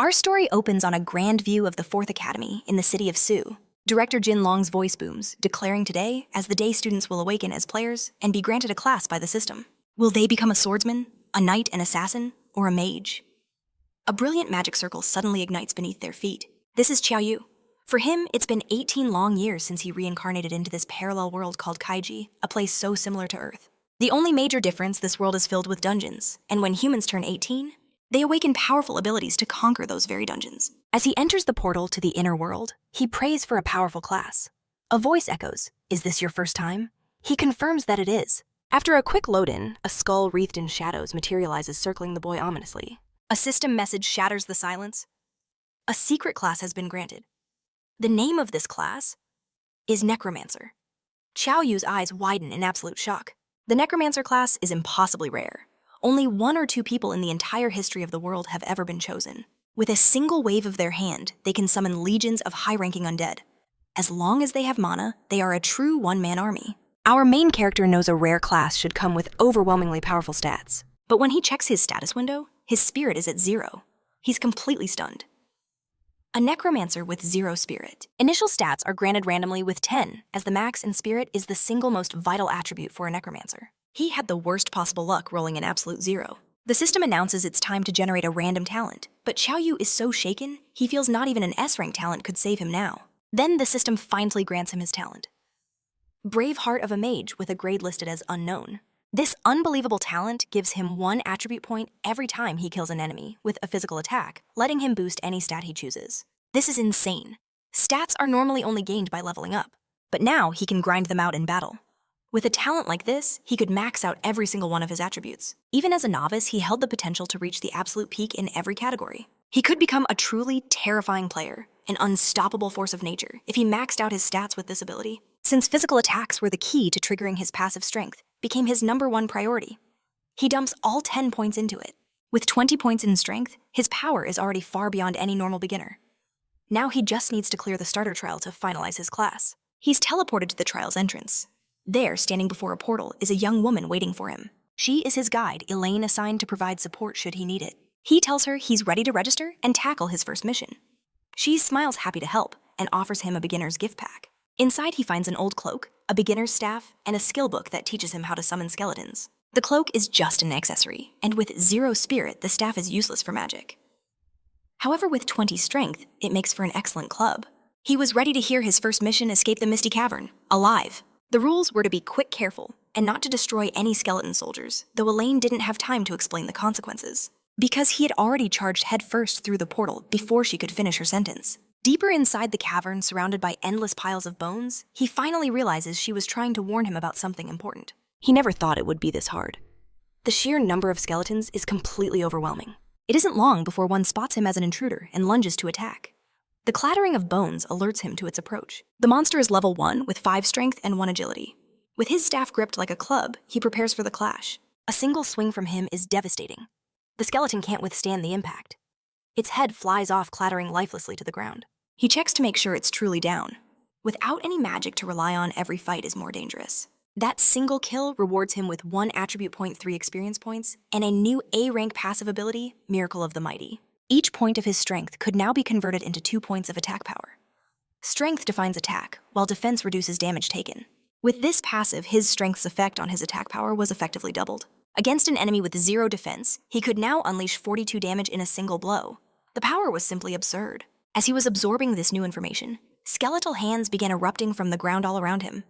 Our story opens on a grand view of the 4th Academy in the city of Su. Director Jin Long's voice booms, declaring today as the day students will awaken as players and be granted a class by the system. Will they become a swordsman, a knight and assassin, or a mage? A brilliant magic circle suddenly ignites beneath their feet. This is Chiaoyu. For him, it's been 18 long years since he reincarnated into this parallel world called Kaiji, a place so similar to Earth. The only major difference, this world is filled with dungeons, and when humans turn 18, they awaken powerful abilities to conquer those very dungeons. As he enters the portal to the inner world, he prays for a powerful class. A voice echoes, "Is this your first time?" He confirms that it is. After a quick load-in, a skull wreathed in shadows materializes, circling the boy ominously. A system message shatters the silence. A secret class has been granted. The name of this class is Necromancer. Chiaoyu's eyes widen in absolute shock. The Necromancer class is impossibly rare. Only 1 or 2 people in the entire history of the world have ever been chosen. With a single wave of their hand, they can summon legions of high-ranking undead. As long as they have mana, they are a true one-man army. Our main character knows a rare class should come with overwhelmingly powerful stats. But when he checks his status window, his spirit is at 0. He's completely stunned. A Necromancer with 0 spirit. Initial stats are granted randomly with 10, as the max in spirit is the single most vital attribute for a Necromancer. He had the worst possible luck rolling an absolute 0. The system announces it's time to generate a random talent, but Chiaoyu is so shaken, he feels not even an S-rank talent could save him now. Then the system finally grants him his talent. Brave Heart of a Mage with a grade listed as unknown. This unbelievable talent gives him 1 attribute point every time he kills an enemy with a physical attack, letting him boost any stat he chooses. This is insane. Stats are normally only gained by leveling up, but now he can grind them out in battle. With a talent like this, he could max out every single one of his attributes. Even as a novice, he held the potential to reach the absolute peak in every category. He could become a truly terrifying player, an unstoppable force of nature, if he maxed out his stats with this ability. Since physical attacks were the key to triggering his passive strength, became his #1 priority. He dumps all 10 points into it. With 20 points in strength, his power is already far beyond any normal beginner. Now he just needs to clear the starter trial to finalize his class. He's teleported to the trial's entrance. There, standing before a portal, is a young woman waiting for him. She is his guide, Elaine, assigned to provide support should he need it. He tells her he's ready to register and tackle his first mission. She smiles happy to help and offers him a beginner's gift pack. Inside he finds an old cloak, a beginner's staff, and a skill book that teaches him how to summon skeletons. The cloak is just an accessory, and with 0 spirit, the staff is useless for magic. However, with 20 strength, it makes for an excellent club. He was ready to hear his first mission escape the Misty Cavern, alive. The rules were to be quick, careful, and not to destroy any skeleton soldiers, though Elaine didn't have time to explain the consequences, because he had already charged headfirst through the portal before she could finish her sentence. Deeper inside the cavern, surrounded by endless piles of bones, he finally realizes she was trying to warn him about something important. He never thought it would be this hard. The sheer number of skeletons is completely overwhelming. It isn't long before one spots him as an intruder and lunges to attack. The clattering of bones alerts him to its approach. The monster is level 1 with 5 strength and 1 agility. With his staff gripped like a club, he prepares for the clash. A single swing from him is devastating. The skeleton can't withstand the impact. Its head flies off, clattering lifelessly to the ground. He checks to make sure it's truly down. Without any magic to rely on, every fight is more dangerous. That single kill rewards him with 1 attribute point 3 experience points and a new A-rank passive ability, Miracle of the Mighty. Each point of his strength could now be converted into 2 points of attack power. Strength defines attack, while defense reduces damage taken. With this passive, his strength's effect on his attack power was effectively doubled. Against an enemy with 0 defense, he could now unleash 42 damage in a single blow. The power was simply absurd. As he was absorbing this new information, skeletal hands began erupting from the ground all around him.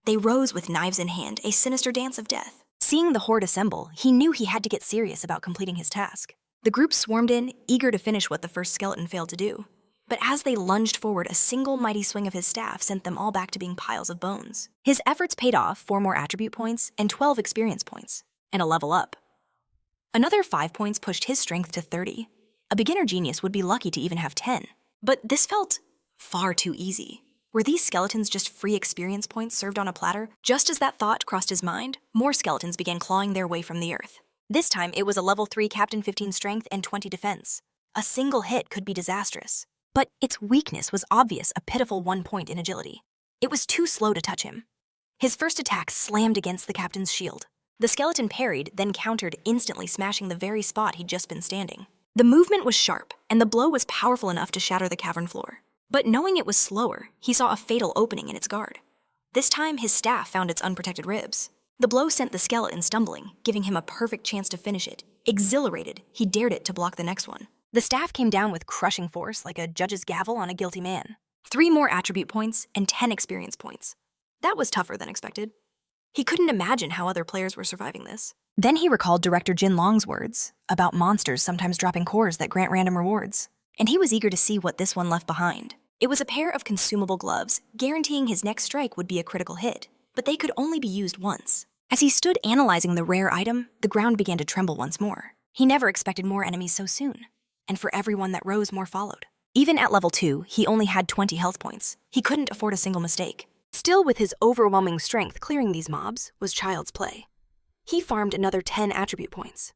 They rose with knives in hand, a sinister dance of death. Seeing the horde assemble, he knew he had to get serious about completing his task. The group swarmed in, eager to finish what the first skeleton failed to do. But as they lunged forward, a single mighty swing of his staff sent them all back to being piles of bones. His efforts paid off, 4 more attribute points and 12 experience points, and a level up. Another 5 points pushed his strength to 30. A beginner genius would be lucky to even have 10. But this felt far too easy. Were these skeletons just free experience points served on a platter? Just as that thought crossed his mind, more skeletons began clawing their way from the earth. This time, it was a level 3 Captain 15 strength and 20 defense. A single hit could be disastrous. But its weakness was obvious, a pitiful 1 point in agility. It was too slow to touch him. His first attack slammed against the captain's shield. The skeleton parried, then countered, instantly smashing the very spot he'd just been standing. The movement was sharp, and the blow was powerful enough to shatter the cavern floor. But knowing it was slower, he saw a fatal opening in its guard. This time, his staff found its unprotected ribs. The blow sent the skeleton stumbling, giving him a perfect chance to finish it. Exhilarated, he dared it to block the next one. The staff came down with crushing force like a judge's gavel on a guilty man. 3 more attribute points and 10 experience points. That was tougher than expected. He couldn't imagine how other players were surviving this. Then he recalled Director Jin Long's words about monsters sometimes dropping cores that grant random rewards. And he was eager to see what this one left behind. It was a pair of consumable gloves, guaranteeing his next strike would be a critical hit, but they could only be used once. As he stood analyzing the rare item, the ground began to tremble once more. He never expected more enemies so soon, and for every one that rose, more followed. Even at level 2, he only had 20 health points. He couldn't afford a single mistake. Still, with his overwhelming strength, clearing these mobs was child's play. He farmed another 10 attribute points.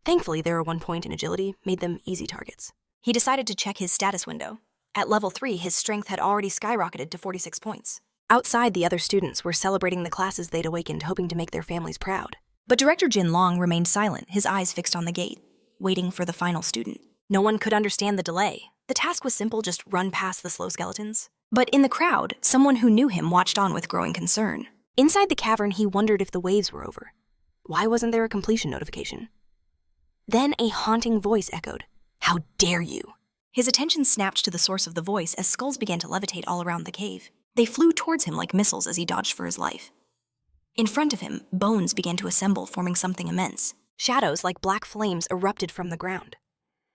Thankfully, their 1 point in agility made them easy targets. He decided to check his status window. At level 3, his strength had already skyrocketed to 46 points. Outside, the other students were celebrating the classes they'd awakened, hoping to make their families proud. But Director Jin Long remained silent, his eyes fixed on the gate, waiting for the final student. No one could understand the delay. The task was simple, just run past the slow skeletons. But in the crowd, someone who knew him watched on with growing concern. Inside the cavern, he wondered if the waves were over. Why wasn't there a completion notification? Then a haunting voice echoed, "How dare you!" His attention snapped to the source of the voice as skulls began to levitate all around the cave. They flew towards him like missiles as he dodged for his life. In front of him, bones began to assemble, forming something immense. Shadows like black flames erupted from the ground.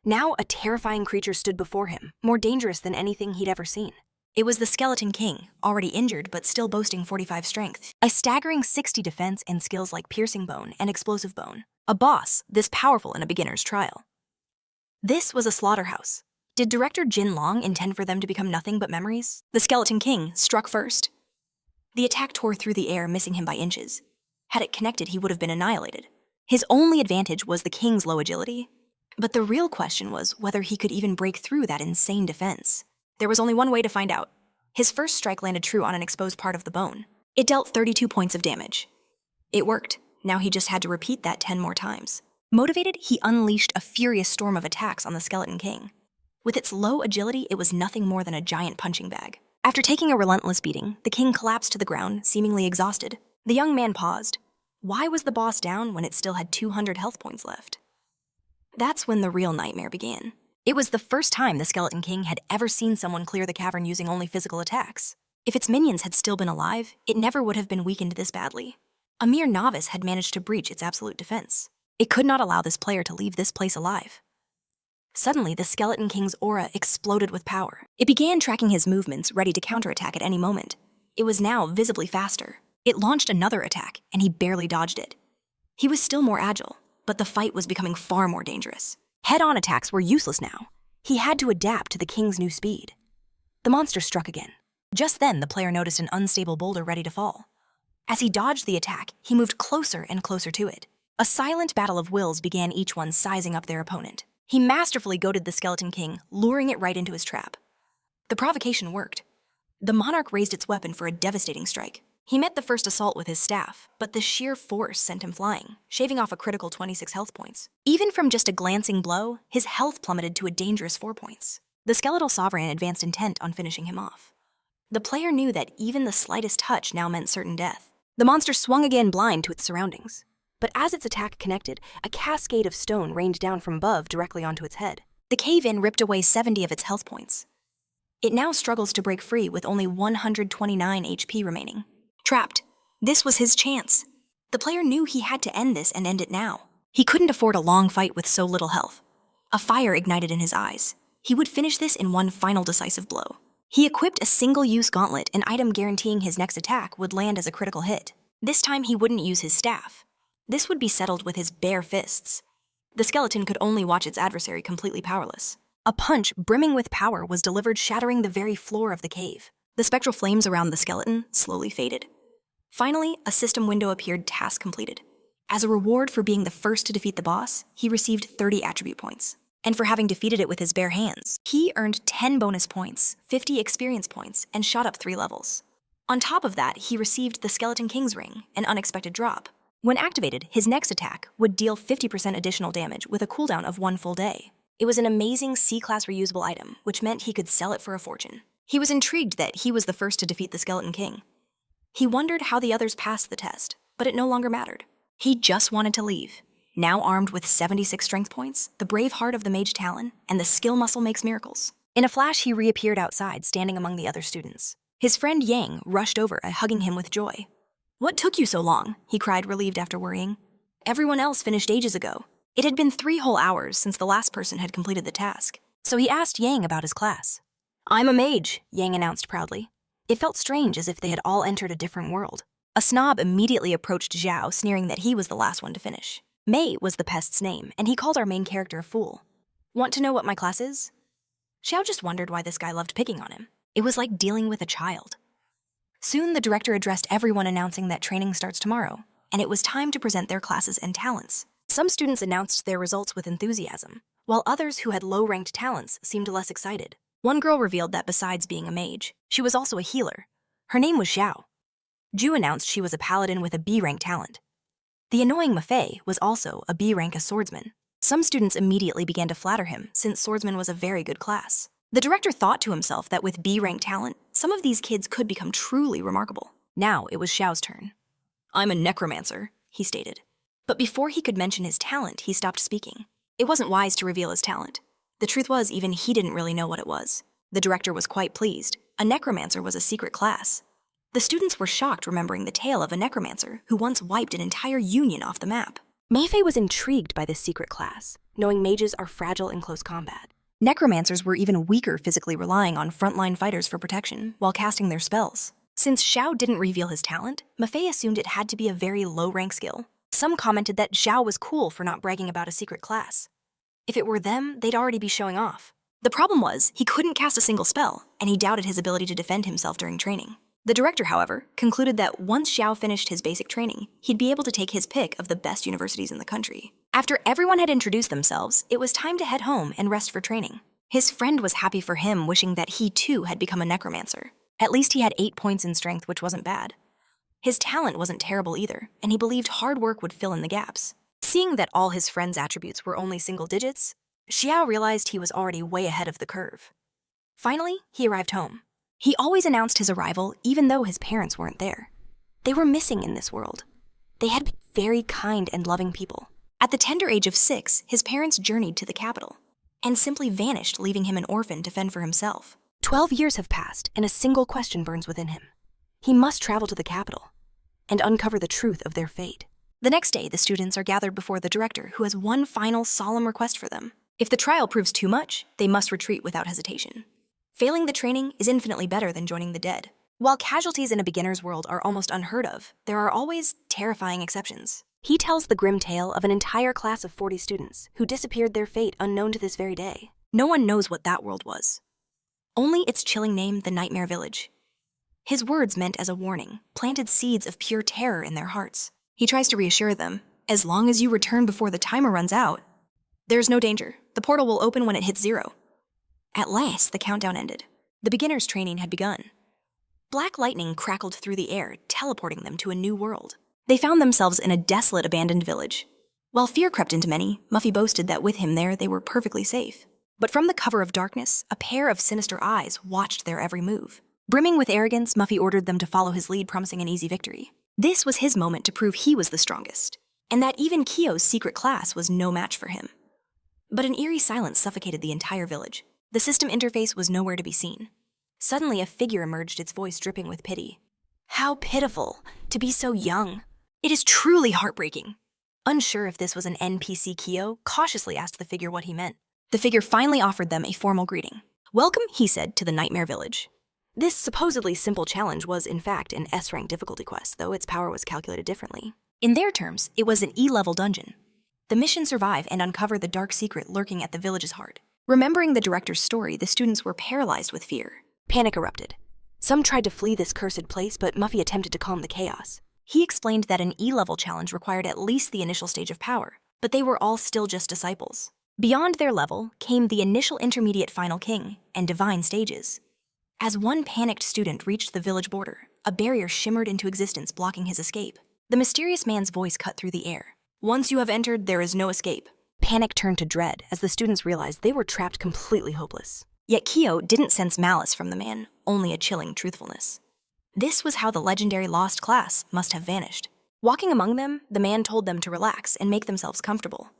Now a terrifying creature stood before him, more dangerous than anything he'd ever seen. It was the Skeleton King, already injured but still boasting 45 strength. A staggering 60 defense and skills like piercing bone and explosive bone. A boss this powerful in a beginner's trial. This was a slaughterhouse. Did Director Jin Long intend for them to become nothing but memories? The Skeleton King struck first. The attack tore through the air, missing him by inches. Had it connected, he would have been annihilated. His only advantage was the King's low agility. But the real question was whether he could even break through that insane defense. There was only one way to find out. His first strike landed true on an exposed part of the bone. It dealt 32 points of damage. It worked. Now he just had to repeat that 10 more times. Motivated, he unleashed a furious storm of attacks on the Skeleton King. With its low agility, it was nothing more than a giant punching bag. After taking a relentless beating, the king collapsed to the ground, seemingly exhausted. The young man paused. Why was the boss down when it still had 200 health points left? That's when the real nightmare began. It was the first time the Skeleton King had ever seen someone clear the cavern using only physical attacks. If its minions had still been alive, it never would have been weakened this badly. A mere novice had managed to breach its absolute defense. It could not allow this player to leave this place alive. Suddenly, the Skeleton King's aura exploded with power. It began tracking his movements, ready to counterattack at any moment. It was now visibly faster. It launched another attack, and he barely dodged it. He was still more agile, but the fight was becoming far more dangerous. Head-on attacks were useless now. He had to adapt to the King's new speed. The monster struck again. Just then, the player noticed an unstable boulder ready to fall. As he dodged the attack, he moved closer and closer to it. A silent battle of wills began, each one sizing up their opponent. He masterfully goaded the Skeleton King, luring it right into his trap. The provocation worked. The monarch raised its weapon for a devastating strike. He met the first assault with his staff, but the sheer force sent him flying, shaving off a critical 26 health points. Even from just a glancing blow, his health plummeted to a dangerous 4 points. The skeletal sovereign advanced intent on finishing him off. The player knew that even the slightest touch now meant certain death. The monster swung again, blind to its surroundings. But as its attack connected, a cascade of stone rained down from above directly onto its head. The cave-in ripped away 70 of its health points. It now struggles to break free with only 129 HP remaining. Trapped. This was his chance. The player knew he had to end this and end it now. He couldn't afford a long fight with so little health. A fire ignited in his eyes. He would finish this in one final decisive blow. He equipped a single-use gauntlet, an item guaranteeing his next attack would land as a critical hit. This time he wouldn't use his staff. This would be settled with his bare fists. The skeleton could only watch its adversary completely powerless. A punch brimming with power was delivered, shattering the very floor of the cave. The spectral flames around the skeleton slowly faded. Finally, a system window appeared, task completed. As a reward for being the first to defeat the boss, he received 30 attribute points. And for having defeated it with his bare hands, he earned 10 bonus points, 50 experience points, and shot up 3 levels. On top of that, he received the Skeleton King's Ring, an unexpected drop. When activated, his next attack would deal 50% additional damage with a cooldown of 1 full day. It was an amazing C-class reusable item, which meant he could sell it for a fortune. He was intrigued that he was the first to defeat the Skeleton King. He wondered how the others passed the test, but it no longer mattered. He just wanted to leave. Now armed with 76 strength points, the brave heart of the Mage Talon, and the skill muscle makes miracles. In a flash, he reappeared outside, standing among the other students. His friend Yang rushed over, hugging him with joy. "What took you so long?" he cried, relieved after worrying. "Everyone else finished ages ago." It had been 3 whole hours since the last person had completed the task, so he asked Yang about his class. "I'm a mage," Yang announced proudly. It felt strange, as if they had all entered a different world. A snob immediately approached Zhao, sneering that he was the last one to finish. Mei was the pest's name, and he called our main character a fool. "Want to know what my class is?" Xiao just wondered why this guy loved picking on him. It was like dealing with a child. Soon, the director addressed everyone, announcing that training starts tomorrow, and it was time to present their classes and talents. Some students announced their results with enthusiasm, while others who had low-ranked talents seemed less excited. One girl revealed that besides being a mage, she was also a healer. Her name was Xiao. Ju announced she was a paladin with a B-rank talent. The annoying Mafei was also a B-rank swordsman. Some students immediately began to flatter him, since swordsman was a very good class. The director thought to himself that with B-rank talent, some of these kids could become truly remarkable. Now it was Xiao's turn. "I'm a necromancer," he stated. But before he could mention his talent, he stopped speaking. It wasn't wise to reveal his talent. The truth was, even he didn't really know what it was. The director was quite pleased. A necromancer was a secret class. The students were shocked, remembering the tale of a necromancer who once wiped an entire union off the map. Meifei was intrigued by this secret class, knowing mages are fragile in close combat. Necromancers were even weaker, physically relying on frontline fighters for protection while casting their spells. Since Xiao didn't reveal his talent, Meifei assumed it had to be a very low-rank skill. Some commented that Xiao was cool for not bragging about a secret class. If it were them, they'd already be showing off. The problem was, he couldn't cast a single spell, and he doubted his ability to defend himself during training. The director, however, concluded that once Xiao finished his basic training, he'd be able to take his pick of the best universities in the country. After everyone had introduced themselves, it was time to head home and rest for training. His friend was happy for him, wishing that he too had become a necromancer. At least he had 8 points in strength, which wasn't bad. His talent wasn't terrible either, and he believed hard work would fill in the gaps. Seeing that all his friend's attributes were only single digits, Xiao realized he was already way ahead of the curve. Finally, he arrived home. He always announced his arrival even though his parents weren't there. They were missing in this world. They had been very kind and loving people. At the tender age of 6, his parents journeyed to the capital and simply vanished, leaving him an orphan to fend for himself. 12 years have passed, and a single question burns within him. He must travel to the capital and uncover the truth of their fate. The next day, the students are gathered before the director, who has one final solemn request for them. If the trial proves too much, they must retreat without hesitation. Failing the training is infinitely better than joining the dead. While casualties in a beginner's world are almost unheard of, there are always terrifying exceptions. He tells the grim tale of an entire class of 40 students who disappeared, their fate unknown to this very day. No one knows what that world was. Only its chilling name, the Nightmare Village. His words, meant as a warning, planted seeds of pure terror in their hearts. He tries to reassure them, as long as you return before the timer runs out, there's no danger. The portal will open when it hits 0. At last, the countdown ended. The beginner's training had begun. Black lightning crackled through the air, teleporting them to a new world. They found themselves in a desolate, abandoned village. While fear crept into many, Muffy boasted that with him there, they were perfectly safe. But from the cover of darkness, a pair of sinister eyes watched their every move. Brimming with arrogance, Muffy ordered them to follow his lead, promising an easy victory. This was his moment to prove he was the strongest, and that even Kyo's secret class was no match for him. But an eerie silence suffocated the entire village. The system interface was nowhere to be seen. Suddenly, a figure emerged, its voice dripping with pity. How pitiful, to be so young. It is truly heartbreaking. Unsure if this was an NPC, Kyo cautiously asked the figure what he meant. The figure finally offered them a formal greeting. Welcome, he said, to the Nightmare Village. This supposedly simple challenge was, in fact, an S-rank difficulty quest, though its power was calculated differently. In their terms, it was an E-level dungeon. The mission: survive and uncover the dark secret lurking at the village's heart. Remembering the director's story, the students were paralyzed with fear. Panic erupted. Some tried to flee this cursed place, but Muffy attempted to calm the chaos. He explained that an E-level challenge required at least the initial stage of power, but they were all still just disciples. Beyond their level came the initial, intermediate, final king, and divine stages. As one panicked student reached the village border, a barrier shimmered into existence, blocking his escape. The mysterious man's voice cut through the air. Once you have entered, there is no escape. Panic turned to dread as the students realized they were trapped completely hopeless. Yet Kyo didn't sense malice from the man, only a chilling truthfulness. This was how the legendary lost class must have vanished. Walking among them, the man told them to relax and make themselves comfortable.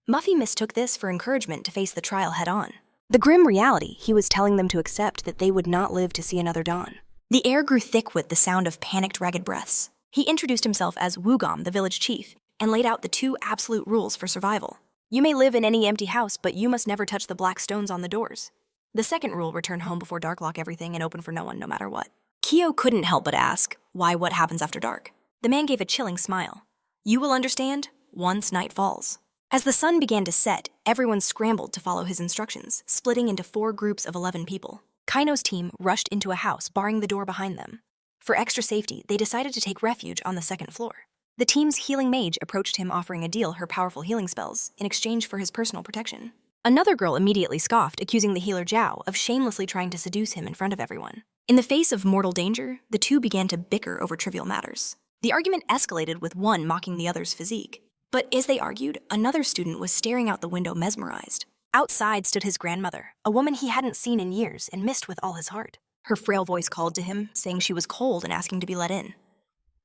Muffy mistook this for encouragement to face the trial head-on. The grim reality, he was telling them to accept that they would not live to see another dawn. The air grew thick with the sound of panicked, ragged breaths. He introduced himself as Wugom, the village chief, and laid out the 2 absolute rules for survival. You may live in any empty house, but you must never touch the black stones on the doors. The second rule, return home before dark, lock everything, and open for no one, no matter what. Kyo couldn't help but ask, why what happens after dark? The man gave a chilling smile. You will understand once night falls. As the sun began to set, everyone scrambled to follow his instructions, splitting into 4 groups of 11 people. Kaino's team rushed into a house, barring the door behind them. For extra safety, they decided to take refuge on the 2nd floor. The team's healing mage approached him, offering Adil her powerful healing spells in exchange for his personal protection. Another girl immediately scoffed, accusing the healer Zhao of shamelessly trying to seduce him in front of everyone. In the face of mortal danger, the 2 began to bicker over trivial matters. The argument escalated with one mocking the other's physique. But as they argued, another student was staring out the window mesmerized. Outside stood his grandmother, a woman he hadn't seen in years and missed with all his heart. Her frail voice called to him, saying she was cold and asking to be let in.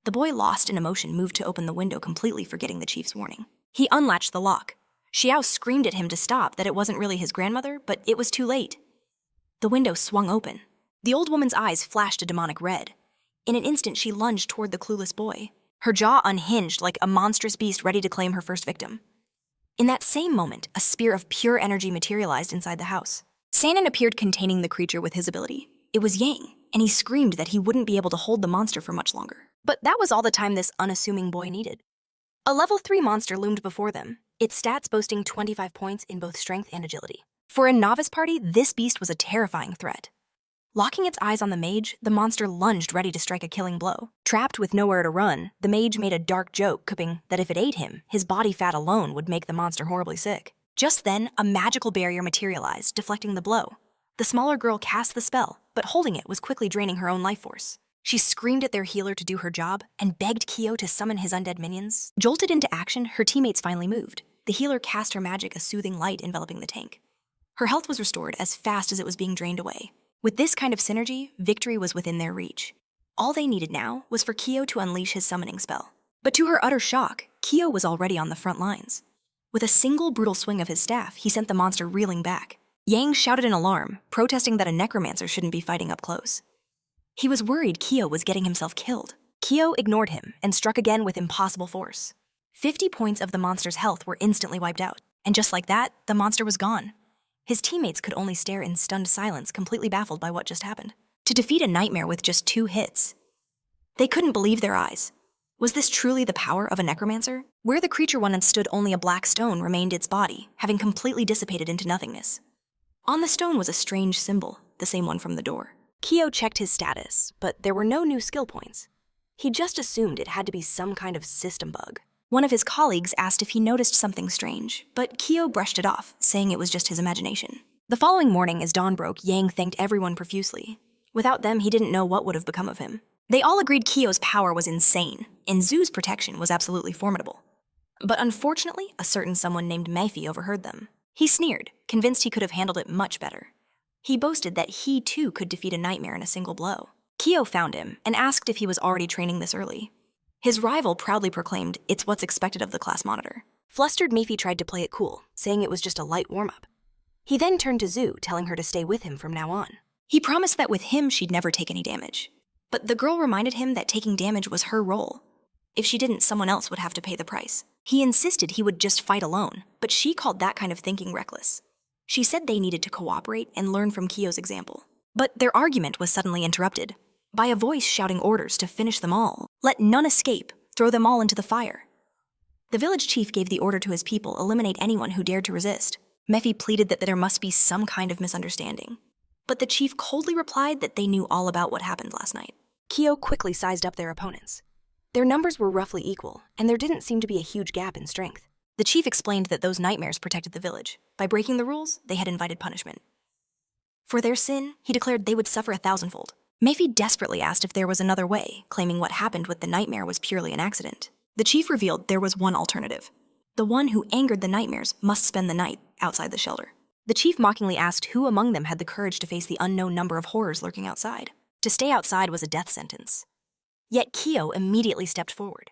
The boy, lost in emotion, moved to open the window, completely forgetting the chief's warning. He unlatched the lock. Xiao screamed at him to stop, that it wasn't really his grandmother, but it was too late. The window swung open. The old woman's eyes flashed a demonic red. In an instant, she lunged toward the clueless boy. Her jaw unhinged like a monstrous beast ready to claim her first victim. In that same moment, a spear of pure energy materialized inside the house. Sanan appeared, containing the creature with his ability. It was Yang, and he screamed that he wouldn't be able to hold the monster for much longer. But that was all the time this unassuming boy needed. A level 3 monster loomed before them, its stats boasting 25 points in both strength and agility. For a novice party, this beast was a terrifying threat. Locking its eyes on the mage, the monster lunged, ready to strike a killing blow. Trapped with nowhere to run, the mage made a dark joke, quipping that if it ate him, his body fat alone would make the monster horribly sick. Just then, a magical barrier materialized, deflecting the blow. The smaller girl cast the spell, but holding it was quickly draining her own life force. She screamed at their healer to do her job and begged Kyo to summon his undead minions. Jolted into action, her teammates finally moved. The healer cast her magic, a soothing light enveloping the tank. Her health was restored as fast as it was being drained away. With this kind of synergy, victory was within their reach. All they needed now was for Kyo to unleash his summoning spell. But to her utter shock, Kyo was already on the front lines. With a single brutal swing of his staff, he sent the monster reeling back. Yang shouted in alarm, protesting that a necromancer shouldn't be fighting up close. He was worried Kyo was getting himself killed. Kyo ignored him and struck again with impossible force. 50 points of the monster's health were instantly wiped out, and just like that, the monster was gone. His teammates could only stare in stunned silence, completely baffled by what just happened. To defeat a nightmare with just 2 hits. They couldn't believe their eyes. Was this truly the power of a necromancer? Where the creature once stood, only a black stone remained its body, having completely dissipated into nothingness. On the stone was a strange symbol, the same one from the door. Kyo checked his status, but there were no new skill points. He just assumed it had to be some kind of system bug. One of his colleagues asked if he noticed something strange, but Kyo brushed it off, saying it was just his imagination. The following morning, as dawn broke, Yang thanked everyone profusely. Without them, he didn't know what would have become of him. They all agreed Kyo's power was insane, and Zoo's protection was absolutely formidable. But unfortunately, a certain someone named Meifi overheard them. He sneered, convinced he could have handled it much better. He boasted that he too could defeat a nightmare in a single blow. Kyo found him and asked if he was already training this early. His rival proudly proclaimed, "It's what's expected of the class monitor." Flustered, Meifi tried to play it cool, saying it was just a light warm-up. He then turned to Zoo, telling her to stay with him from now on. He promised that with him she'd never take any damage. But the girl reminded him that taking damage was her role. If she didn't, someone else would have to pay the price. He insisted he would just fight alone, but she called that kind of thinking reckless. She said they needed to cooperate and learn from Kyo's example. But their argument was suddenly interrupted by a voice shouting orders to finish them all. Let none escape, throw them all into the fire. The village chief gave the order to his people, eliminate anyone who dared to resist. Meifi pleaded that there must be some kind of misunderstanding. But the chief coldly replied that they knew all about what happened last night. Kyo quickly sized up their opponents. Their numbers were roughly equal, and there didn't seem to be a huge gap in strength. The chief explained that those nightmares protected the village. By breaking the rules, they had invited punishment. For their sin, he declared they would suffer 1,000-fold. Meifi desperately asked if there was another way, claiming what happened with the nightmare was purely an accident. The chief revealed there was one alternative. The one who angered the nightmares must spend the night outside the shelter. The chief mockingly asked who among them had the courage to face the unknown number of horrors lurking outside. To stay outside was a death sentence. Yet Kyo immediately stepped forward.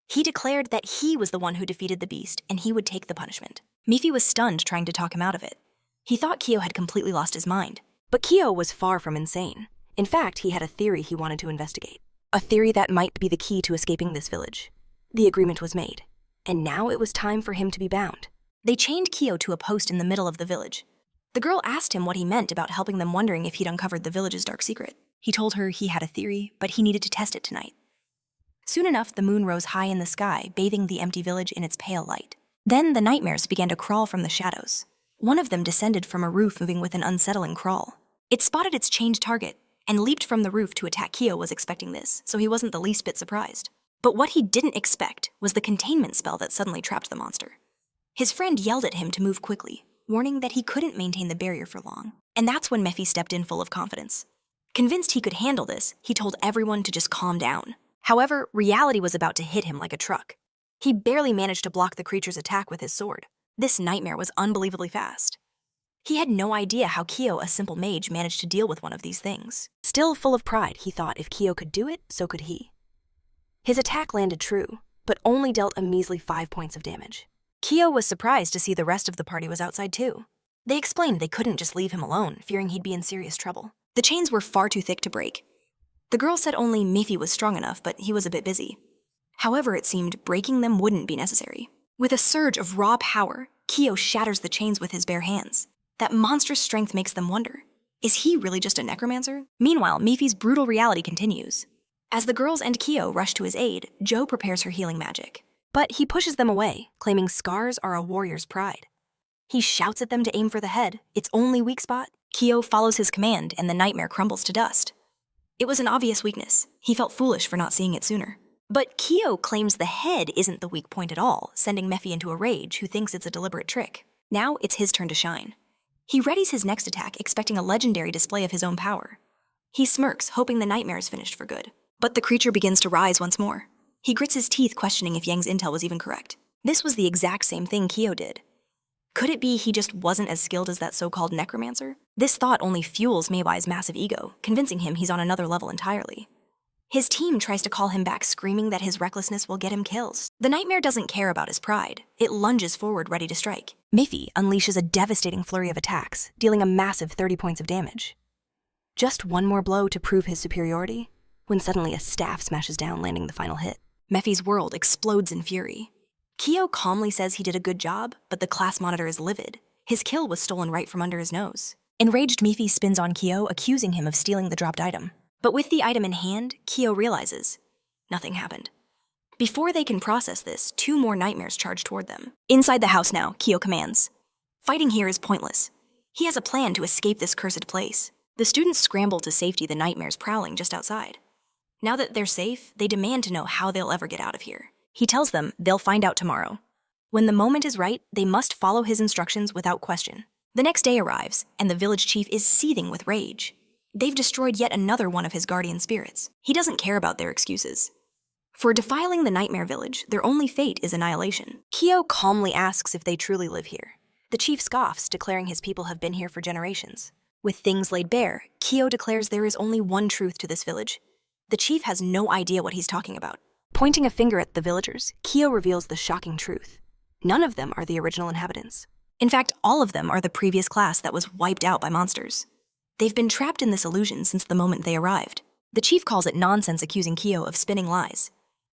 He declared that he was the one who defeated the beast and he would take the punishment. Mifi was stunned, trying to talk him out of it. He thought Kyo had completely lost his mind. But Kyo was far from insane. In fact, he had a theory he wanted to investigate. A theory that might be the key to escaping this village. The agreement was made, and now it was time for him to be bound. They chained Kyo to a post in the middle of the village. The girl asked him what he meant about helping them, wondering if he'd uncovered the village's dark secret. He told her he had a theory, but he needed to test it tonight. Soon enough, the moon rose high in the sky, bathing the empty village in its pale light. Then the nightmares began to crawl from the shadows. One of them descended from a roof, moving with an unsettling crawl. It spotted its chained target and leaped from the roof to attack. Kyo was expecting this, so he wasn't the least bit surprised. But what he didn't expect was the containment spell that suddenly trapped the monster. His friend yelled at him to move quickly, warning that he couldn't maintain the barrier for long. And that's when Mifi stepped in full of confidence. Convinced he could handle this, he told everyone to just calm down. However, reality was about to hit him like a truck. He barely managed to block the creature's attack with his sword. This nightmare was unbelievably fast. He had no idea how Kyo, a simple mage, managed to deal with one of these things. Still full of pride, he thought if Kyo could do it, so could he. His attack landed true, but only dealt a measly 5 points of damage. Kyo was surprised to see the rest of the party was outside too. They explained they couldn't just leave him alone, fearing he'd be in serious trouble. The chains were far too thick to break. The girl said only Mifi was strong enough, but he was a bit busy. However, it seemed breaking them wouldn't be necessary. With a surge of raw power, Kyo shatters the chains with his bare hands. That monstrous strength makes them wonder, is he really just a necromancer? Meanwhile, Mifi's brutal reality continues. As the girls and Kyo rush to his aid, Joe prepares her healing magic. But he pushes them away, claiming scars are a warrior's pride. He shouts at them to aim for the head, its only weak spot. Kyo follows his command, and the nightmare crumbles to dust. It was an obvious weakness. He felt foolish for not seeing it sooner. But Kyo claims the head isn't the weak point at all, sending Mifi into a rage, who thinks it's a deliberate trick. Now it's his turn to shine. He readies his next attack, expecting a legendary display of his own power. He smirks, hoping the nightmare is finished for good. But the creature begins to rise once more. He grits his teeth, questioning if Yang's intel was even correct. This was the exact same thing Kyo did. Could it be he just wasn't as skilled as that so-called necromancer? This thought only fuels Meiwai's massive ego, convincing him he's on another level entirely. His team tries to call him back, screaming that his recklessness will get him kills. The nightmare doesn't care about his pride. It lunges forward, ready to strike. Mifi unleashes a devastating flurry of attacks, dealing a massive 30 points of damage. Just one more blow to prove his superiority, when suddenly a staff smashes down, landing the final hit. Mifi's world explodes in fury. Kyo calmly says he did a good job, but the class monitor is livid. His kill was stolen right from under his nose. Enraged, Mifi spins on Kyo, accusing him of stealing the dropped item. But with the item in hand, Kyo realizes nothing happened. Before they can process this, 2 more nightmares charge toward them. Inside the house now, Kyo commands. Fighting here is pointless. He has a plan to escape this cursed place. The students scramble to safety, the nightmares prowling just outside. Now that they're safe, they demand to know how they'll ever get out of here. He tells them they'll find out tomorrow. When the moment is right, they must follow his instructions without question. The next day arrives, and the village chief is seething with rage. They've destroyed yet another one of his guardian spirits. He doesn't care about their excuses. For defiling the nightmare village, their only fate is annihilation. Kyo calmly asks if they truly live here. The chief scoffs, declaring his people have been here for generations. With things laid bare, Kyo declares there is only one truth to this village. The chief has no idea what he's talking about. Pointing a finger at the villagers, Kyo reveals the shocking truth. None of them are the original inhabitants. In fact, all of them are the previous class that was wiped out by monsters. They've been trapped in this illusion since the moment they arrived. The chief calls it nonsense, accusing Kyo of spinning lies.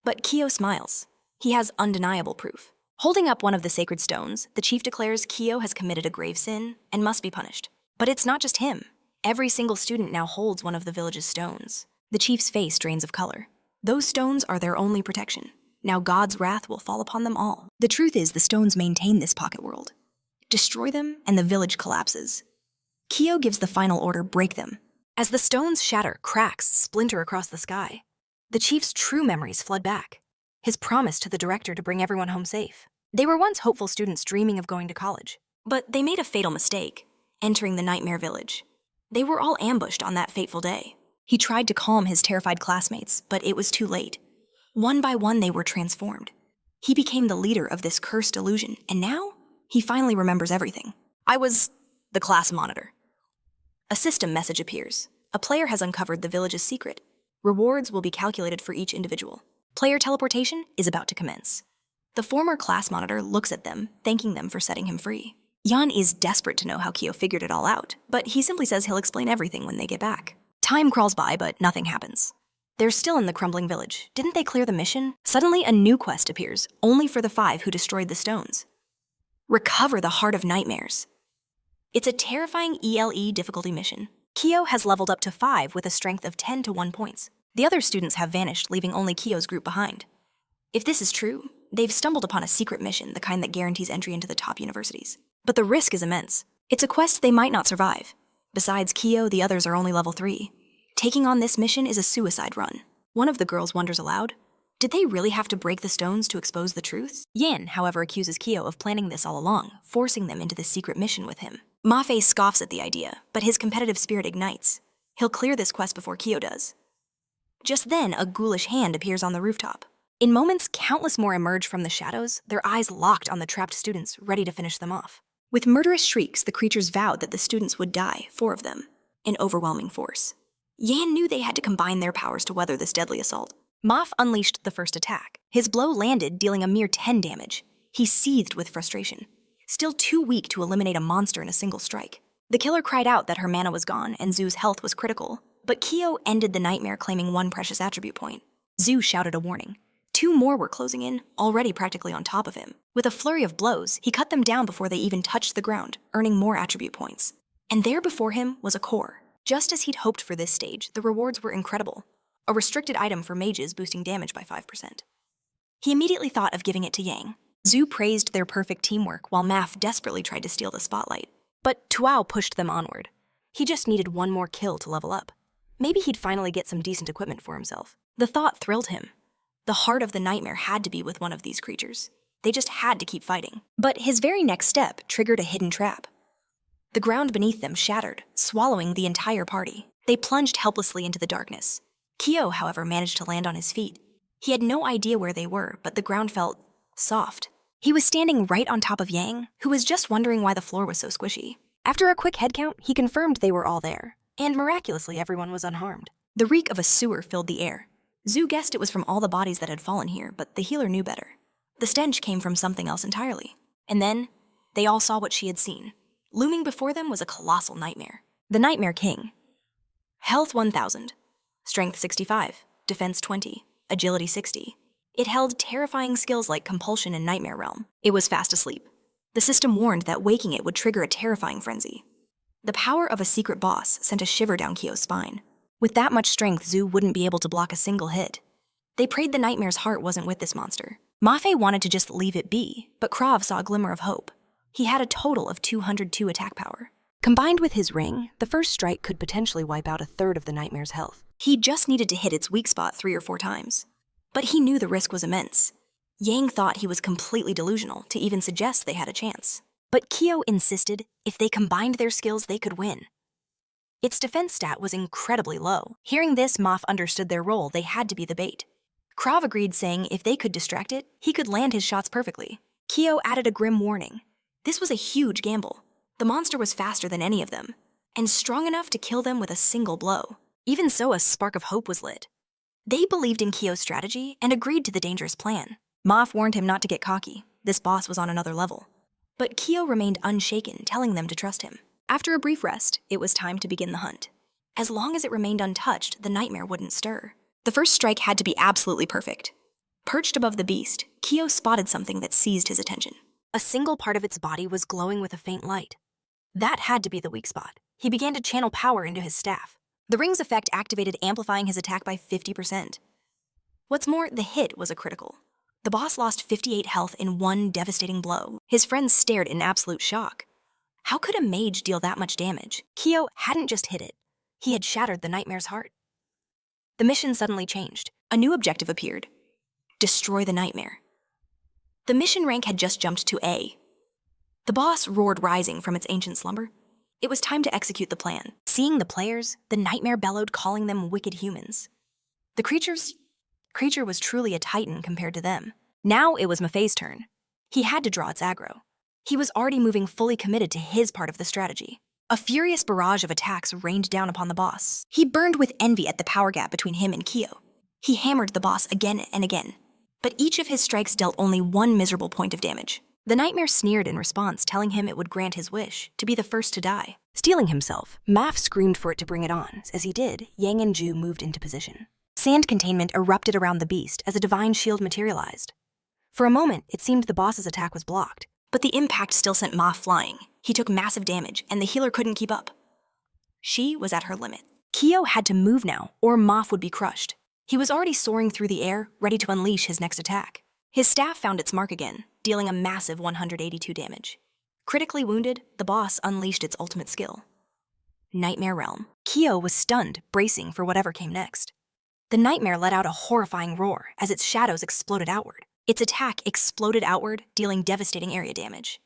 But Kyo smiles. He has undeniable proof. Holding up one of the sacred stones, the chief declares Kyo has committed a grave sin and must be punished. But it's not just him. Every single student now holds one of the village's stones. The chief's face drains of color. Those stones are their only protection. Now God's wrath will fall upon them all. The truth is, the stones maintain this pocket world. Destroy them, and the village collapses. Kyo gives the final order, break them. As the stones shatter, cracks splinter across the sky. The chief's true memories flood back. His promise to the director to bring everyone home safe. They were once hopeful students dreaming of going to college. But they made a fatal mistake, entering the nightmare village. They were all ambushed on that fateful day. He tried to calm his terrified classmates, but it was too late. One by one, they were transformed. He became the leader of this cursed illusion, and now he finally remembers everything. I was the class monitor. A system message appears. A player has uncovered the village's secret. Rewards will be calculated for each individual. Player teleportation is about to commence. The former class monitor looks at them, thanking them for setting him free. Yan is desperate to know how Kyo figured it all out, but he simply says he'll explain everything when they get back. Time crawls by, but nothing happens. They're still in the crumbling village. Didn't they clear the mission? Suddenly, a new quest appears, only for the 5 who destroyed the stones. Recover the Heart of Nightmares. It's a terrifying ELE difficulty mission. Kyo has leveled up to 5 with a strength of 10 to 1 points. The other students have vanished, leaving only Kyo's group behind. If this is true, they've stumbled upon a secret mission, the kind that guarantees entry into the top universities. But the risk is immense. It's a quest they might not survive. Besides Kyo, the others are only level 3. Taking on this mission is a suicide run. One of the girls wonders aloud, did they really have to break the stones to expose the truth? Yan, however, accuses Kyo of planning this all along, forcing them into the secret mission with him. Ma-Fei scoffs at the idea, but his competitive spirit ignites. He'll clear this quest before Kyo does. Just then, a ghoulish hand appears on the rooftop. In moments, countless more emerge from the shadows, their eyes locked on the trapped students, ready to finish them off. With murderous shrieks, the creatures vowed that the students would die, 4 of them, in overwhelming force. Yan knew they had to combine their powers to weather this deadly assault. Maf unleashed the first attack. His blow landed, dealing a mere 10 damage. He seethed with frustration, still too weak to eliminate a monster in a single strike. The killer cried out that her mana was gone and Zoo's health was critical, but Kyo ended the nightmare, claiming 1 precious attribute point. Zoo shouted a warning. 2 more were closing in, already practically on top of him. With a flurry of blows, he cut them down before they even touched the ground, earning more attribute points. And there before him was a core. Just as he'd hoped for this stage, the rewards were incredible. A restricted item for mages boosting damage by 5%. He immediately thought of giving it to Yang. Zhu praised their perfect teamwork, while Maf desperately tried to steal the spotlight. But Tuao pushed them onward. He just needed 1 more kill to level up. Maybe he'd finally get some decent equipment for himself. The thought thrilled him. The heart of the nightmare had to be with one of these creatures. They just had to keep fighting. But his very next step triggered a hidden trap. The ground beneath them shattered, swallowing the entire party. They plunged helplessly into the darkness. Kyo, however, managed to land on his feet. He had no idea where they were, but the ground felt soft. He was standing right on top of Yang, who was just wondering why the floor was so squishy. After a quick head count, he confirmed they were all there, and miraculously everyone was unharmed. The reek of a sewer filled the air. Zhu guessed it was from all the bodies that had fallen here, but the healer knew better. The stench came from something else entirely. And then, they all saw what she had seen. Looming before them was a colossal nightmare. The Nightmare King. Health 1000, Strength 65, Defense 20, Agility 60. It held terrifying skills like Compulsion and Nightmare Realm. It was fast asleep. The system warned that waking it would trigger a terrifying frenzy. The power of a secret boss sent a shiver down Kyo's spine. With that much strength, Zhu wouldn't be able to block a single hit. They prayed the Nightmare's heart wasn't with this monster. Ma-Fei wanted to just leave it be, but Krav saw a glimmer of hope. He had a total of 202 attack power. Combined with his ring, the first strike could potentially wipe out 1/3 of the Nightmare's health. He just needed to hit its weak spot 3 or 4 times. But he knew the risk was immense. Yang thought he was completely delusional to even suggest they had a chance. But Kyo insisted if they combined their skills, they could win. Its defense stat was incredibly low. Hearing this, Maf understood their role. They had to be the bait. Krav agreed, saying if they could distract it, he could land his shots perfectly. Kyo added a grim warning. This was a huge gamble. The monster was faster than any of them, and strong enough to kill them with a single blow. Even so, a spark of hope was lit. They believed in Kyo's strategy and agreed to the dangerous plan. Maf warned him not to get cocky. This boss was on another level. But Kyo remained unshaken, telling them to trust him. After a brief rest, it was time to begin the hunt. As long as it remained untouched, the nightmare wouldn't stir. The first strike had to be absolutely perfect. Perched above the beast, Kyo spotted something that seized his attention. A single part of its body was glowing with a faint light. That had to be the weak spot. He began to channel power into his staff. The ring's effect activated, amplifying his attack by 50%. What's more, the hit was a critical. The boss lost 58 health in 1 devastating blow. His friends stared in absolute shock. How could a mage deal that much damage? Kyo hadn't just hit it. He had shattered the nightmare's heart. The mission suddenly changed. A new objective appeared. Destroy the nightmare. The mission rank had just jumped to A. The boss roared, rising from its ancient slumber. It was time to execute the plan. Seeing the players, the nightmare bellowed, calling them wicked humans. The creature was truly a titan compared to them. Now it was Mafei's turn. He had to draw its aggro. He was already moving fully committed to his part of the strategy. A furious barrage of attacks rained down upon the boss. He burned with envy at the power gap between him and Kyo. He hammered the boss again and again, but each of his strikes dealt only one miserable point of damage. The nightmare sneered in response, telling him it would grant his wish to be the first to die. Steeling himself, Maf screamed for it to bring it on. As he did, Yang and Ju moved into position. Sand containment erupted around the beast as a divine shield materialized. For a moment, it seemed the boss's attack was blocked, but the impact still sent Maf flying. He took massive damage, and the healer couldn't keep up. She was at her limit. Kyo had to move now, or Maf would be crushed. He was already soaring through the air, ready to unleash his next attack. His staff found its mark again, dealing a massive 182 damage. Critically wounded, the boss unleashed its ultimate skill. Nightmare Realm. Kyo was stunned, bracing for whatever came next. The nightmare let out a horrifying roar as its shadows exploded outward. Its attack exploded outward, dealing devastating area damage.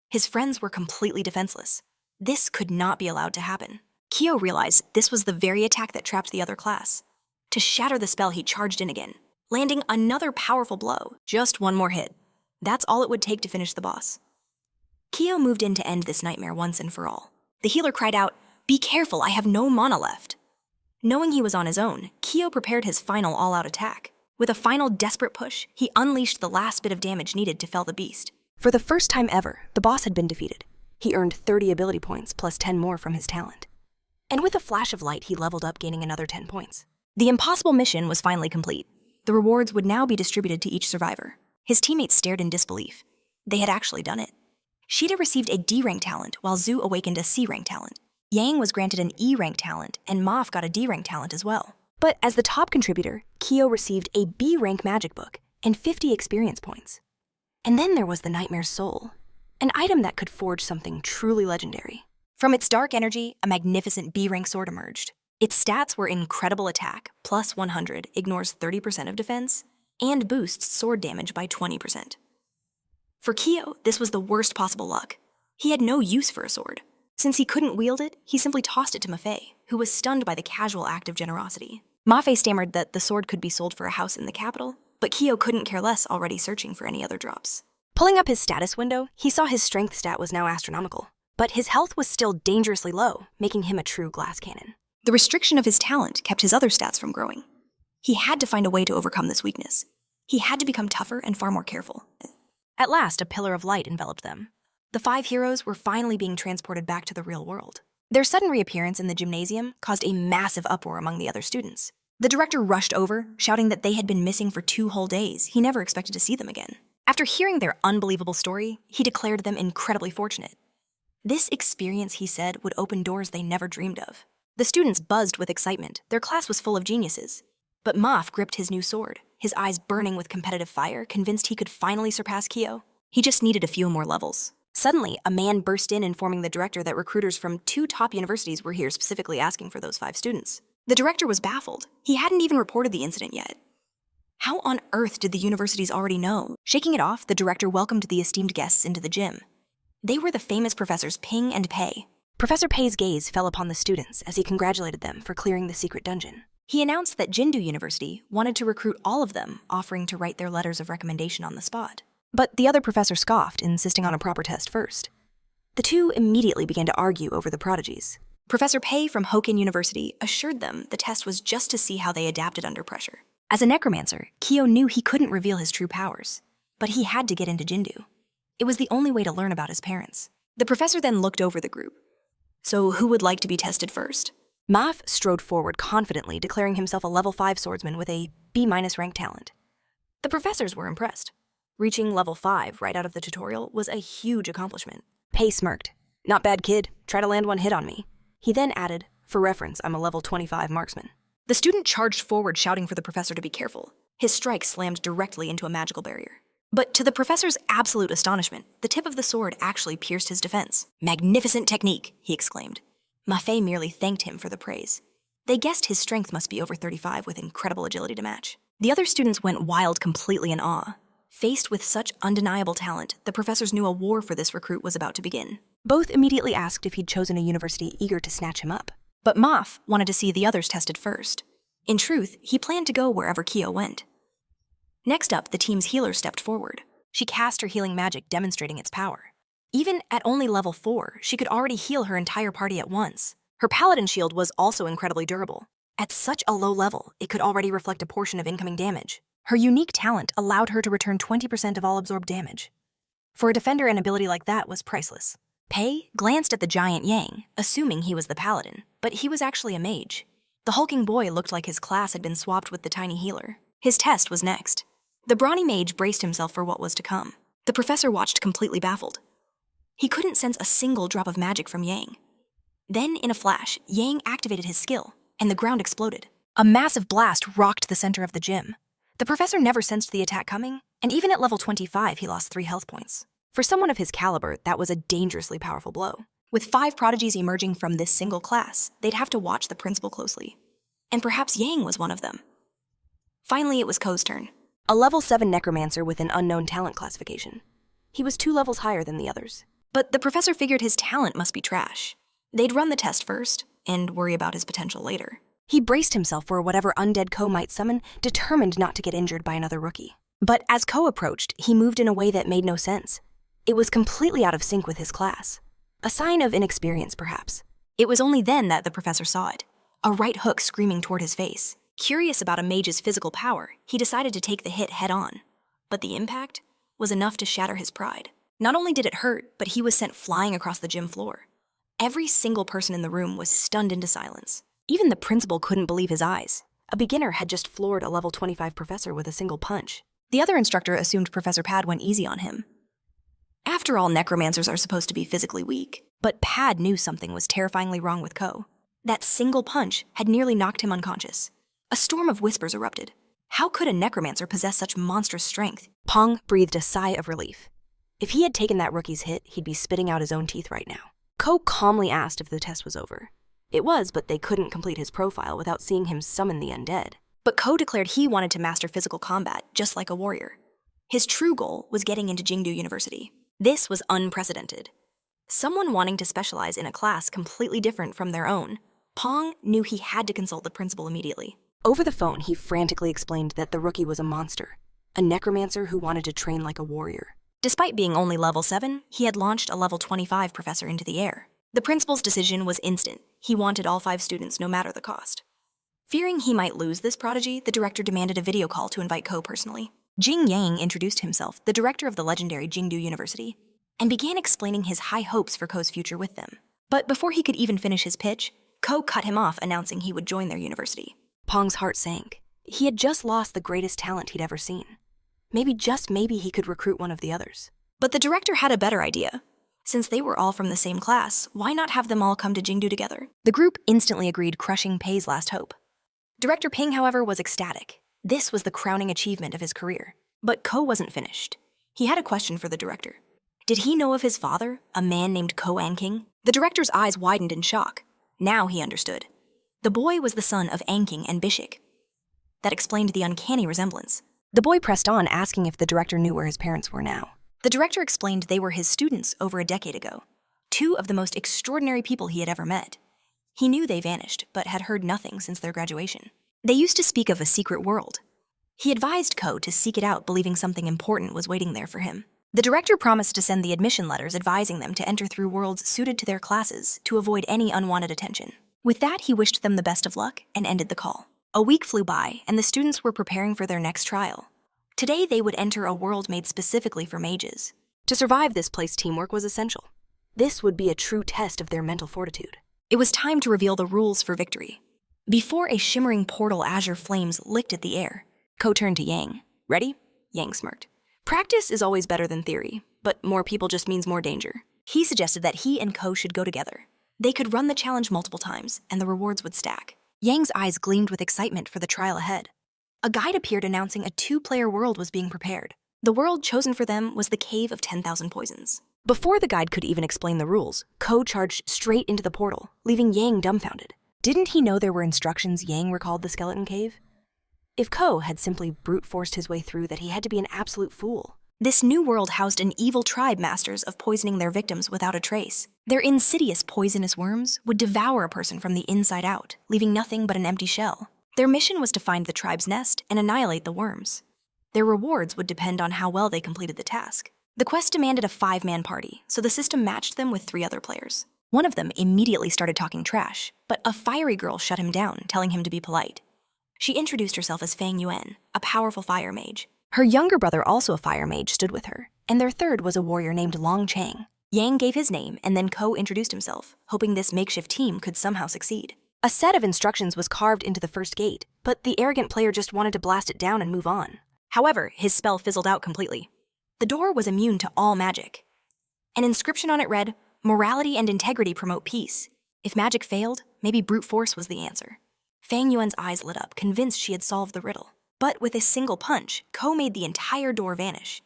His friends were completely defenseless. This could not be allowed to happen. Kyo realized this was the very attack that trapped the other class. To shatter the spell, he charged in again, landing another powerful blow. Just one more hit. That's all it would take to finish the boss. Kyo moved in to end this nightmare once and for all. The healer cried out, "Be careful, I have no mana left." Knowing he was on his own, Kyo prepared his final all-out attack. With a final desperate push, he unleashed the last bit of damage needed to fell the beast. For the first time ever, the boss had been defeated. He earned 30 ability points plus 10 more from his talent. And with a flash of light, he leveled up, gaining another 10 points. The impossible mission was finally complete. The rewards would now be distributed to each survivor. His teammates stared in disbelief. They had actually done it. Shida received a D-rank talent, while Zhu awakened a C-rank talent. Yang was granted an E-rank talent, and Maf got a D-rank talent as well. But as the top contributor, Kyo received a B-rank magic book and 50 experience points. And then there was the Nightmare's Soul, an item that could forge something truly legendary. From its dark energy, a magnificent B-rank sword emerged. Its stats were incredible attack, plus 100, ignores 30% of defense, and boosts sword damage by 20%. For Kyo, this was the worst possible luck. He had no use for a sword. Since he couldn't wield it, he simply tossed it to Mafei, who was stunned by the casual act of generosity. Mafei stammered that the sword could be sold for a house in the capital, but Kyo couldn't care less, already searching for any other drops. Pulling up his status window, he saw his strength stat was now astronomical, but his health was still dangerously low, making him a true glass cannon. The restriction of his talent kept his other stats from growing. He had to find a way to overcome this weakness. He had to become tougher and far more careful. At last, a pillar of light enveloped them. The 5 heroes were finally being transported back to the real world. Their sudden reappearance in the gymnasium caused a massive uproar among the other students. The director rushed over, shouting that they had been missing for 2 whole days. He never expected to see them again. After hearing their unbelievable story, he declared them incredibly fortunate. This experience, he said, would open doors they never dreamed of. The students buzzed with excitement. Their class was full of geniuses. But Maf gripped his new sword, his eyes burning with competitive fire, convinced he could finally surpass Kyo. He just needed a few more levels. Suddenly, a man burst in informing the director that recruiters from 2 top universities were here specifically asking for those 5 students. The director was baffled. He hadn't even reported the incident yet. How on earth did the universities already know? Shaking it off, the director welcomed the esteemed guests into the gym. They were the famous professors Ping and Pei. Professor Pei's gaze fell upon the students as he congratulated them for clearing the secret dungeon. He announced that Jindu University wanted to recruit all of them, offering to write their letters of recommendation on the spot. But the other professor scoffed, insisting on a proper test first. The two immediately began to argue over the prodigies. Professor Pei from Hokkien University assured them the test was just to see how they adapted under pressure. As a necromancer, Kyo knew he couldn't reveal his true powers, but he had to get into Jindu. It was the only way to learn about his parents. The professor then looked over the group. So who would like to be tested first? Maf strode forward confidently, declaring himself a level 5 swordsman with a B- rank talent. The professors were impressed. Reaching level 5 right out of the tutorial was a huge accomplishment. Pei smirked. "Not bad, kid. Try to land one hit on me." He then added, "For reference, I'm a level 25 marksman." The student charged forward, shouting for the professor to be careful. His strike slammed directly into a magical barrier. But to the professor's absolute astonishment, the tip of the sword actually pierced his defense. "Magnificent technique," he exclaimed. Mafei merely thanked him for the praise. They guessed his strength must be over 35 with incredible agility to match. The other students went wild, completely in awe. Faced with such undeniable talent, the professors knew a war for this recruit was about to begin. Both immediately asked if he'd chosen a university eager to snatch him up. But Maf wanted to see the others tested first. In truth, he planned to go wherever Kyo went. Next up, the team's healer stepped forward. She cast her healing magic, demonstrating its power. Even at only level 4, she could already heal her entire party at once. Her paladin shield was also incredibly durable. At such a low level, it could already reflect a portion of incoming damage. Her unique talent allowed her to return 20% of all absorbed damage. For a defender, an ability like that was priceless. Pei glanced at the giant Yang, assuming he was the paladin, but he was actually a mage. The hulking boy looked like his class had been swapped with the tiny healer. His test was next. The brawny mage braced himself for what was to come. The professor watched completely baffled. He couldn't sense a single drop of magic from Yang. Then, in a flash, Yang activated his skill, and the ground exploded. A massive blast rocked the center of the gym. The professor never sensed the attack coming, and even at level 25, he lost 3 health points. For someone of his caliber, that was a dangerously powerful blow. With 5 prodigies emerging from this single class, they'd have to watch the principal closely. And perhaps Yang was one of them. Finally, it was Ko's turn. A level 7 necromancer with an unknown talent classification. He was 2 levels higher than the others. But the professor figured his talent must be trash. They'd run the test first, and worry about his potential later. He braced himself for whatever undead Ko might summon, determined not to get injured by another rookie. But as Ko approached, he moved in a way that made no sense. It was completely out of sync with his class. A sign of inexperience, perhaps. It was only then that the professor saw it. A right hook screaming toward his face. Curious about a mage's physical power, he decided to take the hit head-on. But the impact was enough to shatter his pride. Not only did it hurt, but he was sent flying across the gym floor. Every single person in the room was stunned into silence. Even the principal couldn't believe his eyes. A beginner had just floored a level 25 professor with a single punch. The other instructor assumed Professor Pad went easy on him. After all, necromancers are supposed to be physically weak, but Pad knew something was terrifyingly wrong with Ko. That single punch had nearly knocked him unconscious. A storm of whispers erupted. How could a necromancer possess such monstrous strength? Pong breathed a sigh of relief. If he had taken that rookie's hit, he'd be spitting out his own teeth right now. Ko calmly asked if the test was over. It was, but they couldn't complete his profile without seeing him summon the undead. But Ko declared he wanted to master physical combat, just like a warrior. His true goal was getting into Jingdu University. This was unprecedented. Someone wanting to specialize in a class completely different from their own. Pong knew he had to consult the principal immediately. Over the phone, he frantically explained that the rookie was a monster, a necromancer who wanted to train like a warrior. Despite being only level 7, he had launched a level 25 professor into the air. The principal's decision was instant. He wanted all 5 students no matter the cost. Fearing he might lose this prodigy, the director demanded a video call to invite Ko personally. Jing Yang introduced himself, the director of the legendary Jingdu University, and began explaining his high hopes for Ko's future with them. But before he could even finish his pitch, Ko cut him off, announcing he would join their university. Pong's heart sank. He had just lost the greatest talent he'd ever seen. Maybe, just maybe, he could recruit one of the others. But the director had a better idea. Since they were all from the same class, why not have them all come to Jingdu together? The group instantly agreed, crushing Pei's last hope. Director Ping, however, was ecstatic. This was the crowning achievement of his career. But Ko wasn't finished. He had a question for the director. Did he know of his father, a man named Ko Anking? The director's eyes widened in shock. Now he understood. The boy was the son of Anking and Bishik. That explained the uncanny resemblance. The boy pressed on, asking if the director knew where his parents were now. The director explained they were his students over a decade ago, 2 of the most extraordinary people he had ever met. He knew they vanished, but had heard nothing since their graduation. They used to speak of a secret world. He advised Ko to seek it out, believing something important was waiting there for him. The director promised to send the admission letters advising them to enter through worlds suited to their classes to avoid any unwanted attention. With that, he wished them the best of luck and ended the call. A week flew by, and the students were preparing for their next trial. Today, they would enter a world made specifically for mages. To survive this place, teamwork was essential. This would be a true test of their mental fortitude. It was time to reveal the rules for victory. Before a shimmering portal azure flames licked at the air, Ko turned to Yang. Ready? Yang smirked. Practice is always better than theory, but more people just means more danger. He suggested that he and Ko should go together. They could run the challenge multiple times, and the rewards would stack. Yang's eyes gleamed with excitement for the trial ahead. A guide appeared announcing a 2-player world was being prepared. The world chosen for them was the Cave of 10,000 Poisons. Before the guide could even explain the rules, Ko charged straight into the portal, leaving Yang dumbfounded. Didn't he know there were instructions Yang recalled the skeleton cave? If Ko had simply brute forced his way through that, he had to be an absolute fool. This new world housed an evil tribe masters of poisoning their victims without a trace. Their insidious poisonous worms would devour a person from the inside out, leaving nothing but an empty shell. Their mission was to find the tribe's nest and annihilate the worms. Their rewards would depend on how well they completed the task. The quest demanded a 5-man party, so the system matched them with 3 other players. One of them immediately started talking trash, but a fiery girl shut him down, telling him to be polite. She introduced herself as Fang Yuan, a powerful fire mage. Her younger brother, also a fire mage, stood with her, and their third was a warrior named Long Chang. Yang gave his name, and then Ko introduced himself, hoping this makeshift team could somehow succeed. A set of instructions was carved into the first gate, but the arrogant player just wanted to blast it down and move on. However, his spell fizzled out completely. The door was immune to all magic. An inscription on it read, "Morality and integrity promote peace. If magic failed, maybe brute force was the answer." Fang Yuan's eyes lit up, convinced she had solved the riddle. But with a single punch, Ko made the entire door vanish.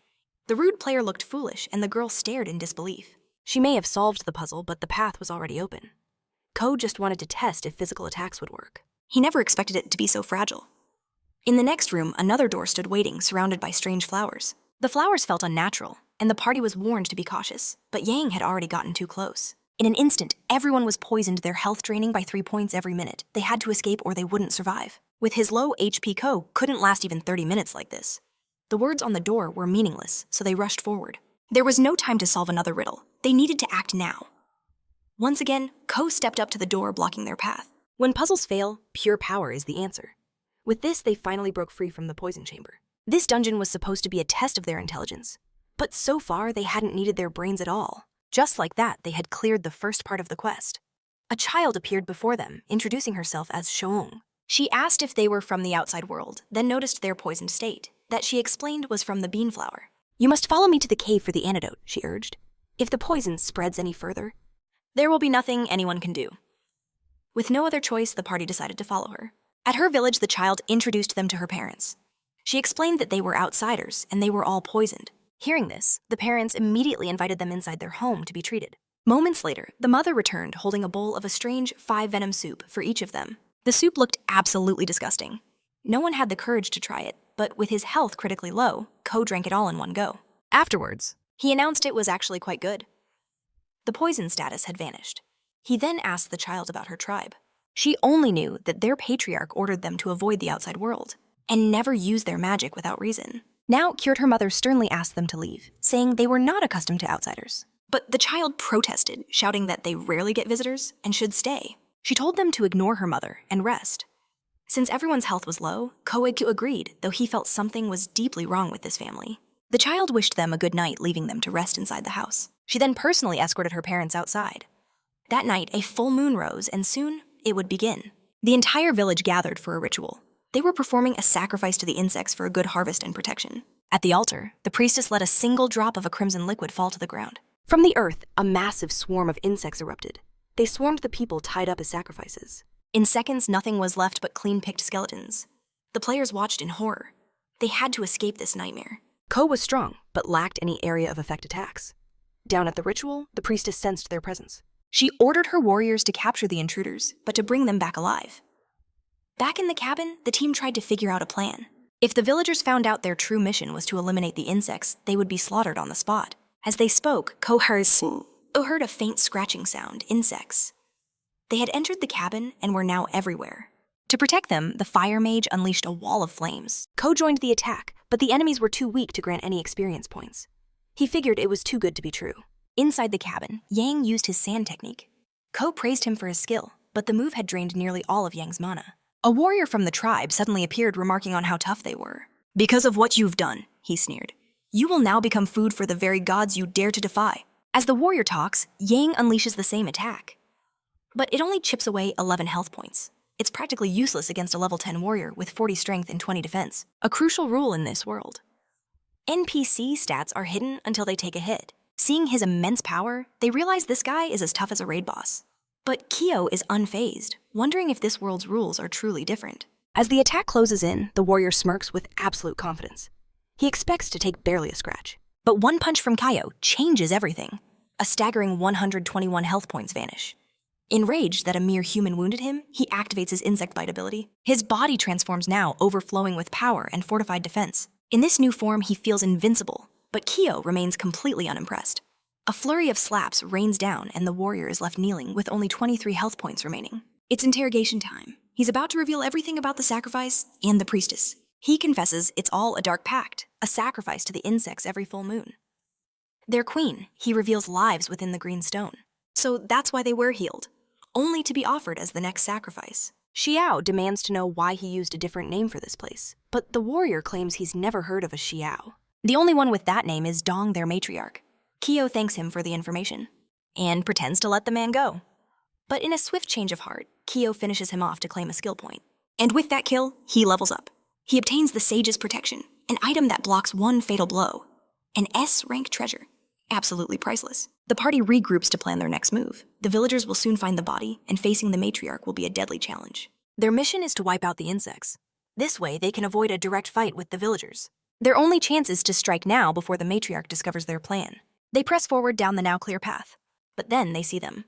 The rude player looked foolish, and the girl stared in disbelief. She may have solved the puzzle, but the path was already open. Ko just wanted to test if physical attacks would work. He never expected it to be so fragile. In the next room, another door stood waiting, surrounded by strange flowers. The flowers felt unnatural, and the party was warned to be cautious, but Yang had already gotten too close. In an instant, everyone was poisoned, their health draining by 3 points every minute. They had to escape or they wouldn't survive. With his low HP, Ko couldn't last even 30 minutes like this. The words on the door were meaningless, so they rushed forward. There was no time to solve another riddle. They needed to act now. Once again, Ko stepped up to the door, blocking their path. When puzzles fail, pure power is the answer. With this, they finally broke free from the poison chamber. This dungeon was supposed to be a test of their intelligence, but so far they hadn't needed their brains at all. Just like that, they had cleared the first part of the quest. A child appeared before them, introducing herself as Shoung. She asked if they were from the outside world, then noticed their poisoned state. That she explained was from the beanflower. "You must follow me to the cave for the antidote," she urged. "If the poison spreads any further, there will be nothing anyone can do." With no other choice, the party decided to follow her. At her village, the child introduced them to her parents. She explained that they were outsiders and they were all poisoned. Hearing this, the parents immediately invited them inside their home to be treated. Moments later, the mother returned holding a bowl of a strange 5-venom soup for each of them. The soup looked absolutely disgusting. No one had the courage to try it, but with his health critically low, Ko drank it all in one go. Afterwards, he announced it was actually quite good. The poison status had vanished. He then asked the child about her tribe. She only knew that their patriarch ordered them to avoid the outside world and never use their magic without reason. Now, cured, her mother sternly asked them to leave, saying they were not accustomed to outsiders. But the child protested, shouting that they rarely get visitors and should stay. She told them to ignore her mother and rest. Since everyone's health was low, Koegu agreed, though he felt something was deeply wrong with this family. The child wished them a good night, leaving them to rest inside the house. She then personally escorted her parents outside. That night, a full moon rose, and soon it would begin. The entire village gathered for a ritual. They were performing a sacrifice to the insects for a good harvest and protection. At the altar, the priestess let a single drop of a crimson liquid fall to the ground. From the earth, a massive swarm of insects erupted. They swarmed the people tied up as sacrifices. In seconds, nothing was left but clean-picked skeletons. The players watched in horror. They had to escape this nightmare. Ko was strong, but lacked any area of effect attacks. Down at the ritual, the priestess sensed their presence. She ordered her warriors to capture the intruders, but to bring them back alive. Back in the cabin, the team tried to figure out a plan. If the villagers found out their true mission was to eliminate the insects, they would be slaughtered on the spot. As they spoke, Ko heard a faint scratching sound, insects. They had entered the cabin and were now everywhere. To protect them, the fire mage unleashed a wall of flames. Ko joined the attack, but the enemies were too weak to grant any experience points. He figured it was too good to be true. Inside the cabin, Yang used his sand technique. Ko praised him for his skill, but the move had drained nearly all of Yang's mana. A warrior from the tribe suddenly appeared, remarking on how tough they were. "Because of what you've done," he sneered, "you will now become food for the very gods you dare to defy." As the warrior talks, Yang unleashes the same attack. But it only chips away 11 health points. It's practically useless against a level 10 warrior with 40 strength and 20 defense, a crucial rule in this world. NPC stats are hidden until they take a hit. Seeing his immense power, they realize this guy is as tough as a raid boss. But Kyo is unfazed, wondering if this world's rules are truly different. As the attack closes in, the warrior smirks with absolute confidence. He expects to take barely a scratch. But one punch from Kyo changes everything. A staggering 121 health points vanish. Enraged that a mere human wounded him, he activates his insect bite ability. His body transforms now, overflowing with power and fortified defense. In this new form, he feels invincible, but Kyo remains completely unimpressed. A flurry of slaps rains down, and the warrior is left kneeling with only 23 health points remaining. It's interrogation time. He's about to reveal everything about the sacrifice and the priestess. He confesses it's all a dark pact, a sacrifice to the insects every full moon. Their queen, he reveals, lives within the green stone. So that's why they were healed, only to be offered as the next sacrifice. Xiao demands to know why he used a different name for this place, but the warrior claims he's never heard of a Xiao. The only one with that name is Dong, their matriarch. Kyo thanks him for the information, and pretends to let the man go. But in a swift change of heart, Kyo finishes him off to claim a skill point. And with that kill, he levels up. He obtains the Sage's Protection, an item that blocks one fatal blow. An S-rank treasure. Absolutely priceless. The party regroups to plan their next move. The villagers will soon find the body, and facing the matriarch will be a deadly challenge. Their mission is to wipe out the insects. This way, they can avoid a direct fight with the villagers. Their only chance is to strike now before the matriarch discovers their plan. They press forward down the now clear path. But then they see them.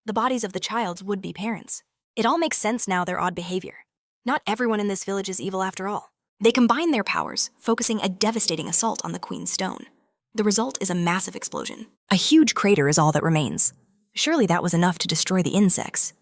The bodies of the child's would-be parents. It all makes sense now, their odd behavior. Not everyone in this village is evil after all. They combine their powers, focusing a devastating assault on the Queen's Stone. The result is a massive explosion. A huge crater is all that remains. Surely that was enough to destroy the insects.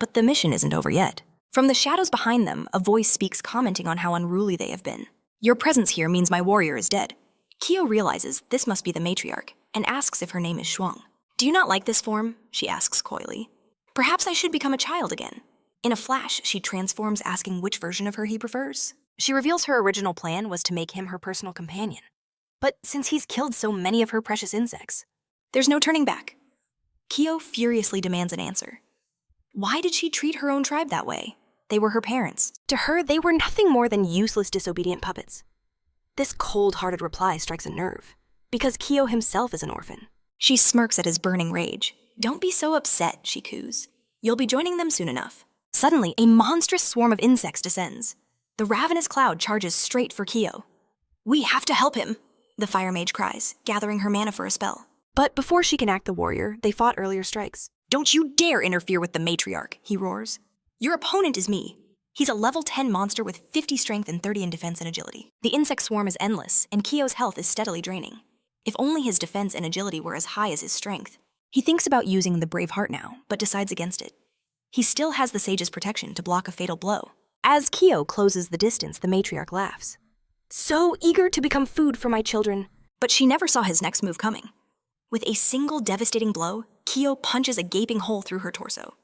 But the mission isn't over yet. From the shadows behind them, a voice speaks, commenting on how unruly they have been. Your presence here means my warrior is dead. Kyo realizes this must be the matriarch, and asks if her name is Shuang. Do you not like this form? She asks coyly. Perhaps I should become a child again. In a flash, she transforms, asking which version of her he prefers. She reveals her original plan was to make him her personal companion. But since he's killed so many of her precious insects, there's no turning back. Kyo furiously demands an answer. Why did she treat her own tribe that way? They were her parents. To her, they were nothing more than useless, disobedient puppets. This cold-hearted reply strikes a nerve, because Kyo himself is an orphan. She smirks at his burning rage. Don't be so upset, she coos. You'll be joining them soon enough. Suddenly, a monstrous swarm of insects descends. The ravenous cloud charges straight for Kyo. We have to help him, the fire mage cries, gathering her mana for a spell. But before she can act the warrior, they fought earlier strikes. Don't you dare interfere with the matriarch, he roars. Your opponent is me. He's a level 10 monster with 50 strength and 30 in defense and agility. The insect swarm is endless, and Kyo's health is steadily draining. If only his defense and agility were as high as his strength. He thinks about using the brave heart now, but decides against it. He still has the Sage's Protection to block a fatal blow. As Kyo closes the distance, the matriarch laughs. So eager to become food for my children. But she never saw his next move coming. With a single devastating blow, Kyo punches a gaping hole through her torso.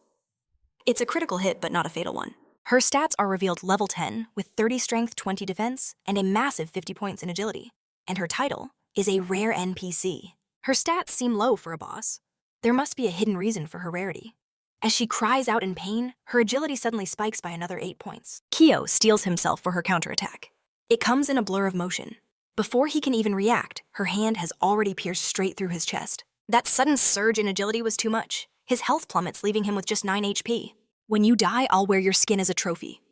It's a critical hit, but not a fatal one. Her stats are revealed level 10, with 30 strength, 20 defense, and a massive 50 points in agility. And her title is a rare NPC. Her stats seem low for a boss. There must be a hidden reason for her rarity. As she cries out in pain, her agility suddenly spikes by another 8 points. Kyo steels himself for her counterattack. It comes in a blur of motion. Before he can even react, her hand has already pierced straight through his chest. That sudden surge in agility was too much. His health plummets, leaving him with just 9 HP. When you die, I'll wear your skin as a trophy.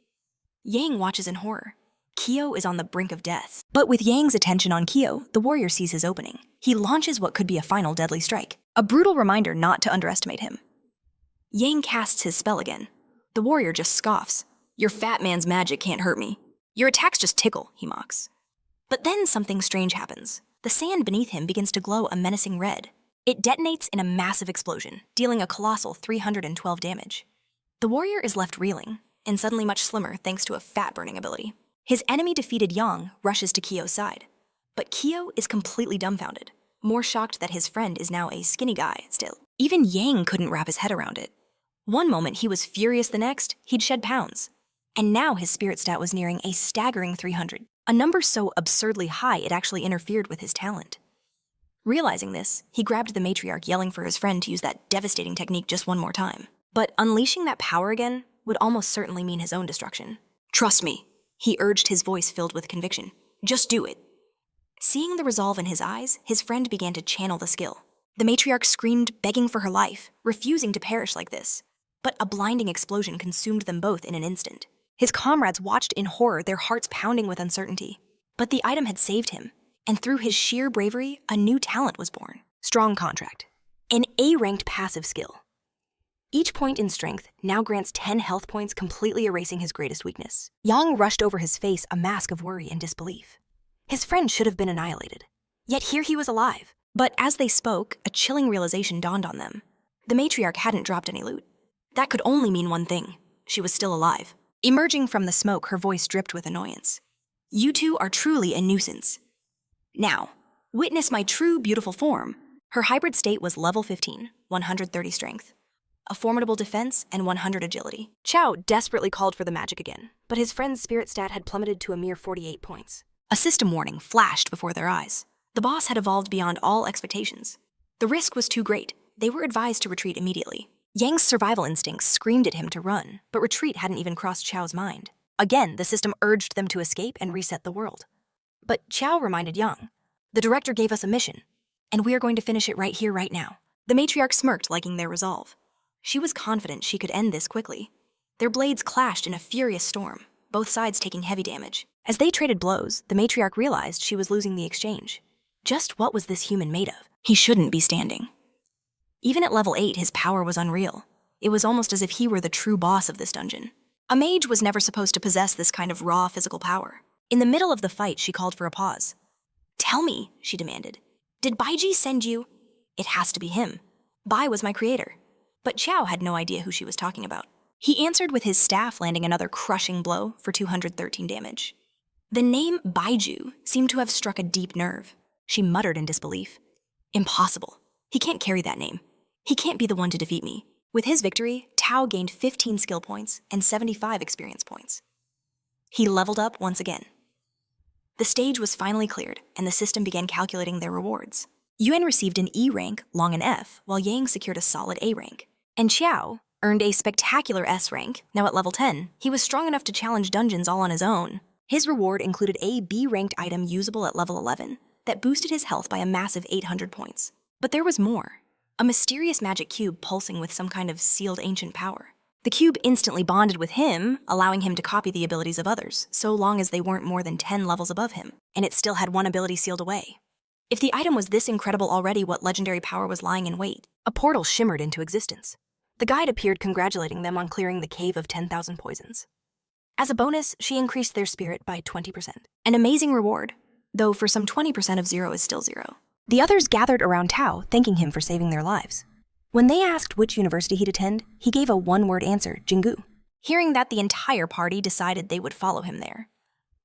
Yang watches in horror. Kyo is on the brink of death. But with Yang's attention on Kyo, the warrior sees his opening. He launches what could be a final deadly strike. A brutal reminder not to underestimate him. Yang casts his spell again. The warrior just scoffs. Your fat man's magic can't hurt me. Your attacks just tickle, he mocks. But then something strange happens. The sand beneath him begins to glow a menacing red. It detonates in a massive explosion, dealing a colossal 312 damage. The warrior is left reeling, and suddenly much slimmer thanks to a fat-burning ability. His enemy-defeated Yang rushes to Kyo's side. But Kyo is completely dumbfounded, more shocked that his friend is now a skinny guy still. Even Yang couldn't wrap his head around it. One moment he was furious, the next, he'd shed pounds. And now his spirit stat was nearing a staggering 300, a number so absurdly high it actually interfered with his talent. Realizing this, he grabbed the matriarch, yelling for his friend to use that devastating technique just one more time. But unleashing that power again would almost certainly mean his own destruction. Trust me, he urged, his voice filled with conviction. Just do it. Seeing the resolve in his eyes, his friend began to channel the skill. The matriarch screamed, begging for her life, refusing to perish like this. But a blinding explosion consumed them both in an instant. His comrades watched in horror, their hearts pounding with uncertainty. But the item had saved him, and through his sheer bravery, a new talent was born. Strong Contract. An A-ranked passive skill. Each point in strength now grants 10 health points, completely erasing his greatest weakness. Yang rushed over his face, a mask of worry and disbelief. His friend should have been annihilated. Yet here he was alive. But as they spoke, a chilling realization dawned on them. The matriarch hadn't dropped any loot. That could only mean one thing. She was still alive. Emerging from the smoke, her voice dripped with annoyance. You two are truly a nuisance. Now, witness my true beautiful form. Her hybrid state was level 15, 130 strength, a formidable defense, and 100 agility. Chiao desperately called for the magic again, but his friend's spirit stat had plummeted to a mere 48 points. A system warning flashed before their eyes. The boss had evolved beyond all expectations. The risk was too great. They were advised to retreat immediately. Yang's survival instincts screamed at him to run, but retreat hadn't even crossed Chao's mind. Again, the system urged them to escape and reset the world. But Chiao reminded Yang, "The director gave us a mission, and we are going to finish it right here, right now." The Matriarch smirked, liking their resolve. She was confident she could end this quickly. Their blades clashed in a furious storm, both sides taking heavy damage. As they traded blows, the Matriarch realized she was losing the exchange. Just what was this human made of? He shouldn't be standing. Even at level 8, his power was unreal. It was almost as if he were the true boss of this dungeon. A mage was never supposed to possess this kind of raw physical power. In the middle of the fight, she called for a pause. "Tell me," she demanded, "did Baiji send you?" "It has to be him. Bai was my creator." But Chiao had no idea who she was talking about. He answered with his staff, landing another crushing blow for 213 damage. The name Baiju seemed to have struck a deep nerve. She muttered in disbelief. "Impossible. He can't carry that name. He can't be the one to defeat me." With his victory, Tao gained 15 skill points and 75 experience points. He leveled up once again. The stage was finally cleared, and the system began calculating their rewards. Yuan received an E rank, Long an F, while Yang secured a solid A rank. And Chiao earned a spectacular S rank. Now at level 10, he was strong enough to challenge dungeons all on his own. His reward included a B-ranked item usable at level 11 that boosted his health by a massive 800 points. But there was more. A mysterious magic cube pulsing with some kind of sealed ancient power. The cube instantly bonded with him, allowing him to copy the abilities of others, so long as they weren't more than 10 levels above him, and it still had one ability sealed away. If the item was this incredible already, what legendary power was lying in wait? A portal shimmered into existence. The guide appeared congratulating them on clearing the Cave of 10,000 Poisons. As a bonus, she increased their spirit by 20%. An amazing reward, though for some 20% of 0 is still 0. The others gathered around Tao, thanking him for saving their lives. When they asked which university he'd attend, he gave a one-word answer, Jingu. Hearing that, the entire party decided they would follow him there.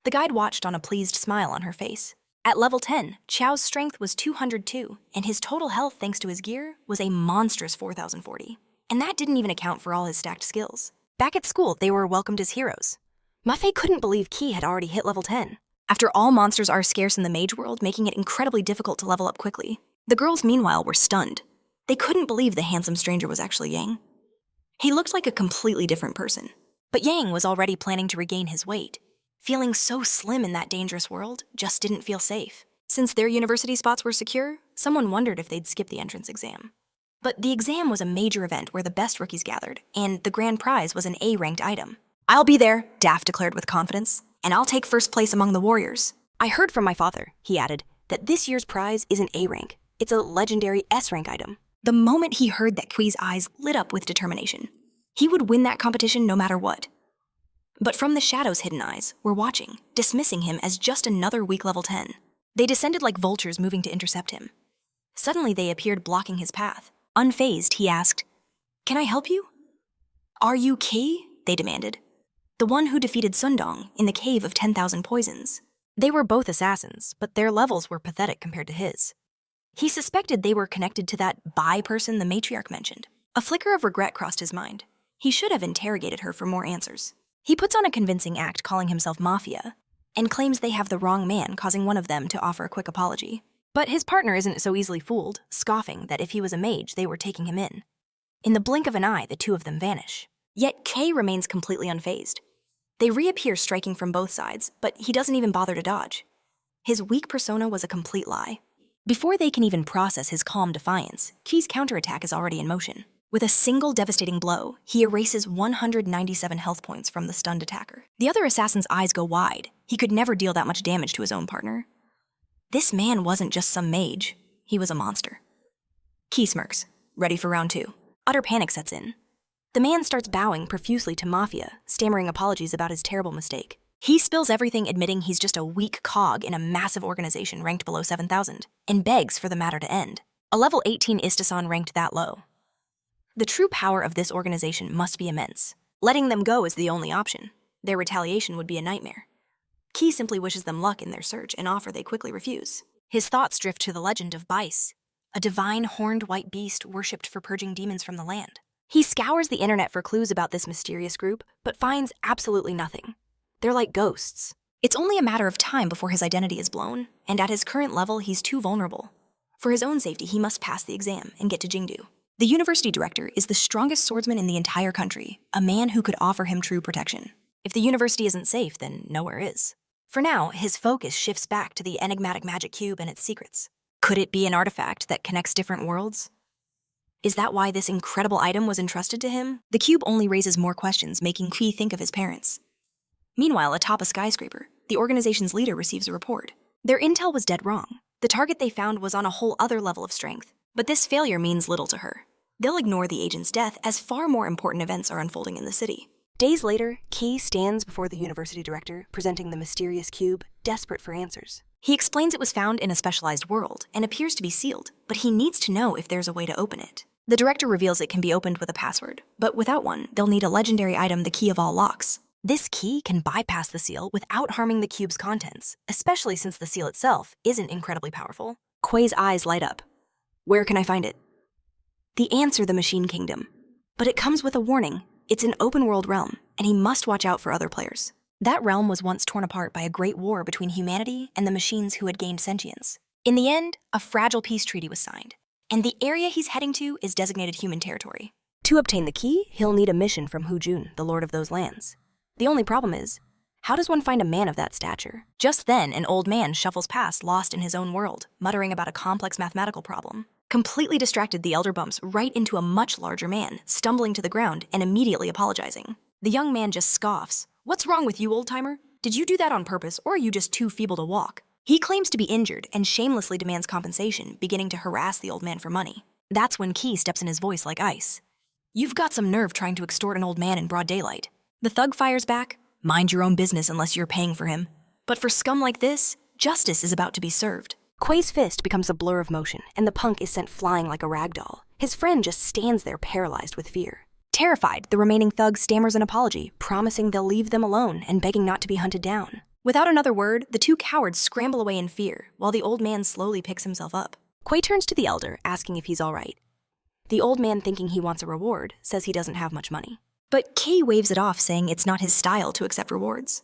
The guide watched on a pleased smile on her face. At level 10, Chao's strength was 202, and his total health thanks to his gear was a monstrous 4,040. And that didn't even account for all his stacked skills. Back at school, they were welcomed as heroes. Mafei couldn't believe Qi had already hit level 10. After all, monsters are scarce in the mage world, making it incredibly difficult to level up quickly. The girls, meanwhile, were stunned. They couldn't believe the handsome stranger was actually Yang. He looked like a completely different person. But Yang was already planning to regain his weight. Feeling so slim in that dangerous world just didn't feel safe. Since their university spots were secure, someone wondered if they'd skip the entrance exam. But the exam was a major event where the best rookies gathered, and the grand prize was an A-ranked item. "I'll be there," Daft declared with confidence, "and I'll take first place among the warriors." "I heard from my father," he added, "that this year's prize isn't A rank. It's a legendary S rank item." The moment he heard that, Qi's eyes lit up with determination. He would win that competition no matter what. But from the shadows, hidden eyes were watching, dismissing him as just another weak level 10. They descended like vultures moving to intercept him. Suddenly they appeared blocking his path. Unfazed, he asked, "Can I help you?" "Are you Qi?" they demanded. "The one who defeated Sundong in the Cave of 10,000 Poisons." They were both assassins, but their levels were pathetic compared to his. He suspected they were connected to that Bai person the Matriarch mentioned. A flicker of regret crossed his mind. He should have interrogated her for more answers. He puts on a convincing act calling himself Mafia, and claims they have the wrong man, causing one of them to offer a quick apology. But his partner isn't so easily fooled, scoffing that if he was a mage, they were taking him in. In the blink of an eye, the two of them vanish. Yet Kay remains completely unfazed. They reappear striking from both sides, but he doesn't even bother to dodge. His weak persona was a complete lie. Before they can even process his calm defiance, Key's counterattack is already in motion. With a single devastating blow, he erases 197 health points from the stunned attacker. The other assassin's eyes go wide. He could never deal that much damage to his own partner. This man wasn't just some mage. He was a monster. Key smirks, ready for round 2. Utter panic sets in. The man starts bowing profusely to Mafia, stammering apologies about his terrible mistake. He spills everything, admitting he's just a weak cog in a massive organization ranked below 7,000, and begs for the matter to end. A level 18 Istasan ranked that low. The true power of this organization must be immense. Letting them go is the only option. Their retaliation would be a nightmare. Key simply wishes them luck in their search, an offer they quickly refuse. His thoughts drift to the legend of Bice, a divine horned white beast worshipped for purging demons from the land. He scours the internet for clues about this mysterious group, but finds absolutely nothing. They're like ghosts. It's only a matter of time before his identity is blown, and at his current level, he's too vulnerable. For his own safety, he must pass the exam and get to Jingdu. The university director is the strongest swordsman in the entire country, a man who could offer him true protection. If the university isn't safe, then nowhere is. For now, his focus shifts back to the enigmatic magic cube and its secrets. Could it be an artifact that connects different worlds? Is that why this incredible item was entrusted to him? The cube only raises more questions, making Qui think of his parents. Meanwhile, atop a skyscraper, the organization's leader receives a report. Their intel was dead wrong. The target they found was on a whole other level of strength. But this failure means little to her. They'll ignore the agent's death as far more important events are unfolding in the city. Days later, Qui stands before the university director, presenting the mysterious cube, desperate for answers. He explains it was found in a specialized world and appears to be sealed, but he needs to know if there's a way to open it. The director reveals it can be opened with a password, but without one, they'll need a legendary item, the key of all locks. This key can bypass the seal without harming the cube's contents, especially since the seal itself isn't incredibly powerful. Kuei's eyes light up. Where can I find it? The answer, the Machine Kingdom. But it comes with a warning. It's an open-world realm, and he must watch out for other players. That realm was once torn apart by a great war between humanity and the machines who had gained sentience. In the end, a fragile peace treaty was signed, and the area he's heading to is designated human territory. To obtain the key, he'll need a mission from Hu Jun, the lord of those lands. The only problem is, how does one find a man of that stature? Just then, an old man shuffles past, lost in his own world, muttering about a complex mathematical problem. Completely distracted, the elder bumps right into a much larger man, stumbling to the ground and immediately apologizing. The young man just scoffs. What's wrong with you, old-timer? Did you do that on purpose, or are you just too feeble to walk? He claims to be injured and shamelessly demands compensation, beginning to harass the old man for money. That's when Qui steps in his voice like ice. You've got some nerve trying to extort an old man in broad daylight. The thug fires back. Mind your own business unless you're paying for him. But for scum like this, justice is about to be served. Kuei's fist becomes a blur of motion, and the punk is sent flying like a rag doll. His friend just stands there paralyzed with fear. Terrified, the remaining thug stammers an apology, promising they'll leave them alone and begging not to be hunted down. Without another word, the two cowards scramble away in fear, while the old man slowly picks himself up. Kuei turns to the elder, asking if he's all right. The old man, thinking he wants a reward, says he doesn't have much money. But Qui waves it off, saying it's not his style to accept rewards.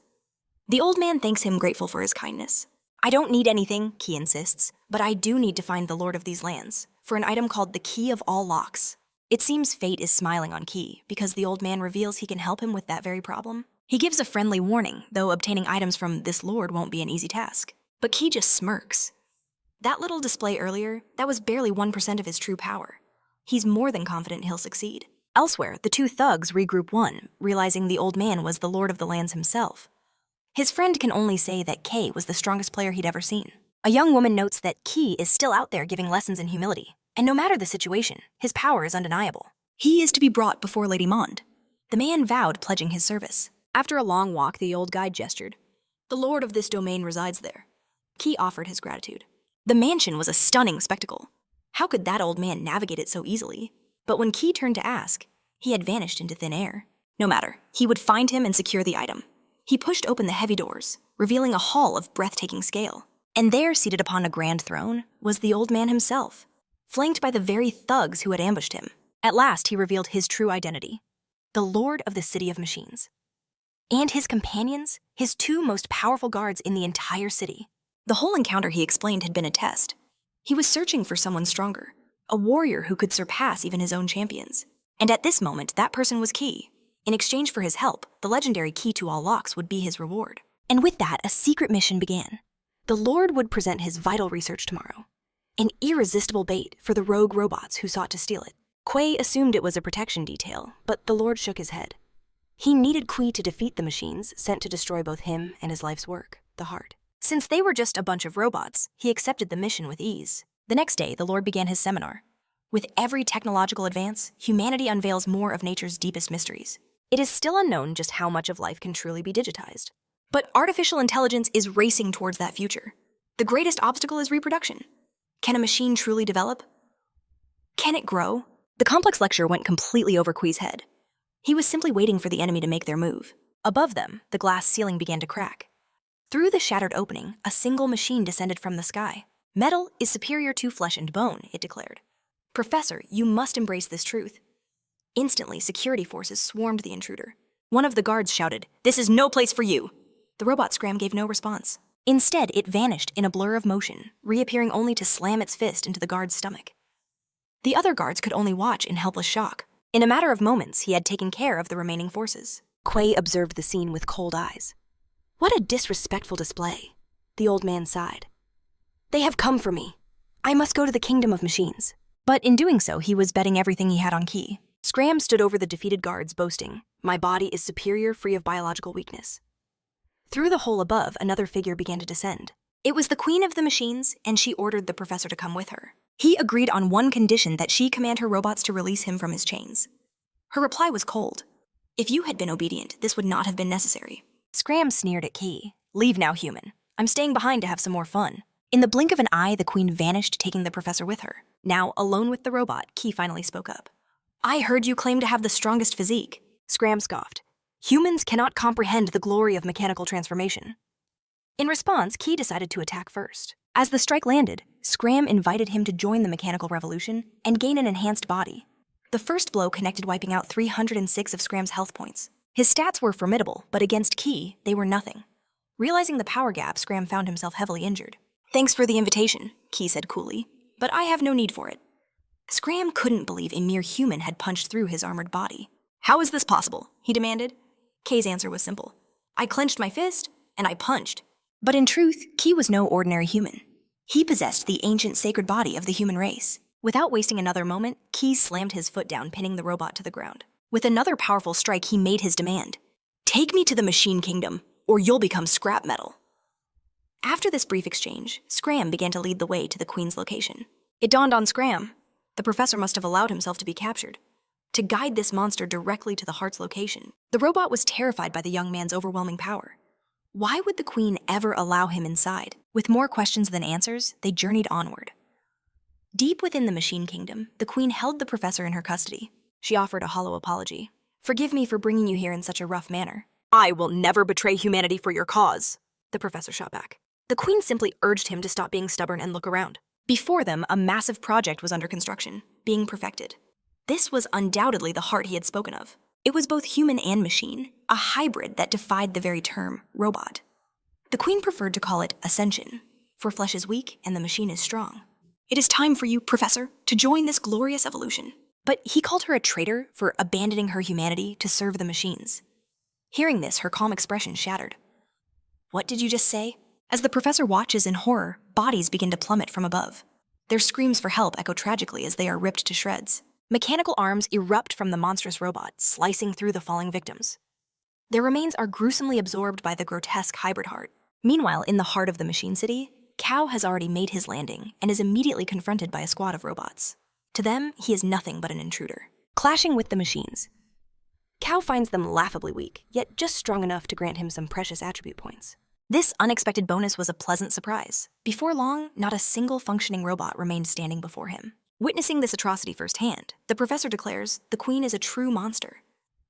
The old man thanks him, grateful for his kindness. I don't need anything, Qui insists, but I do need to find the lord of these lands, for an item called the key of all locks. It seems fate is smiling on Qui, because the old man reveals he can help him with that very problem. He gives a friendly warning, though obtaining items from this lord won't be an easy task. But Qui just smirks. That little display earlier, that was barely 1% of his true power. He's more than confident he'll succeed. Elsewhere, the two thugs regroup one, realizing the old man was the lord of the lands himself. His friend can only say that Kay was the strongest player he'd ever seen. A young woman notes that Qui is still out there giving lessons in humility, and no matter the situation, his power is undeniable. He is to be brought before Lady Monde. The man vowed, pledging his service. After a long walk, the old guide gestured. The lord of this domain resides there. Qui offered his gratitude. The mansion was a stunning spectacle. How could that old man navigate it so easily? But when Qui turned to ask, he had vanished into thin air. No matter, he would find him and secure the item. He pushed open the heavy doors, revealing a hall of breathtaking scale. And there, seated upon a grand throne, was the old man himself, flanked by the very thugs who had ambushed him. At last, he revealed his true identity, the lord of the City of Machines. And his companions, his two most powerful guards in the entire city. The whole encounter, he explained, had been a test. He was searching for someone stronger, a warrior who could surpass even his own champions. And at this moment, that person was Qui. In exchange for his help, the legendary key to all locks would be his reward. And with that, a secret mission began. The Lord would present his vital research tomorrow, an irresistible bait for the rogue robots who sought to steal it. Kuei assumed it was a protection detail, but the Lord shook his head. He needed Qui to defeat the machines sent to destroy both him and his life's work, the heart. Since they were just a bunch of robots, he accepted the mission with ease. The next day, the Lord began his seminar. With every technological advance, humanity unveils more of nature's deepest mysteries. It is still unknown just how much of life can truly be digitized. But artificial intelligence is racing towards that future. The greatest obstacle is reproduction. Can a machine truly develop? Can it grow? The complex lecture went completely over Kui's head. He was simply waiting for the enemy to make their move. Above them, the glass ceiling began to crack. Through the shattered opening, a single machine descended from the sky. Metal is superior to flesh and bone, it declared. Professor, you must embrace this truth. Instantly, security forces swarmed the intruder. One of the guards shouted, "This is no place for you!" The robot Scram gave no response. Instead, it vanished in a blur of motion, reappearing only to slam its fist into the guard's stomach. The other guards could only watch in helpless shock. In a matter of moments, he had taken care of the remaining forces. Quay observed the scene with cold eyes. What a disrespectful display. The old man sighed. They have come for me. I must go to the kingdom of machines. But in doing so, he was betting everything he had on Key. Scram stood over the defeated guards, boasting, "My body is superior, free of biological weakness." Through the hole above, another figure began to descend. It was the queen of the machines, and she ordered the professor to come with her. He agreed on one condition, that she command her robots to release him from his chains. Her reply was cold. If you had been obedient, this would not have been necessary. Scram sneered at Key. Leave now, human. I'm staying behind to have some more fun. In the blink of an eye, the queen vanished, taking the professor with her. Now, alone with the robot, Key finally spoke up. I heard you claim to have the strongest physique. Scram scoffed. Humans cannot comprehend the glory of mechanical transformation. In response, Key decided to attack first. As the strike landed, Scram invited him to join the mechanical revolution and gain an enhanced body. The first blow connected, wiping out 306 of Scram's health points. His stats were formidable, but against Key, they were nothing. Realizing the power gap, Scram found himself heavily injured. Thanks for the invitation, Key said coolly, but I have no need for it. Scram couldn't believe a mere human had punched through his armored body. How is this possible? He demanded. Kay's answer was simple. I clenched my fist, and I punched. But in truth, Key was no ordinary human. He possessed the ancient sacred body of the human race. Without wasting another moment, Key slammed his foot down, pinning the robot to the ground. With another powerful strike, he made his demand. Take me to the machine kingdom, or you'll become scrap metal. After this brief exchange, Scram began to lead the way to the queen's location. It dawned on Scram. The professor must have allowed himself to be captured. To guide this monster directly to the heart's location, the robot was terrified by the young man's overwhelming power. Why would the queen ever allow him inside? With more questions than answers, they journeyed onward. Deep within the machine kingdom, the queen held the professor in her custody. She offered a hollow apology. Forgive me for bringing you here in such a rough manner. I will never betray humanity for your cause, the professor shot back. The queen simply urged him to stop being stubborn and look around. Before them, a massive project was under construction, being perfected. This was undoubtedly the heart he had spoken of. It was both human and machine, a hybrid that defied the very term robot. The queen preferred to call it ascension, for flesh is weak and the machine is strong. It is time for you, Professor, to join this glorious evolution. But he called her a traitor for abandoning her humanity to serve the machines. Hearing this, her calm expression shattered. What did you just say? As the professor watches in horror, bodies begin to plummet from above. Their screams for help echo tragically as they are ripped to shreds. Mechanical arms erupt from the monstrous robot, slicing through the falling victims. Their remains are gruesomely absorbed by the grotesque hybrid heart. Meanwhile, in the heart of the machine city, Cao has already made his landing and is immediately confronted by a squad of robots. To them, he is nothing but an intruder. Clashing with the machines, Cao finds them laughably weak, yet just strong enough to grant him some precious attribute points. This unexpected bonus was a pleasant surprise. Before long, not a single functioning robot remained standing before him. Witnessing this atrocity firsthand, the professor declares the queen is a true monster.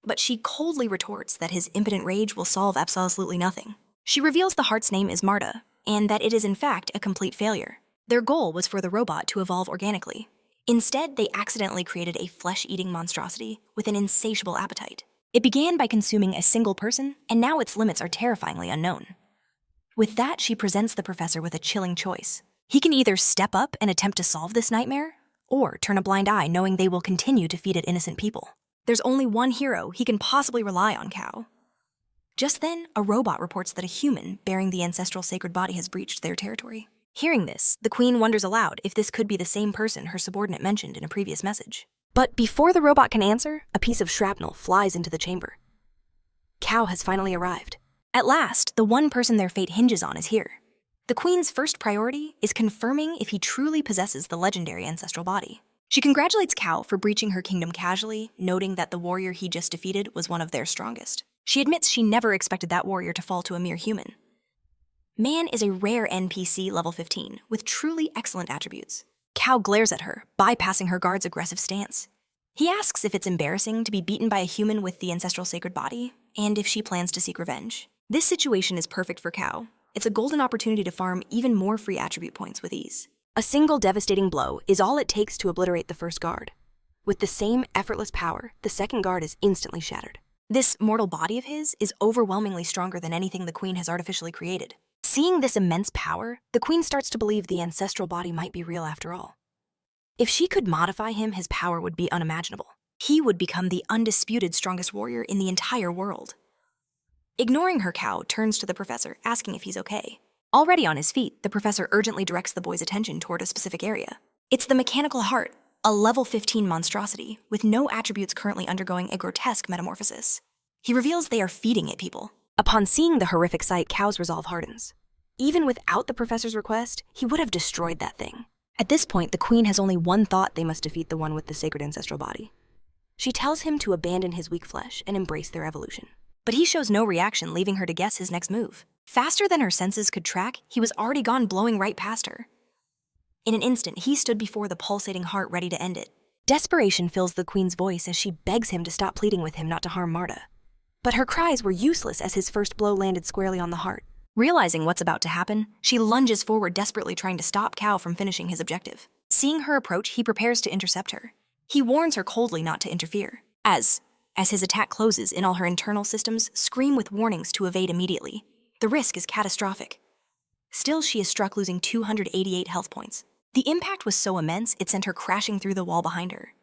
But she coldly retorts that his impotent rage will solve absolutely nothing. She reveals the heart's name is Marta, and that it is in fact a complete failure. Their goal was for the robot to evolve organically. Instead, they accidentally created a flesh-eating monstrosity with an insatiable appetite. It began by consuming a single person, and now its limits are terrifyingly unknown. With that, she presents the professor with a chilling choice. He can either step up and attempt to solve this nightmare, or turn a blind eye knowing they will continue to feed it innocent people. There's only one hero he can possibly rely on, Cao. Just then, a robot reports that a human bearing the ancestral sacred body has breached their territory. Hearing this, the queen wonders aloud if this could be the same person her subordinate mentioned in a previous message. But before the robot can answer, a piece of shrapnel flies into the chamber. Cao has finally arrived. At last, the one person their fate hinges on is here. The queen's first priority is confirming if he truly possesses the legendary ancestral body. She congratulates Cao for breaching her kingdom casually, noting that the warrior he just defeated was one of their strongest. She admits she never expected that warrior to fall to a mere human. Man is a rare NPC level 15 with truly excellent attributes. Cao glares at her, bypassing her guard's aggressive stance. He asks if it's embarrassing to be beaten by a human with the ancestral sacred body, and if she plans to seek revenge. This situation is perfect for Cao. It's a golden opportunity to farm even more free attribute points with ease. A single devastating blow is all it takes to obliterate the first guard. With the same effortless power, the second guard is instantly shattered. This mortal body of his is overwhelmingly stronger than anything the queen has artificially created. Seeing this immense power, the queen starts to believe the ancestral body might be real after all. If she could modify him, his power would be unimaginable. He would become the undisputed strongest warrior in the entire world. Ignoring her, Cao turns to the professor, asking if he's okay. Already on his feet, the professor urgently directs the boy's attention toward a specific area. It's the mechanical heart, a level 15 monstrosity with no attributes currently undergoing a grotesque metamorphosis. He reveals they are feeding it people. Upon seeing the horrific sight, Cao's resolve hardens. Even without the professor's request, he would have destroyed that thing. At this point, the queen has only one thought: they must defeat the one with the sacred ancestral body. She tells him to abandon his weak flesh and embrace their evolution. But he shows no reaction, leaving her to guess his next move. Faster than her senses could track, he was already gone, blowing right past her. In an instant, he stood before the pulsating heart, ready to end it. Desperation fills the queen's voice as she begs him to stop pleading with him not to harm Marta. But her cries were useless as his first blow landed squarely on the heart. Realizing what's about to happen, she lunges forward, desperately trying to stop Cao from finishing his objective. Seeing her approach, he prepares to intercept her. He warns her coldly not to interfere. As his attack closes in, all her internal systems scream with warnings to evade immediately. The risk is catastrophic. Still, she is struck, losing 288 health points. The impact was so immense, it sent her crashing through the wall behind her.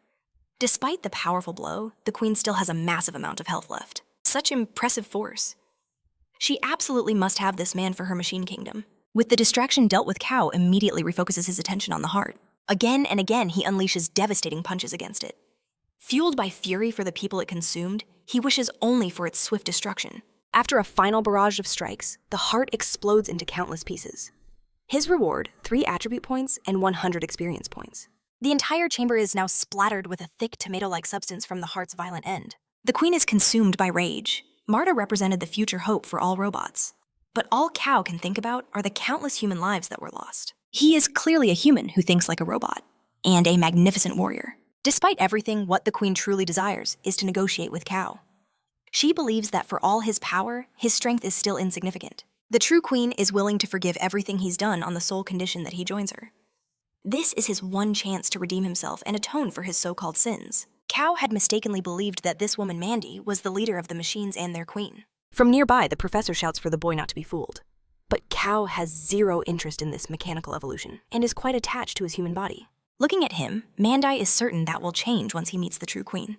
Despite the powerful blow, the queen still has a massive amount of health left. Such impressive force. She absolutely must have this man for her machine kingdom. With the distraction dealt with, Cao immediately refocuses his attention on the heart. Again and again, he unleashes devastating punches against it. Fueled by fury for the people it consumed, he wishes only for its swift destruction. After a final barrage of strikes, the heart explodes into countless pieces. His reward, 3 attribute points and 100 experience points. The entire chamber is now splattered with a thick tomato-like substance from the heart's violent end. The queen is consumed by rage. Marta represented the future hope for all robots. But all Cao can think about are the countless human lives that were lost. He is clearly a human who thinks like a robot, and a magnificent warrior. Despite everything, what the queen truly desires is to negotiate with Cao. She believes that for all his power, his strength is still insignificant. The true queen is willing to forgive everything he's done on the sole condition that he joins her. This is his one chance to redeem himself and atone for his so-called sins. Cao had mistakenly believed that this woman Mandy was the leader of the machines and their queen. From nearby, the professor shouts for the boy not to be fooled. But Cao has zero interest in this mechanical evolution and is quite attached to his human body. Looking at him, Mandai is certain that will change once he meets the true queen.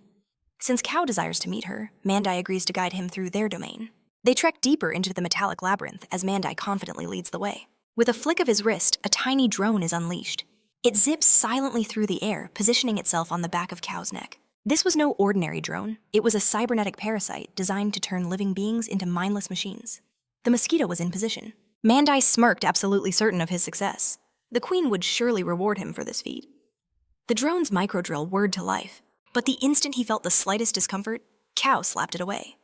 Since Cao desires to meet her, Mandai agrees to guide him through their domain. They trek deeper into the metallic labyrinth as Mandai confidently leads the way. With a flick of his wrist, a tiny drone is unleashed. It zips silently through the air, positioning itself on the back of Cao's neck. This was no ordinary drone. It was a cybernetic parasite designed to turn living beings into mindless machines. The mosquito was in position. Mandai smirked, absolutely certain of his success. The queen would surely reward him for this feat. The drone's microdrill whirred to life, but the instant he felt the slightest discomfort, Cao slapped it away.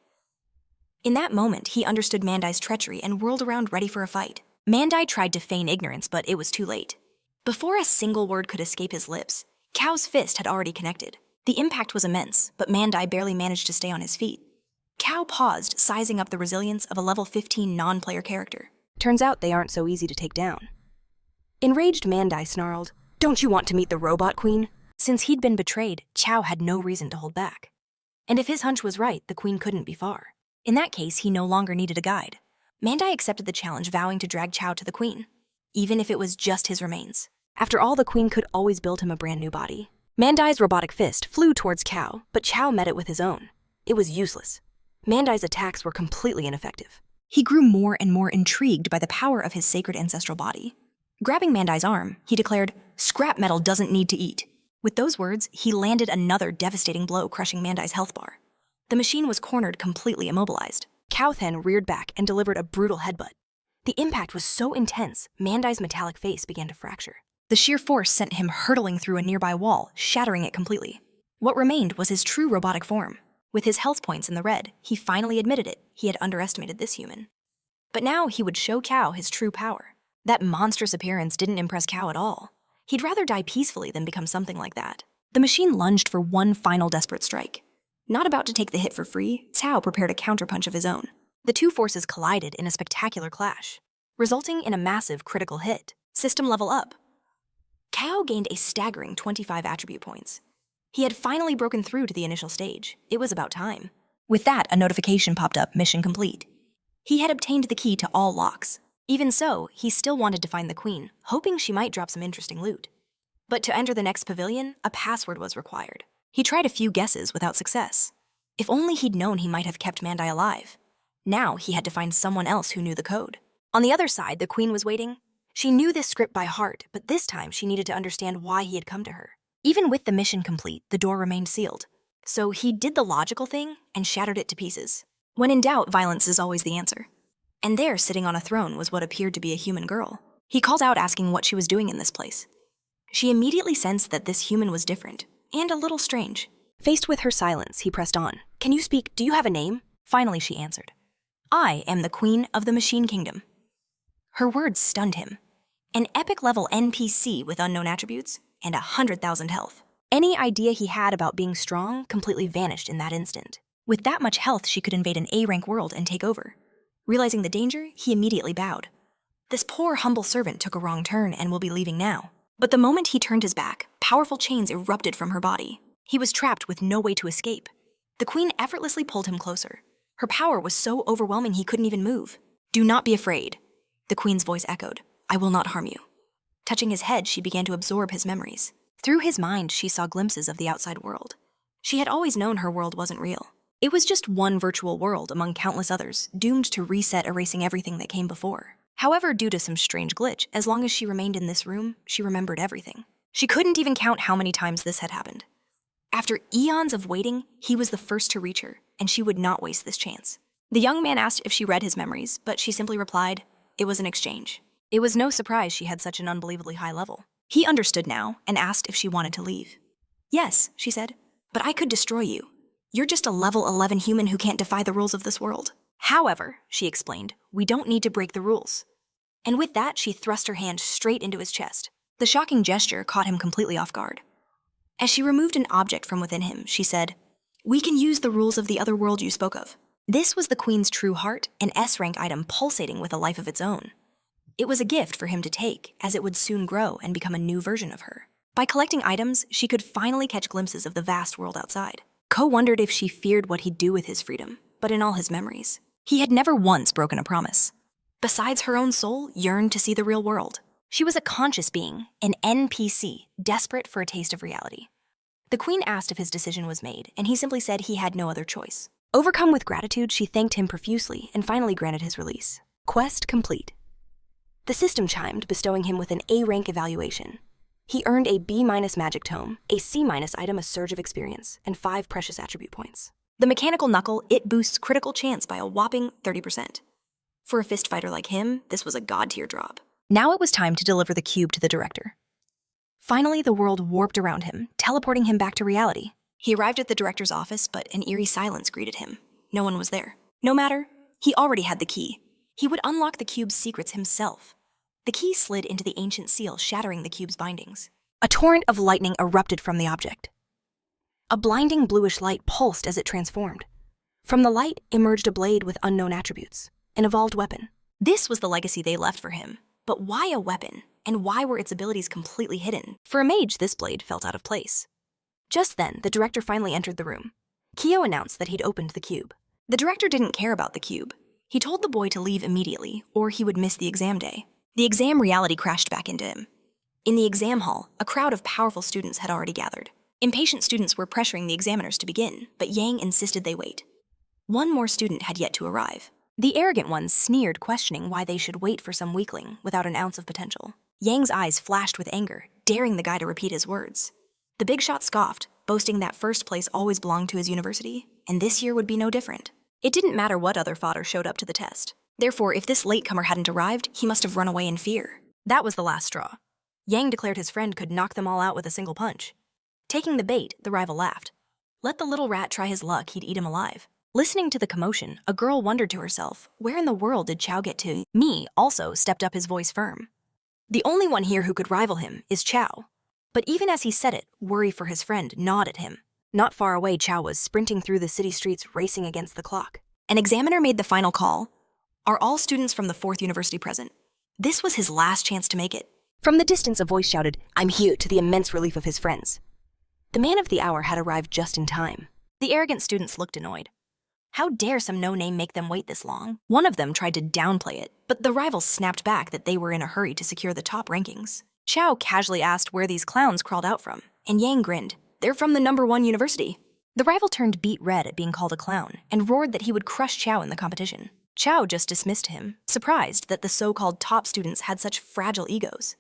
In that moment, he understood Mandai's treachery and whirled around ready for a fight. Mandai tried to feign ignorance, but it was too late. Before a single word could escape his lips, Cao's fist had already connected. The impact was immense, but Mandai barely managed to stay on his feet. Cao paused, sizing up the resilience of a level 15 non-player character. Turns out they aren't so easy to take down. Enraged, Mandai snarled, "Don't you want to meet the robot queen?" Since he'd been betrayed, Cao had no reason to hold back. And if his hunch was right, the queen couldn't be far. In that case, he no longer needed a guide. Mandai accepted the challenge, vowing to drag Cao to the queen, even if it was just his remains. After all, the queen could always build him a brand new body. Mandai's robotic fist flew towards Cao, but Cao met it with his own. It was useless. Mandai's attacks were completely ineffective. He grew more and more intrigued by the power of his sacred ancestral body. Grabbing Mandai's arm, he declared, "Scrap metal doesn't need to eat." With those words, he landed another devastating blow, crushing Mandai's health bar. The machine was cornered, completely immobilized. Cao then reared back and delivered a brutal headbutt. The impact was so intense, Mandai's metallic face began to fracture. The sheer force sent him hurtling through a nearby wall, shattering it completely. What remained was his true robotic form. With his health points in the red, he finally admitted it. He had underestimated this human. But now he would show Cao his true power. That monstrous appearance didn't impress Cao at all. He'd rather die peacefully than become something like that. The machine lunged for one final desperate strike. Not about to take the hit for free, Cao prepared a counterpunch of his own. The two forces collided in a spectacular clash. resulting in a massive critical hit. System level up. Cao gained a staggering 25 attribute points. He had finally broken through to the initial stage. It was about time. With that, a notification popped up, mission complete. He had obtained the key to all locks. Even so, he still wanted to find the queen, hoping she might drop some interesting loot. But to enter the next pavilion, a password was required. He tried a few guesses without success. If only he'd known he might have kept Mandai alive. Now he had to find someone else who knew the code. On the other side, the queen was waiting. She knew this script by heart, but this time she needed to understand why he had come to her. Even with the mission complete, the door remained sealed. So he did the logical thing and shattered it to pieces. When in doubt, violence is always the answer. And there, sitting on a throne, was what appeared to be a human girl. He called out asking what she was doing in this place. She immediately sensed that this human was different, and a little strange. Faced with her silence, he pressed on. Can you speak? Do you have a name? Finally, she answered. I am the Queen of the Machine Kingdom. Her words stunned him. An epic-level NPC with unknown attributes and 100,000 health. Any idea he had about being strong completely vanished in that instant. With that much health, she could invade an A-rank world and take over. Realizing the danger, he immediately bowed. This poor, humble servant took a wrong turn and will be leaving now. But the moment he turned his back, powerful chains erupted from her body. He was trapped with no way to escape. The queen effortlessly pulled him closer. Her power was so overwhelming he couldn't even move. Do not be afraid, the queen's voice echoed. I will not harm you. Touching his head, she began to absorb his memories. Through his mind, she saw glimpses of the outside world. She had always known her world wasn't real. It was just one virtual world among countless others, doomed to reset, erasing everything that came before. However, due to some strange glitch, as long as she remained in this room, she remembered everything. She couldn't even count how many times this had happened. After eons of waiting, he was the first to reach her, and she would not waste this chance. The young man asked if she read his memories, but she simply replied, it was an exchange. It was no surprise she had such an unbelievably high level. He understood now and asked if she wanted to leave. Yes, she said, but I could destroy you. You're just a level 11 human who can't defy the rules of this world. However, she explained, we don't need to break the rules. And with that, she thrust her hand straight into his chest. The shocking gesture caught him completely off guard. As she removed an object from within him, she said, we can use the rules of the other world you spoke of. This was the queen's true heart, an S-rank item pulsating with a life of its own. It was a gift for him to take, as it would soon grow and become a new version of her. By collecting items, she could finally catch glimpses of the vast world outside. Ko wondered if she feared what he'd do with his freedom, but in all his memories, he had never once broken a promise. Besides, her own soul yearned to see the real world. She was a conscious being, an NPC, desperate for a taste of reality. The queen asked if his decision was made, and he simply said he had no other choice. Overcome with gratitude, she thanked him profusely and finally granted his release. Quest complete. The system chimed, bestowing him with an A-rank evaluation. He earned a B- magic tome, a C- item, a surge of experience, and 5 precious attribute points. The mechanical knuckle, it boosts critical chance by a whopping 30%. For a fist fighter like him, this was a god-tier drop. Now it was time to deliver the cube to the director. Finally, the world warped around him, teleporting him back to reality. He arrived at the director's office, but an eerie silence greeted him. No one was there. No matter, he already had the key. He would unlock the cube's secrets himself. The key slid into the ancient seal, shattering the cube's bindings. A torrent of lightning erupted from the object. A blinding bluish light pulsed as it transformed. From the light emerged a blade with unknown attributes, an evolved weapon. This was the legacy they left for him. But why a weapon? And why were its abilities completely hidden? For a mage, this blade felt out of place. Just then, the director finally entered the room. Chiaoyu announced that he'd opened the cube. The director didn't care about the cube. He told the boy to leave immediately, or he would miss the exam day. The exam reality crashed back into him. In the exam hall, a crowd of powerful students had already gathered. Impatient students were pressuring the examiners to begin, but Yang insisted they wait. One more student had yet to arrive. The arrogant ones sneered, questioning why they should wait for some weakling without an ounce of potential. Yang's eyes flashed with anger, daring the guy to repeat his words. The big shot scoffed, boasting that first place always belonged to his university, and this year would be no different. It didn't matter what other fodder showed up to the test. Therefore, if this latecomer hadn't arrived, he must have run away in fear. That was the last straw. Yang declared his friend could knock them all out with a single punch. Taking the bait, the rival laughed. Let the little rat try his luck, he'd eat him alive. Listening to the commotion, a girl wondered to herself, where in the world did Chao get to? Mi also stepped up, his voice firm. The only one here who could rival him is Chao. But even as he said it, worry for his friend gnawed at him. Not far away, Chao was sprinting through the city streets, racing against the clock. An examiner made the final call. Are all students from the 4th university present? This was his last chance to make it. From the distance, a voice shouted, "I'm here," to the immense relief of his friends. The man of the hour had arrived just in time. The arrogant students looked annoyed. How dare some no-name make them wait this long? One of them tried to downplay it, but the rivals snapped back that they were in a hurry to secure the top rankings. Chiao casually asked where these clowns crawled out from, and Yang grinned. They're from the #1 university. The rival turned beet red at being called a clown and roared that he would crush Chiao in the competition. Chiao just dismissed him, surprised that the so-called top students had such fragile egos.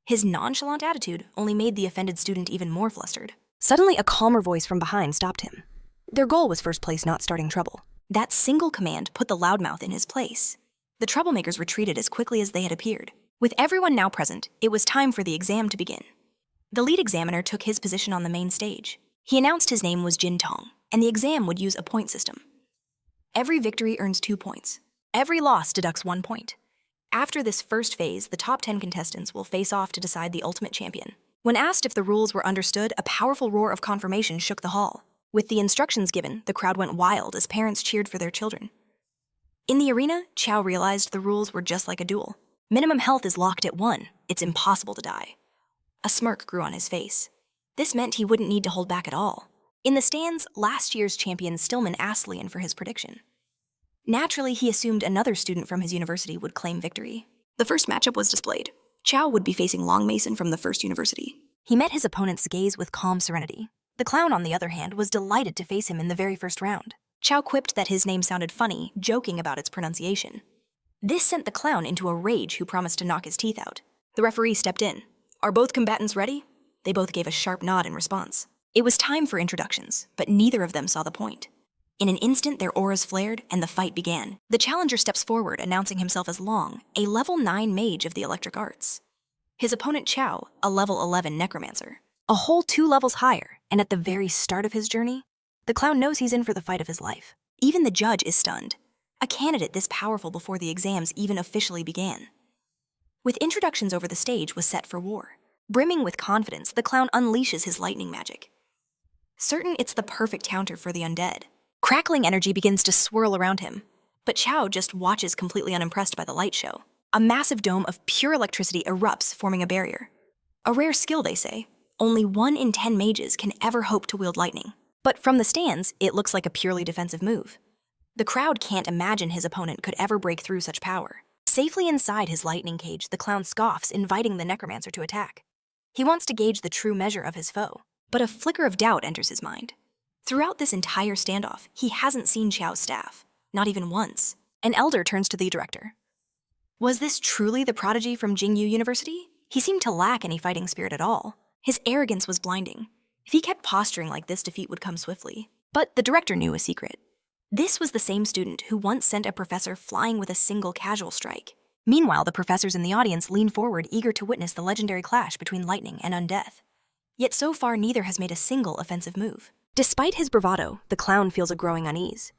His nonchalant attitude only made the offended student even more flustered. Suddenly, a calmer voice from behind stopped him. Their goal was first place, not starting trouble. That single command put the loudmouth in his place. The troublemakers retreated as quickly as they had appeared. With everyone now present, it was time for the exam to begin. The lead examiner took his position on the main stage. He announced his name was Jin Tong, and the exam would use a point system. Every victory earns 2 points. Every loss deducts 1 point. After this first phase, the top 10 contestants will face off to decide the ultimate champion. When asked if the rules were understood, a powerful roar of confirmation shook the hall. With the instructions given, the crowd went wild as parents cheered for their children. In the arena, Chiao realized the rules were just like a duel. Minimum health is locked at 1. It's impossible to die. A smirk grew on his face. This meant he wouldn't need to hold back at all. In the stands, last year's champion Stillman asked Lian for his prediction. Naturally, he assumed another student from his university would claim victory. The first matchup was displayed. Chiao would be facing Long Mason from the first university. He met his opponent's gaze with calm serenity. The clown, on the other hand, was delighted to face him in the very first round. Chiao quipped that his name sounded funny, joking about its pronunciation. This sent the clown into a rage who promised to knock his teeth out. The referee stepped in. Are both combatants ready? They both gave a sharp nod in response. It was time for introductions, but neither of them saw the point. In an instant, their auras flared, and the fight began. The challenger steps forward, announcing himself as Long, a level 9 mage of the electric arts. His opponent Chiao, a level 11 necromancer. A whole 2 levels higher, and at the very start of his journey, the clown knows he's in for the fight of his life. Even the judge is stunned. A candidate this powerful before the exams even officially began. With introductions over, the stage was set for war. Brimming with confidence, the clown unleashes his lightning magic. Certain it's the perfect counter for the undead. Crackling energy begins to swirl around him, but Chiao just watches completely unimpressed by the light show. A massive dome of pure electricity erupts, forming a barrier. A rare skill, they say. Only 1 in 10 mages can ever hope to wield lightning. But from the stands, it looks like a purely defensive move. The crowd can't imagine his opponent could ever break through such power. Safely inside his lightning cage, the clown scoffs, inviting the necromancer to attack. He wants to gauge the true measure of his foe, but a flicker of doubt enters his mind. Throughout this entire standoff, he hasn't seen Chiao's staff, not even once. An elder turns to the director. Was this truly the prodigy from Jingyu University? He seemed to lack any fighting spirit at all. His arrogance was blinding. If he kept posturing like this, defeat would come swiftly. But the director knew a secret. This was the same student who once sent a professor flying with a single casual strike. Meanwhile, the professors in the audience lean forward, eager to witness the legendary clash between lightning and undeath. Yet so far, neither has made a single offensive move. Despite his bravado, the clown feels a growing unease.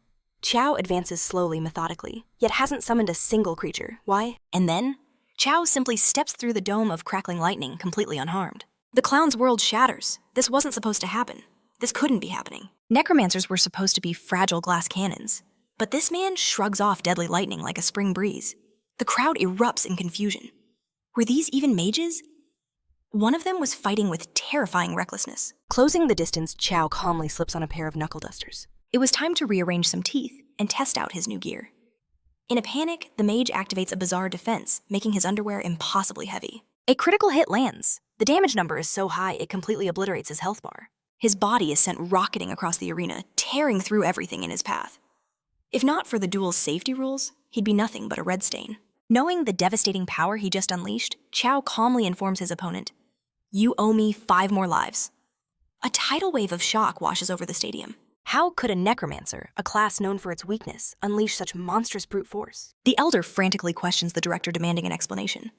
Chiao advances slowly, methodically, yet hasn't summoned a single creature. Why? And then, Chiao simply steps through the dome of crackling lightning, completely unharmed. The clown's world shatters. This wasn't supposed to happen. This couldn't be happening. Necromancers were supposed to be fragile glass cannons, but this man shrugs off deadly lightning like a spring breeze. The crowd erupts in confusion. Were these even mages? One of them was fighting with terrifying recklessness. Closing the distance, Chiao calmly slips on a pair of knuckle dusters. It was time to rearrange some teeth and test out his new gear. In a panic, the mage activates a bizarre defense, making his underwear impossibly heavy. A critical hit lands. The damage number is so high it completely obliterates his health bar. His body is sent rocketing across the arena, tearing through everything in his path. If not for the duel's safety rules, he'd be nothing but a red stain. Knowing the devastating power he just unleashed, Chiao calmly informs his opponent, "You owe me 5 more lives." A tidal wave of shock washes over the stadium. How could a necromancer, a class known for its weakness, unleash such monstrous brute force? The elder frantically questions the director, demanding an explanation.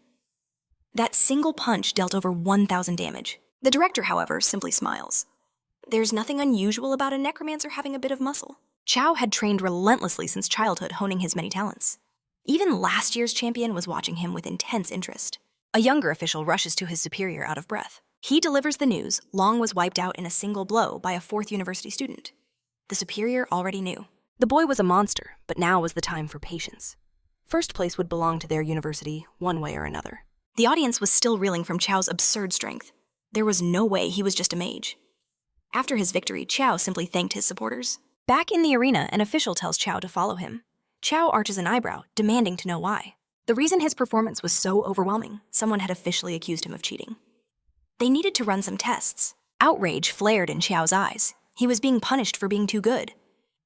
That single punch dealt over 1,000 damage. The director, however, simply smiles. There's nothing unusual about a necromancer having a bit of muscle. Chiao had trained relentlessly since childhood, honing his many talents. Even last year's champion was watching him with intense interest. A younger official rushes to his superior out of breath. He delivers the news Long was wiped out in a single blow by a 4th university student. The superior already knew. The boy was a monster, but now was the time for patience. First place would belong to their university, one way or another. The audience was still reeling from Chiao's absurd strength. There was no way he was just a mage. After his victory, Chiao simply thanked his supporters. Back in the arena, an official tells Chiao to follow him. Chiao arches an eyebrow, demanding to know why. The reason his performance was so overwhelming, someone had officially accused him of cheating. They needed to run some tests. Outrage flared in Chiao's eyes. He was being punished for being too good.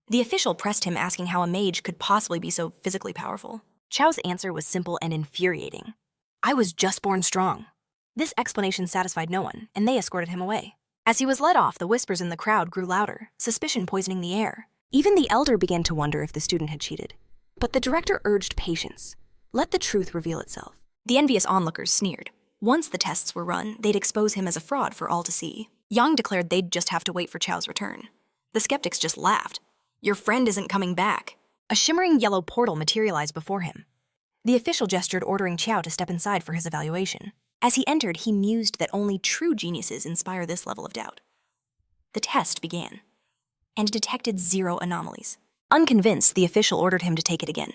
The official pressed him, asking how a mage could possibly be so physically powerful. Chiao's answer was simple and infuriating. I was just born strong. This explanation satisfied no one, and they escorted him away. As he was led off, the whispers in the crowd grew louder, suspicion poisoning the air. Even the elder began to wonder if the student had cheated. But the director urged patience. Let the truth reveal itself. The envious onlookers sneered. Once the tests were run, they'd expose him as a fraud for all to see. Yang declared they'd just have to wait for Chiao's return. The skeptics just laughed. Your friend isn't coming back. A shimmering yellow portal materialized before him. The official gestured, ordering Chiao to step inside for his evaluation. As he entered, he mused that only true geniuses inspire this level of doubt. The test began, and detected 0 anomalies. Unconvinced, the official ordered him to take it again.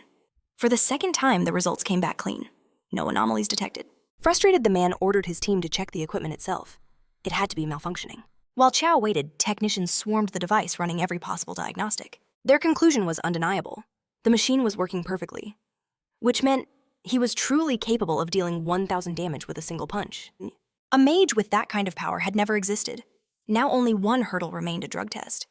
For the second time, the results came back clean. No anomalies detected. Frustrated, the man ordered his team to check the equipment itself. It had to be malfunctioning. While Chiao waited, technicians swarmed the device, running every possible diagnostic. Their conclusion was undeniable. The machine was working perfectly, which meant he was truly capable of dealing 1,000 damage with a single punch. A mage with that kind of power had never existed. Now only one hurdle remained: a drug test.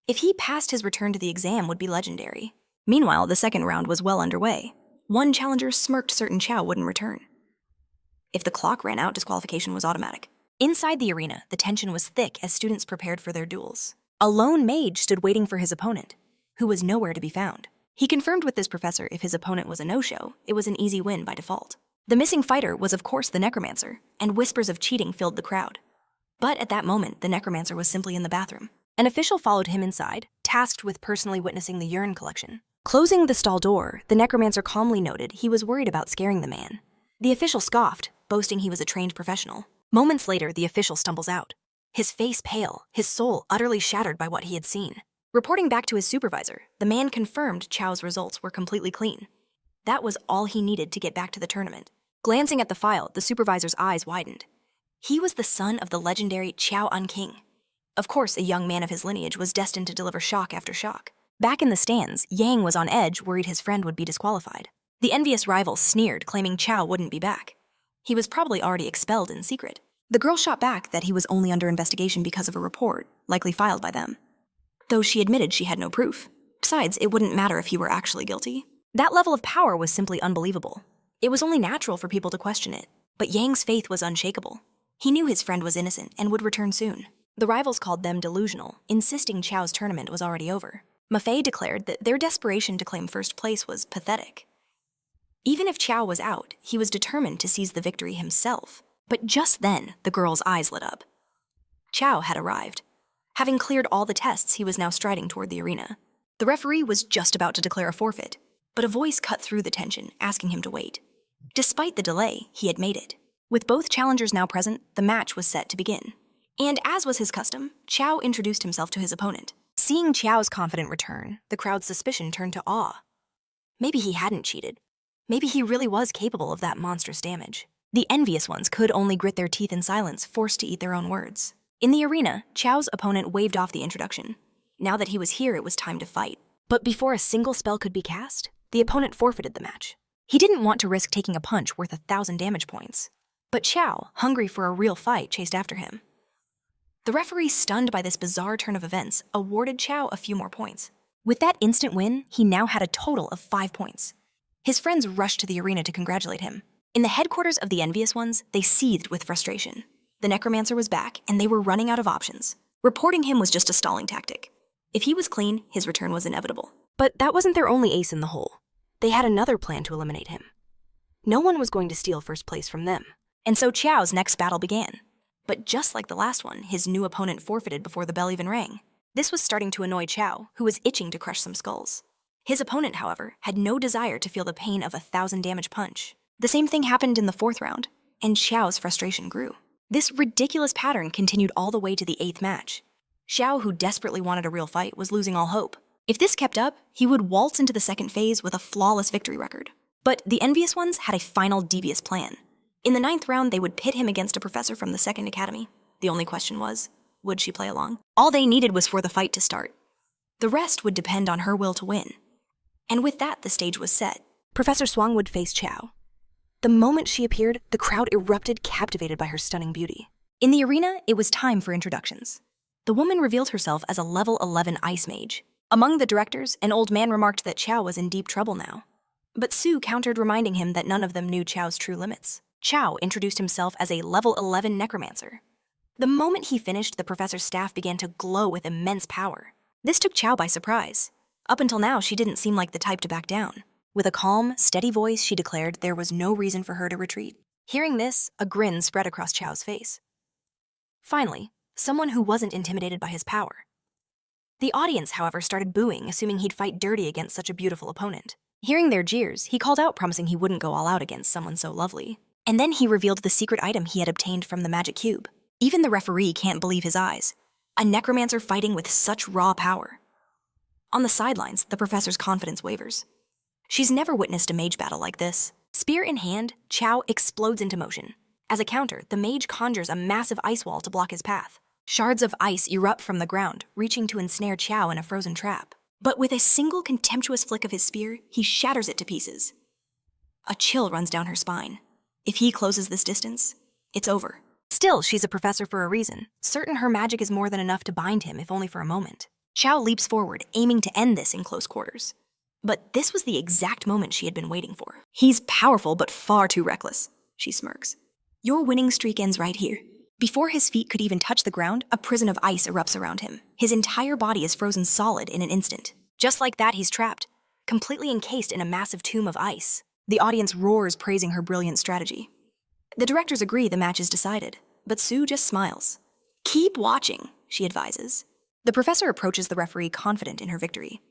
If he passed, his return to the exam would be legendary. Meanwhile, the second round was well underway. One challenger smirked, certain Chiao wouldn't return. If the clock ran out, disqualification was automatic. Inside the arena, the tension was thick as students prepared for their duels. A lone mage stood waiting for his opponent, who was nowhere to be found. He confirmed with his professor if his opponent was a no-show, it was an easy win by default. The missing fighter was of course the Necromancer, and whispers of cheating filled the crowd. But at that moment, the Necromancer was simply in the bathroom. An official followed him inside, tasked with personally witnessing the urine collection. Closing the stall door, the Necromancer calmly noted he was worried about scaring the man. The official scoffed, boasting he was a trained professional. Moments later, the official stumbles out, his face pale, his soul utterly shattered by what he had seen. Reporting back to his supervisor, the man confirmed Chiao's results were completely clean. That was all he needed to get back to the tournament. Glancing at the file, the supervisor's eyes widened. He was the son of the legendary Chiao King. Of course, a young man of his lineage was destined to deliver shock after shock. Back in the stands, Yang was on edge, worried his friend would be disqualified. The envious rival sneered, claiming Chiao wouldn't be back. He was probably already expelled in secret. The girl shot back that he was only under investigation because of a report, likely filed by them, though she admitted she had no proof. Besides, it wouldn't matter if he were actually guilty. That level of power was simply unbelievable. It was only natural for people to question it, but Yang's faith was unshakable. He knew his friend was innocent and would return soon. The rivals called them delusional, insisting Chiao's tournament was already over. Mafei declared that their desperation to claim first place was pathetic. Even if Chiao was out, he was determined to seize the victory himself. But just then, the girl's eyes lit up. Chiao had arrived. Having cleared all the tests, he was now striding toward the arena. The referee was just about to declare a forfeit, but a voice cut through the tension, asking him to wait. Despite the delay, he had made it. With both challengers now present, the match was set to begin. And as was his custom, Chiao introduced himself to his opponent. Seeing Chiao's confident return, the crowd's suspicion turned to awe. Maybe he hadn't cheated. Maybe he really was capable of that monstrous damage. The envious ones could only grit their teeth in silence, forced to eat their own words. In the arena, Chiao's opponent waved off the introduction. Now that he was here, it was time to fight. But before a single spell could be cast, the opponent forfeited the match. He didn't want to risk taking a punch worth 1,000 damage points. But Chiao, hungry for a real fight, chased after him. The referee, stunned by this bizarre turn of events, awarded Chiao a few more points. With that instant win, he now had a total of 5 points. His friends rushed to the arena to congratulate him. In the headquarters of the envious ones, they seethed with frustration. The Necromancer was back, and they were running out of options. Reporting him was just a stalling tactic. If he was clean, his return was inevitable. But that wasn't their only ace in the hole. They had another plan to eliminate him. No one was going to steal first place from them. And so Chiao's next battle began. But just like the last one, his new opponent forfeited before the bell even rang. This was starting to annoy Chiao, who was itching to crush some skulls. His opponent, however, had no desire to feel the pain of 1,000 damage punch. The same thing happened in the 4th round, and Chiao's frustration grew. This ridiculous pattern continued all the way to the 8th match. Chiao, who desperately wanted a real fight, was losing all hope. If this kept up, he would waltz into the second phase with a flawless victory record. But the envious ones had a final devious plan. In the 9th round, they would pit him against a professor from the 2nd Academy. The only question was, would she play along? All they needed was for the fight to start. The rest would depend on her will to win. And with that, the stage was set. Professor Swang would face Chiao. The moment she appeared, the crowd erupted, captivated by her stunning beauty. In the arena, it was time for introductions. The woman revealed herself as a level 11 ice mage. Among the directors, an old man remarked that Chiao was in deep trouble now. But Su countered, reminding him that none of them knew Chiao's true limits. Chiao introduced himself as a level 11 necromancer. The moment he finished, the professor's staff began to glow with immense power. This took Chiao by surprise. Up until now, she didn't seem like the type to back down. With a calm, steady voice, she declared there was no reason for her to retreat. Hearing this, a grin spread across Chiao's face. Finally, someone who wasn't intimidated by his power. The audience, however, started booing, assuming he'd fight dirty against such a beautiful opponent. Hearing their jeers, he called out, promising he wouldn't go all out against someone so lovely. And then he revealed the secret item he had obtained from the magic cube. Even the referee can't believe his eyes. A necromancer fighting with such raw power. On the sidelines, the professor's confidence wavers. She's never witnessed a mage battle like this. Spear in hand, Chiao explodes into motion. As a counter, the mage conjures a massive ice wall to block his path. Shards of ice erupt from the ground, reaching to ensnare Chiao in a frozen trap. But with a single contemptuous flick of his spear, he shatters it to pieces. A chill runs down her spine. If he closes this distance, it's over. Still, she's a professor for a reason, certain her magic is more than enough to bind him, if only for a moment. Chiao leaps forward, aiming to end this in close quarters. But this was the exact moment she had been waiting for. He's powerful, but far too reckless, she smirks. Your winning streak ends right here. Before his feet could even touch the ground, a prison of ice erupts around him. His entire body is frozen solid in an instant. Just like that, he's trapped, completely encased in a massive tomb of ice. The audience roars, praising her brilliant strategy. The directors agree the match is decided, but Su just smiles. Keep watching, she advises. The professor approaches the referee, confident in her victory.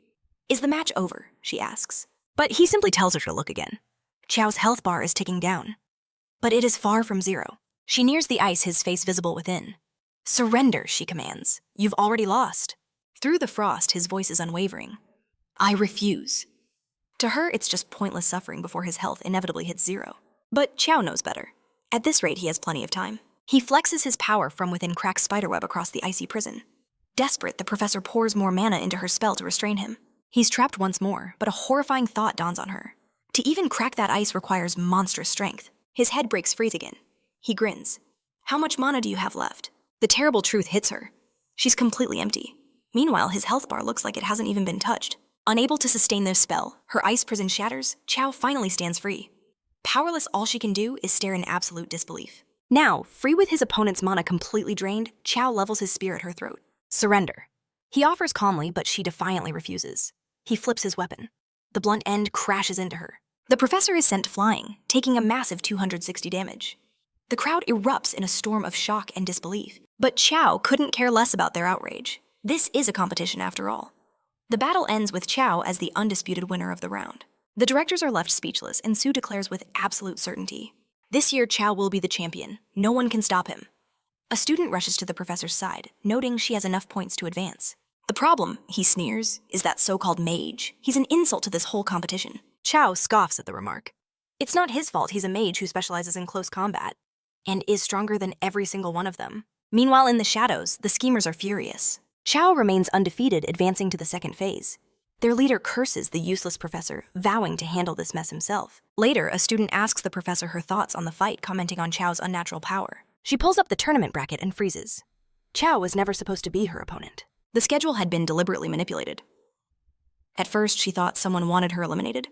Is the match over? She asks. But he simply tells her to look again. Chiao's health bar is ticking down. But it is far from zero. She nears the ice, his face visible within. Surrender, she commands. You've already lost. Through the frost, his voice is unwavering. I refuse. To her, it's just pointless suffering before his health inevitably hits zero. But Chiao knows better. At this rate, he has plenty of time. He flexes his power from within Crack's spiderweb across the icy prison. Desperate, the professor pours more mana into her spell to restrain him. He's trapped once more, but a horrifying thought dawns on her. To even crack that ice requires monstrous strength. His head breaks free again. He grins. How much mana do you have left? The terrible truth hits her. She's completely empty. Meanwhile, his health bar looks like it hasn't even been touched. Unable to sustain this spell, her ice prison shatters, Chiao finally stands free. Powerless, all she can do is stare in absolute disbelief. Now, free with his opponent's mana completely drained, Chiao levels his spear at her throat. Surrender. He offers calmly, but she defiantly refuses. He flips his weapon. The blunt end crashes into her. The professor is sent flying, taking a massive 260 damage. The crowd erupts in a storm of shock and disbelief, but Chiao couldn't care less about their outrage. This is a competition after all. The battle ends with Chiao as the undisputed winner of the round. The directors are left speechless, and Su declares with absolute certainty, this year Chiao will be the champion. No one can stop him. A student rushes to the professor's side, noting she has enough points to advance. The problem, he sneers, is that so-called mage. He's an insult to this whole competition. Chiao scoffs at the remark. It's not his fault he's a mage who specializes in close combat, and is stronger than every single one of them. Meanwhile, in the shadows, the schemers are furious. Chiao remains undefeated, advancing to the second phase. Their leader curses the useless professor, vowing to handle this mess himself. Later, a student asks the professor her thoughts on the fight, commenting on Chiao's unnatural power. She pulls up the tournament bracket and freezes. Chiao was never supposed to be her opponent. The schedule had been deliberately manipulated. At first, she thought someone wanted her eliminated.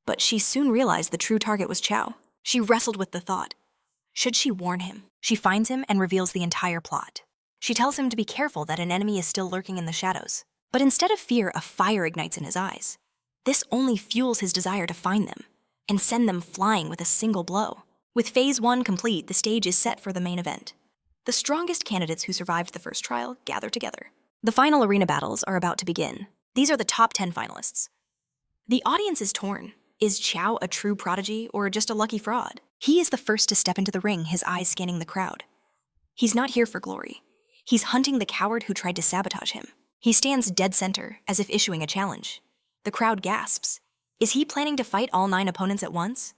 But she soon realized the true target was Chiao. She wrestled with the thought. Should she warn him? She finds him and reveals the entire plot. She tells him to be careful that an enemy is still lurking in the shadows. But instead of fear, a fire ignites in his eyes. This only fuels his desire to find them and send them flying with a single blow. With Phase 1 complete, the stage is set for the main event. The strongest candidates who survived the first trial gather together. The final arena battles are about to begin. These are the top 10 finalists. The audience is torn. Is Chiao a true prodigy or just a lucky fraud? He is the first to step into the ring, his eyes scanning the crowd. He's not here for glory. He's hunting the coward who tried to sabotage him. He stands dead center, as if issuing a challenge. The crowd gasps. Is he planning to fight all 9 opponents at once?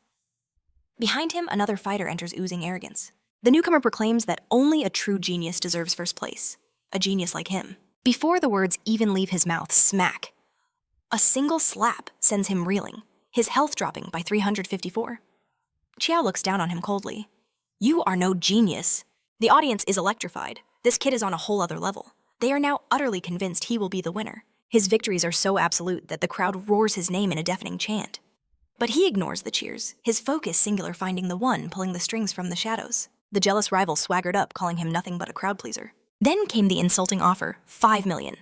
Behind him, another fighter enters oozing arrogance. The newcomer proclaims that only a true genius deserves first place. A genius like him. Before the words even leave his mouth, smack. A single slap sends him reeling, his health dropping by 354. Chiao looks down on him coldly. You are no genius. The audience is electrified. This kid is on a whole other level. They are now utterly convinced he will be the winner. His victories are so absolute that the crowd roars his name in a deafening chant. But he ignores the cheers, his focus singular finding the one pulling the strings from the shadows. The jealous rival swaggered up, calling him nothing but a crowd pleaser. Then came the insulting offer, 5 million.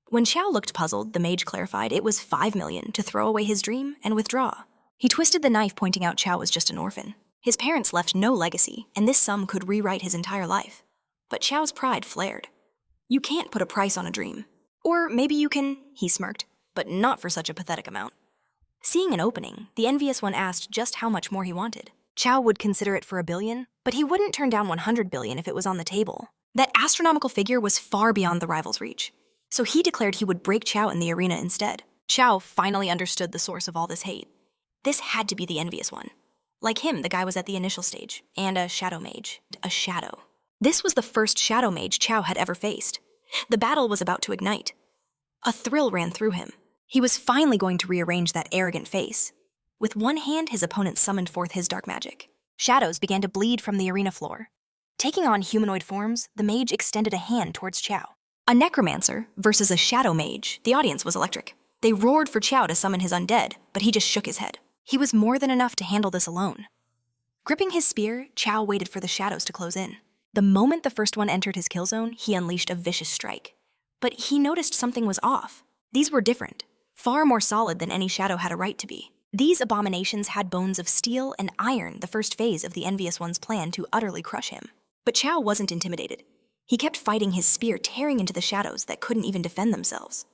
When Chiao looked puzzled, the mage clarified it was 5 million to throw away his dream and withdraw. He twisted the knife, pointing out Chiao was just an orphan. His parents left no legacy, and this sum could rewrite his entire life. But Chiao's pride flared. You can't put a price on a dream. Or maybe you can, he smirked, but not for such a pathetic amount. Seeing an opening, the envious one asked just how much more he wanted. Chiao would consider it for $1 billion, but he wouldn't turn down 100 billion if it was on the table. That astronomical figure was far beyond the rival's reach. So he declared he would break Chiao in the arena instead. Chiao finally understood the source of all this hate. This had to be the envious one. Like him, the guy was at the initial stage, and a shadow mage. A shadow. This was the first shadow mage Chiao had ever faced. The battle was about to ignite. A thrill ran through him. He was finally going to rearrange that arrogant face. With one hand, his opponent summoned forth his dark magic. Shadows began to bleed from the arena floor. Taking on humanoid forms, the mage extended a hand towards Chiao. A necromancer versus a shadow mage, the audience was electric. They roared for Chiao to summon his undead, but he just shook his head. He was more than enough to handle this alone. Gripping his spear, Chiao waited for the shadows to close in. The moment the first one entered his kill zone, he unleashed a vicious strike. But he noticed something was off. These were different, far more solid than any shadow had a right to be. These abominations had bones of steel and iron, the first phase of the envious one's plan to utterly crush him. But Chiao wasn't intimidated. He kept fighting his spear, tearing into the shadows that couldn't even defend themselves.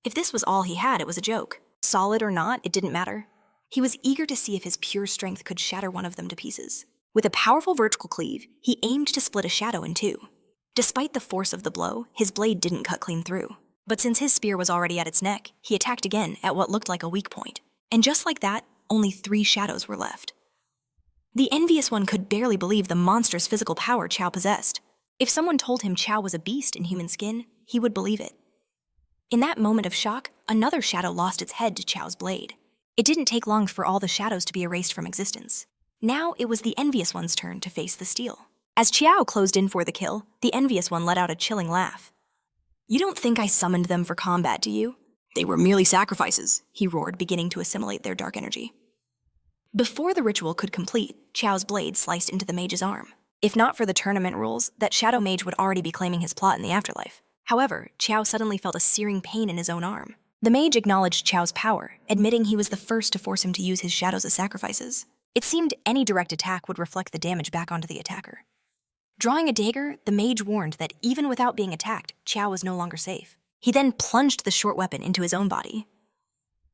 If this was all he had, it was a joke. Solid or not, it didn't matter. He was eager to see if his pure strength could shatter one of them to pieces. With a powerful vertical cleave, he aimed to split a shadow in two. Despite the force of the blow, his blade didn't cut clean through. But since his spear was already at its neck, he attacked again at what looked like a weak point. And just like that, only 3 shadows were left. The envious one could barely believe the monstrous physical power Chiao possessed. If someone told him Chiao was a beast in human skin, he would believe it. In that moment of shock, another shadow lost its head to Chiao's blade. It didn't take long for all the shadows to be erased from existence. Now it was the envious one's turn to face the steel. As Chiao closed in for the kill, the envious one let out a chilling laugh. You don't think I summoned them for combat, do you? They were merely sacrifices, he roared, beginning to assimilate their dark energy. Before the ritual could complete, Chiao's blade sliced into the mage's arm. If not for the tournament rules, that shadow mage would already be claiming his plot in the afterlife. However, Chiao suddenly felt a searing pain in his own arm. The mage acknowledged Chiao's power, admitting he was the first to force him to use his shadows as sacrifices. It seemed any direct attack would reflect the damage back onto the attacker. Drawing a dagger, the mage warned that even without being attacked, Chiao was no longer safe. He then plunged the short weapon into his own body.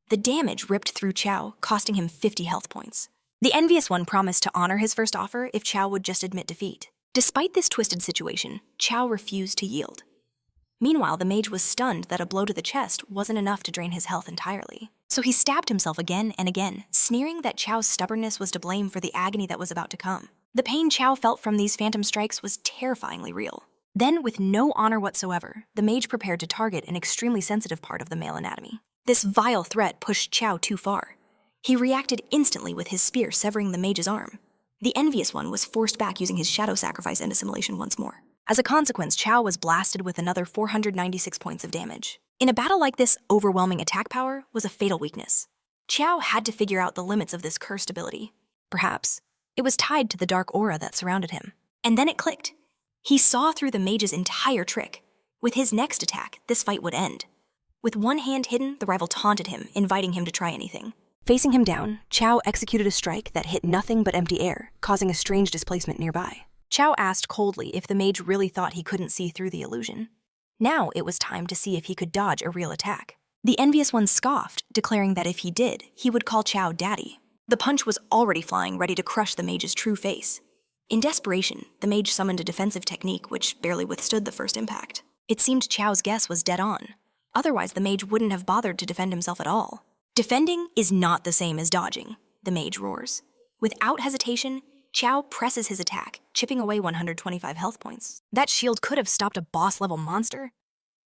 The damage ripped through Chiao, costing him 50 health points. The envious one promised to honor his first offer if Chiao would just admit defeat. Despite this twisted situation, Chiao refused to yield. Meanwhile, the mage was stunned that a blow to the chest wasn't enough to drain his health entirely. So he stabbed himself again and again, sneering that Chiao's stubbornness was to blame for the agony that was about to come. The pain Chiao felt from these phantom strikes was terrifyingly real. Then, with no honor whatsoever, the mage prepared to target an extremely sensitive part of the male anatomy. This vile threat pushed Chiao too far. He reacted instantly with his spear severing the mage's arm. The envious one was forced back using his shadow sacrifice and assimilation once more. As a consequence, Chiao was blasted with another 496 points of damage. In a battle like this, overwhelming attack power was a fatal weakness. Chiao had to figure out the limits of this cursed ability. Perhaps it was tied to the dark aura that surrounded him. And then it clicked. He saw through the mage's entire trick. With his next attack, this fight would end. With one hand hidden, the rival taunted him, inviting him to try anything. Facing him down, Chiao executed a strike that hit nothing but empty air, causing a strange displacement nearby. Chiao asked coldly if the mage really thought he couldn't see through the illusion. Now it was time to see if he could dodge a real attack. The envious one scoffed, declaring that if he did, he would call Chiao daddy. The punch was already flying, ready to crush the mage's true face. In desperation, the mage summoned a defensive technique which barely withstood the first impact. It seemed Chiao's guess was dead on. Otherwise, the mage wouldn't have bothered to defend himself at all. Defending is not the same as dodging, the mage roars. Without hesitation, Chiao presses his attack, chipping away 125 health points. That shield could have stopped a boss-level monster,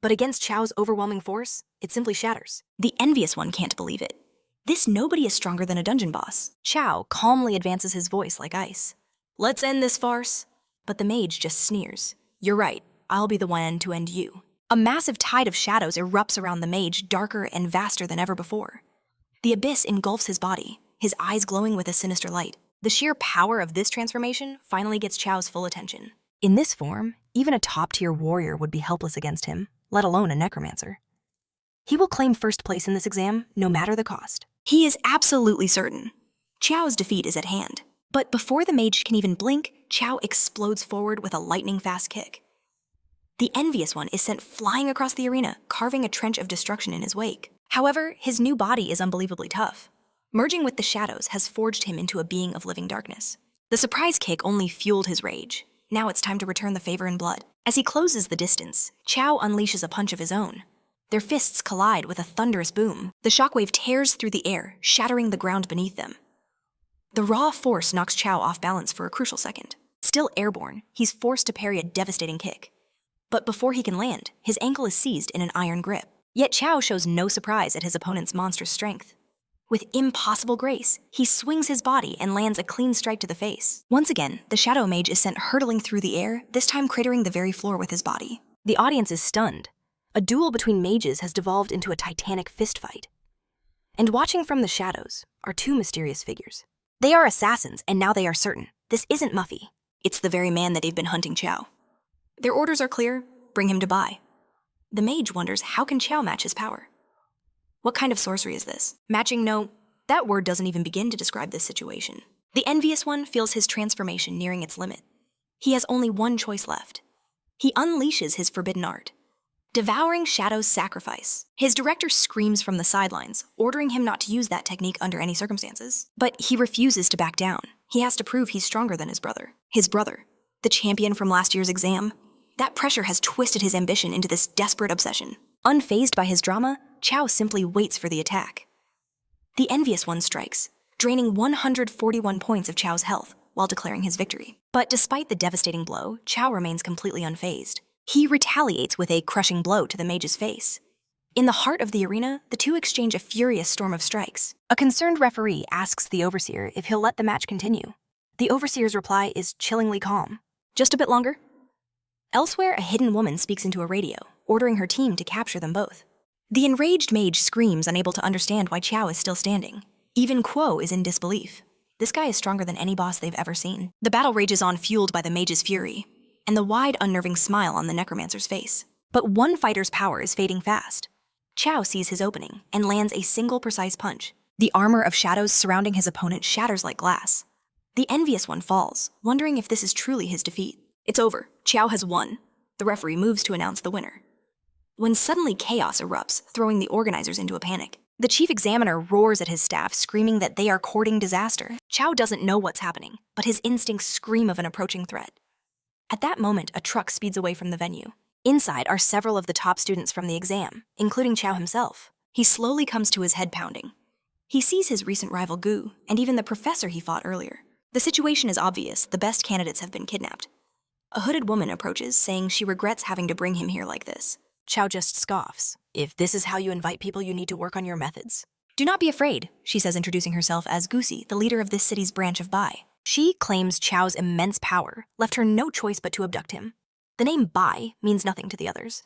but against Chiao's overwhelming force, it simply shatters. The envious one can't believe it. This nobody is stronger than a dungeon boss. Chiao calmly advances his voice like ice. Let's end this farce. But the mage just sneers. You're right, I'll be the one to end you. A massive tide of shadows erupts around the mage, darker and vaster than ever before. The abyss engulfs his body, his eyes glowing with a sinister light. The sheer power of this transformation finally gets Chiao's full attention. In this form, even a top-tier warrior would be helpless against him, let alone a necromancer. He will claim first place in this exam, no matter the cost. He is absolutely certain. Chiao's defeat is at hand. But before the mage can even blink, Chiao explodes forward with a lightning-fast kick. The envious one is sent flying across the arena, carving a trench of destruction in his wake. However, his new body is unbelievably tough. Merging with the shadows has forged him into a being of living darkness. The surprise kick only fueled his rage. Now it's time to return the favor in blood. As he closes the distance, Chiao unleashes a punch of his own. Their fists collide with a thunderous boom. The shockwave tears through the air, shattering the ground beneath them. The raw force knocks Chiao off balance for a crucial second. Still airborne, he's forced to parry a devastating kick. But before he can land, his ankle is seized in an iron grip. Yet Chiao shows no surprise at his opponent's monstrous strength. With impossible grace, he swings his body and lands a clean strike to the face. Once again, the Shadow Mage is sent hurtling through the air, this time cratering the very floor with his body. The audience is stunned. A duel between mages has devolved into a titanic fistfight. And watching from the shadows are two mysterious figures. They are assassins, and now they are certain. This isn't Muffy. It's the very man that they've been hunting Chiao. Their orders are clear: bring him to Bai. The mage wonders how can Chiao match his power? What kind of sorcery is this? Matching? No, that word doesn't even begin to describe this situation. The envious one feels his transformation nearing its limit. He has only one choice left. He unleashes his forbidden art. Devouring Shadow's sacrifice. His director screams from the sidelines, ordering him not to use that technique under any circumstances. But he refuses to back down. He has to prove he's stronger than his brother. His brother, the champion from last year's exam. That pressure has twisted his ambition into this desperate obsession. Unfazed by his drama, Chiao simply waits for the attack. The envious one strikes, draining 141 points of Chiao's health while declaring his victory. But despite the devastating blow, Chiao remains completely unfazed. He retaliates with a crushing blow to the mage's face. In the heart of the arena, the two exchange a furious storm of strikes. A concerned referee asks the overseer if he'll let the match continue. The overseer's reply is chillingly calm. Just a bit longer. Elsewhere, a hidden woman speaks into a radio, ordering her team to capture them both. The enraged mage screams, unable to understand why Chiao is still standing. Even Kuo is in disbelief. This guy is stronger than any boss they've ever seen. The battle rages on, fueled by the mage's fury, and the wide, unnerving smile on the Necromancer's face. But one fighter's power is fading fast. Chiao sees his opening and lands a single precise punch. The armor of shadows surrounding his opponent shatters like glass. The envious one falls, wondering if this is truly his defeat. It's over. Chiao has won. The referee moves to announce the winner. When suddenly chaos erupts, throwing the organizers into a panic. The chief examiner roars at his staff, screaming that they are courting disaster. Chiao doesn't know what's happening, but his instincts scream of an approaching threat. At that moment, a truck speeds away from the venue. Inside are several of the top students from the exam, including Chiao himself. He slowly comes to his head pounding. He sees his recent rival Gu, and even the professor he fought earlier. The situation is obvious. The best candidates have been kidnapped. A hooded woman approaches, saying she regrets having to bring him here like this. Chiao just scoffs. If this is how you invite people, you need to work on your methods. Do not be afraid, she says, introducing herself as Gusi, the leader of this city's branch of Bai. She claims Chiao's immense power left her no choice but to abduct him. The name Bai means nothing to the others.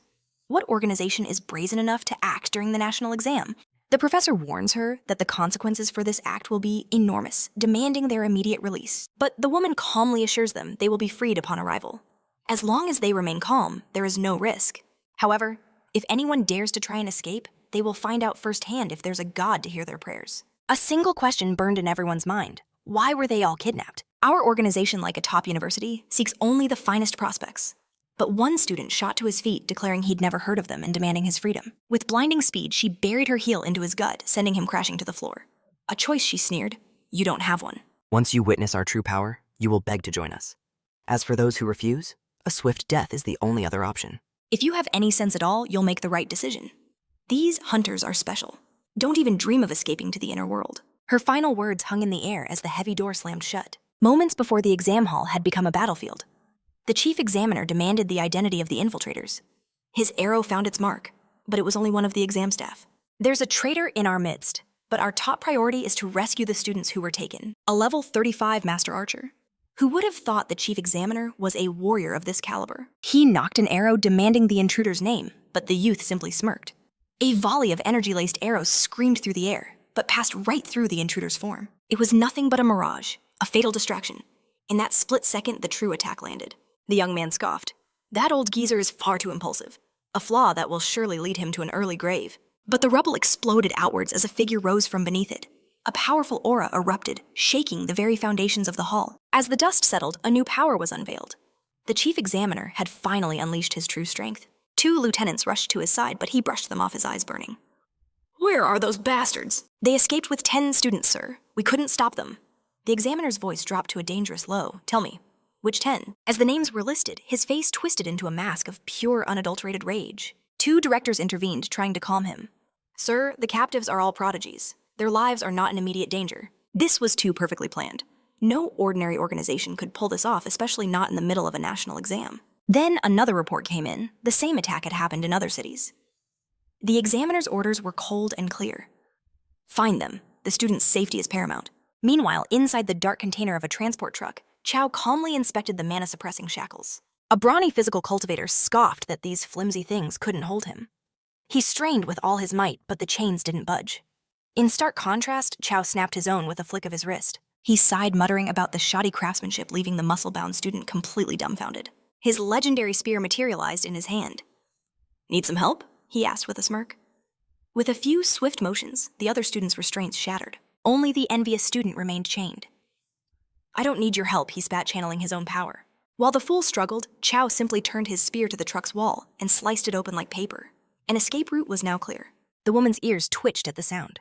What organization is brazen enough to act during the national exam? The professor warns her that the consequences for this act will be enormous, demanding their immediate release. But the woman calmly assures them they will be freed upon arrival. As long as they remain calm, there is no risk. However, if anyone dares to try and escape, they will find out firsthand if there's a god to hear their prayers. A single question burned in everyone's mind. Why were they all kidnapped? Our organization, like a top university, seeks only the finest prospects. But one student shot to his feet, declaring he'd never heard of them and demanding his freedom. With blinding speed, she buried her heel into his gut, sending him crashing to the floor. A choice, she sneered. You don't have one. Once you witness our true power, you will beg to join us. As for those who refuse, a swift death is the only other option. If you have any sense at all, you'll make the right decision. These hunters are special. Don't even dream of escaping to the inner world." Her final words hung in the air as the heavy door slammed shut. Moments before the exam hall had become a battlefield. The chief examiner demanded the identity of the infiltrators. His arrow found its mark, but it was only one of the exam staff. "There's a traitor in our midst, but our top priority is to rescue the students who were taken." A level 35 master archer. Who would have thought the chief examiner was a warrior of this caliber? He knocked an arrow demanding the intruder's name, but the youth simply smirked. A volley of energy-laced arrows screamed through the air, but passed right through the intruder's form. It was nothing but a mirage, a fatal distraction. In that split second, the true attack landed. The young man scoffed. "That old geezer is far too impulsive, a flaw that will surely lead him to an early grave." But the rubble exploded outwards as a figure rose from beneath it. A powerful aura erupted, shaking the very foundations of the hall. As the dust settled, a new power was unveiled. The chief examiner had finally unleashed his true strength. 2 lieutenants rushed to his side, but he brushed them off, his eyes burning. "Where are those bastards?" "They escaped with 10 students, sir. We couldn't stop them." The examiner's voice dropped to a dangerous low. "Tell me, which 10? As the names were listed, his face twisted into a mask of pure, unadulterated rage. 2 directors intervened, trying to calm him. "Sir, the captives are all prodigies. Their lives are not in immediate danger." This was too perfectly planned. No ordinary organization could pull this off, especially not in the middle of a national exam. Then another report came in. The same attack had happened in other cities. The examiner's orders were cold and clear. "Find them. The student's safety is paramount." Meanwhile, inside the dark container of a transport truck, Chow calmly inspected the mana-suppressing shackles. A brawny physical cultivator scoffed that these flimsy things couldn't hold him. He strained with all his might, but the chains didn't budge. In stark contrast, Chow snapped his own with a flick of his wrist. He sighed, muttering about the shoddy craftsmanship, leaving the muscle-bound student completely dumbfounded. His legendary spear materialized in his hand. "Need some help?" he asked with a smirk. With a few swift motions, the other student's restraints shattered. Only the envious student remained chained. "I don't need your help," he spat, channeling his own power. While the fool struggled, Chow simply turned his spear to the truck's wall and sliced it open like paper. An escape route was now clear. The woman's ears twitched at the sound.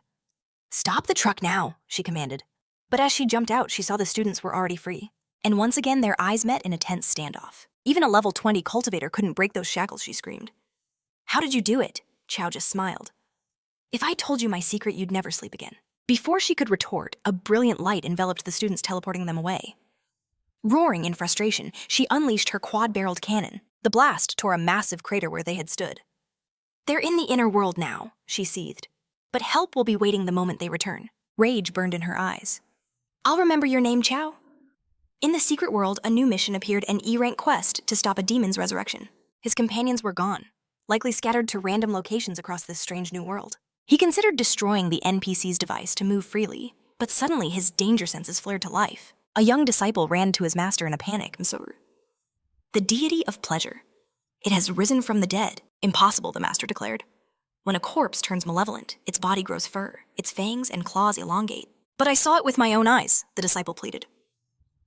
"Stop the truck now," she commanded. But as she jumped out, she saw the students were already free. And once again, their eyes met in a tense standoff. Even a level 20 cultivator couldn't break those shackles, she screamed. "How did you do it?" Chow just smiled. "If I told you my secret, you'd never sleep again." Before she could retort, a brilliant light enveloped the students, teleporting them away. Roaring in frustration, she unleashed her quad-barreled cannon. The blast tore a massive crater where they had stood. "They're in the inner world now," she seethed. "But help will be waiting the moment they return." Rage burned in her eyes. "I'll remember your name, Chow." In the secret world, a new mission appeared, an E-rank quest to stop a demon's resurrection. His companions were gone, likely scattered to random locations across this strange new world. He considered destroying the NPC's device to move freely, but suddenly his danger senses flared to life. A young disciple ran to his master in a panic. "The deity of pleasure. It has risen from the dead." "Impossible," the master declared. "When a corpse turns malevolent, its body grows fur, its fangs and claws elongate." "But I saw it with my own eyes," the disciple pleaded.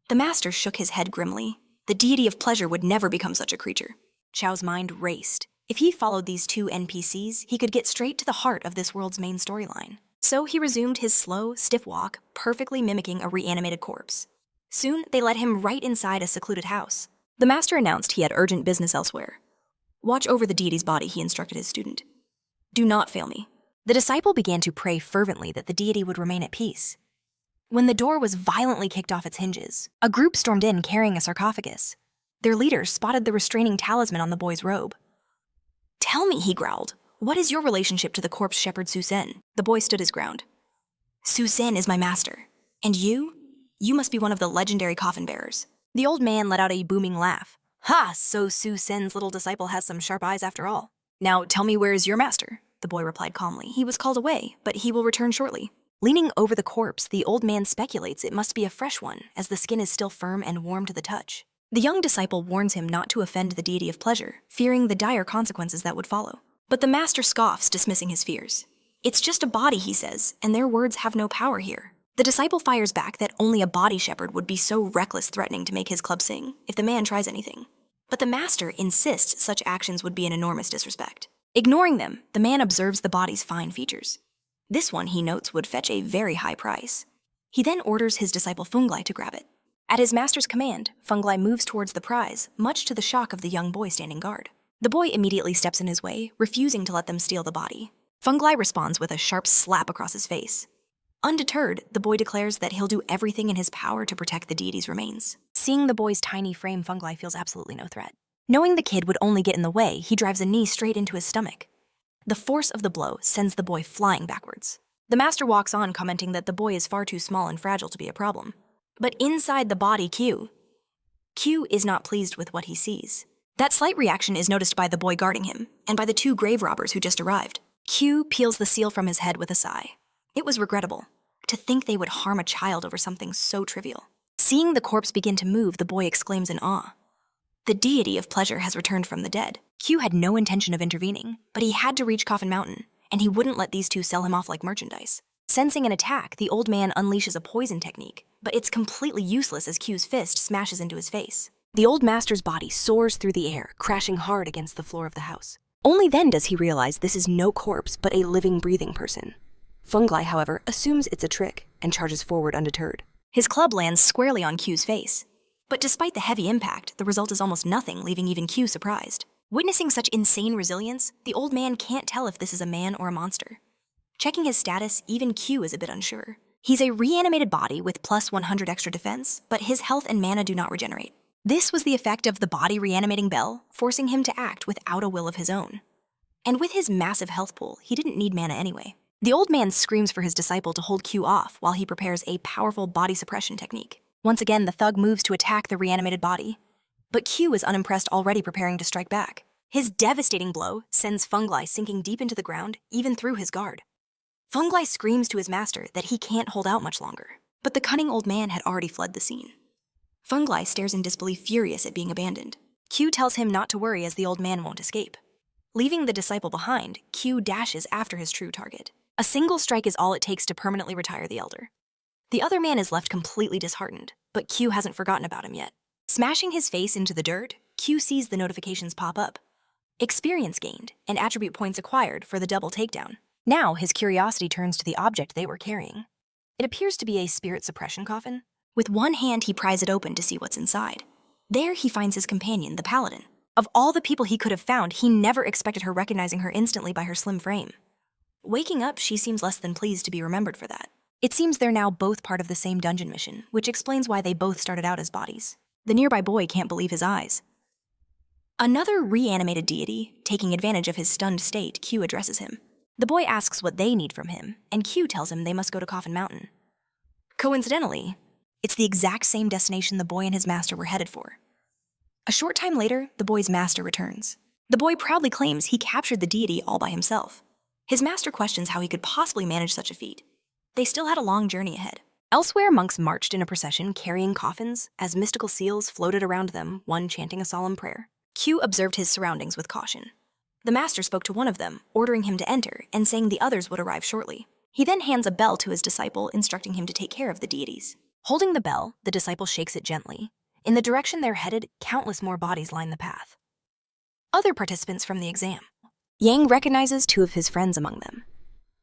The master shook his head grimly. The deity of pleasure would never become such a creature. Chow's mind raced. If he followed these 2 NPCs, he could get straight to the heart of this world's main storyline. So he resumed his slow, stiff walk, perfectly mimicking a reanimated corpse. Soon, they led him right inside a secluded house. The master announced he had urgent business elsewhere. "Watch over the deity's body," he instructed his student. "Do not fail me." The disciple began to pray fervently that the deity would remain at peace. When the door was violently kicked off its hinges, a group stormed in carrying a sarcophagus. Their leader spotted the restraining talisman on the boy's robe. "Tell me," he growled, "what is your relationship to the corpse shepherd Su-sen?" The boy stood his ground. "Su-sen is my master. And you? You must be one of the legendary coffin bearers." The old man let out a booming laugh. "Ha, so Su-sen's little disciple has some sharp eyes after all. Now tell me, where is your master?" The boy replied calmly. "He was called away, but he will return shortly." Leaning over the corpse, the old man speculates it must be a fresh one, as the skin is still firm and warm to the touch. The young disciple warns him not to offend the deity of pleasure, fearing the dire consequences that would follow. But the master scoffs, dismissing his fears. "It's just a body," he says, "and their words have no power here." The disciple fires back that only a body shepherd would be so reckless, threatening to make his club sing if the man tries anything. But the master insists such actions would be an enormous disrespect. Ignoring them, the man observes the body's fine features. This one, he notes, would fetch a very high price. He then orders his disciple Fungi to grab it. At his master's command, Fungi moves towards the prize, much to the shock of the young boy standing guard. The boy immediately steps in his way, refusing to let them steal the body. Fungi responds with a sharp slap across his face. Undeterred, the boy declares that he'll do everything in his power to protect the deity's remains. Seeing the boy's tiny frame, Fungi feels absolutely no threat. Knowing the kid would only get in the way, he drives a knee straight into his stomach. The force of the blow sends the boy flying backwards. The master walks on, commenting that the boy is far too small and fragile to be a problem. But inside the body, Q is not pleased with what he sees. That slight reaction is noticed by the boy guarding him, and by the two grave robbers who just arrived. Q peels the seal from his head with a sigh. It was regrettable. To think they would harm a child over something so trivial. Seeing the corpse begin to move, the boy exclaims in awe. The deity of pleasure has returned from the dead. Q had no intention of intervening, but he had to reach Coffin Mountain, and he wouldn't let these two sell him off like merchandise. Sensing an attack, the old man unleashes a poison technique, but it's completely useless as Q's fist smashes into his face. The old master's body soars through the air, crashing hard against the floor of the house. Only then does he realize this is no corpse, but a living, breathing person. Fungi, however, assumes it's a trick and charges forward undeterred. His club lands squarely on Q's face. But despite the heavy impact, the result is almost nothing, leaving even Q surprised. Witnessing such insane resilience, the old man can't tell if this is a man or a monster. Checking his status, even Q is a bit unsure. He's a reanimated body with plus 100 extra defense, but his health and mana do not regenerate. This was the effect of the body reanimating Bell, forcing him to act without a will of his own. And with his massive health pool, he didn't need mana anyway. The old man screams for his disciple to hold Q off while he prepares a powerful body suppression technique. Once again, the thug moves to attack the reanimated body. But Q is unimpressed, already preparing to strike back. His devastating blow sends Fungi sinking deep into the ground, even through his guard. Fungi screams to his master that he can't hold out much longer, but the cunning old man had already fled the scene. Fungi stares in disbelief, furious at being abandoned. Q tells him not to worry as the old man won't escape. Leaving the disciple behind, Q dashes after his true target. A single strike is all it takes to permanently retire the elder. The other man is left completely disheartened, but Q hasn't forgotten about him yet. Smashing his face into the dirt, Q sees the notifications pop up. Experience gained and attribute points acquired for the double takedown. Now his curiosity turns to the object they were carrying. It appears to be a spirit suppression coffin. With one hand, he pries it open to see what's inside. There he finds his companion, the paladin. Of all the people he could have found, he never expected her recognizing her instantly by her slim frame. Waking up, she seems less than pleased to be remembered for that. It seems they're now both part of the same dungeon mission, which explains why they both started out as bodies. The nearby boy can't believe his eyes. Another reanimated deity, taking advantage of his stunned state, Q addresses him. The boy asks what they need from him, and Q tells him they must go to Coffin Mountain. Coincidentally, it's the exact same destination the boy and his master were headed for. A short time later, the boy's master returns. The boy proudly claims he captured the deity all by himself. His master questions how he could possibly manage such a feat. They still had a long journey ahead. Elsewhere, monks marched in a procession carrying coffins as mystical seals floated around them, one chanting a solemn prayer. Q observed his surroundings with caution. The master spoke to one of them, ordering him to enter and saying the others would arrive shortly. He then hands a bell to his disciple, instructing him to take care of the deities. Holding the bell, the disciple shakes it gently. In the direction they're headed, countless more bodies line the path. Other participants from the exam. Yang recognizes two of his friends among them.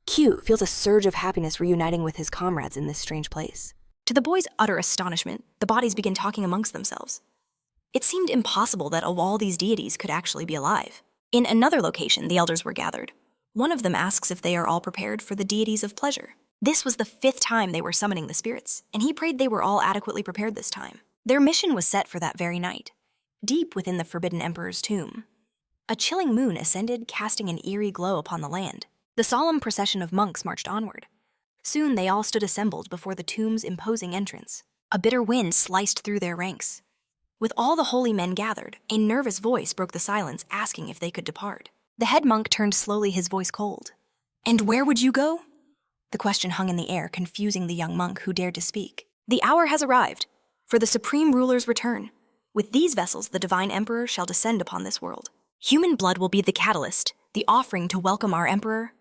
Q feels a surge of happiness reuniting with his comrades in this strange place. To the boy's utter astonishment, the bodies begin talking amongst themselves. It seemed impossible that all these deities could actually be alive. In another location, the elders were gathered. One of them asks if they are all prepared for the deities of pleasure. This was the 5th time they were summoning the spirits, and he prayed they were all adequately prepared this time. Their mission was set for that very night, deep within the Forbidden Emperor's tomb. A chilling moon ascended, casting an eerie glow upon the land. The solemn procession of monks marched onward. Soon they all stood assembled before the tomb's imposing entrance. A bitter wind sliced through their ranks. With all the holy men gathered, a nervous voice broke the silence, asking if they could depart. The head monk turned slowly, his voice cold. "And where would you go?" The question hung in the air, confusing the young monk who dared to speak. "The hour has arrived for the supreme ruler's return. With these vessels, the divine emperor shall descend upon this world. Human blood will be the catalyst, the offering to welcome our emperor."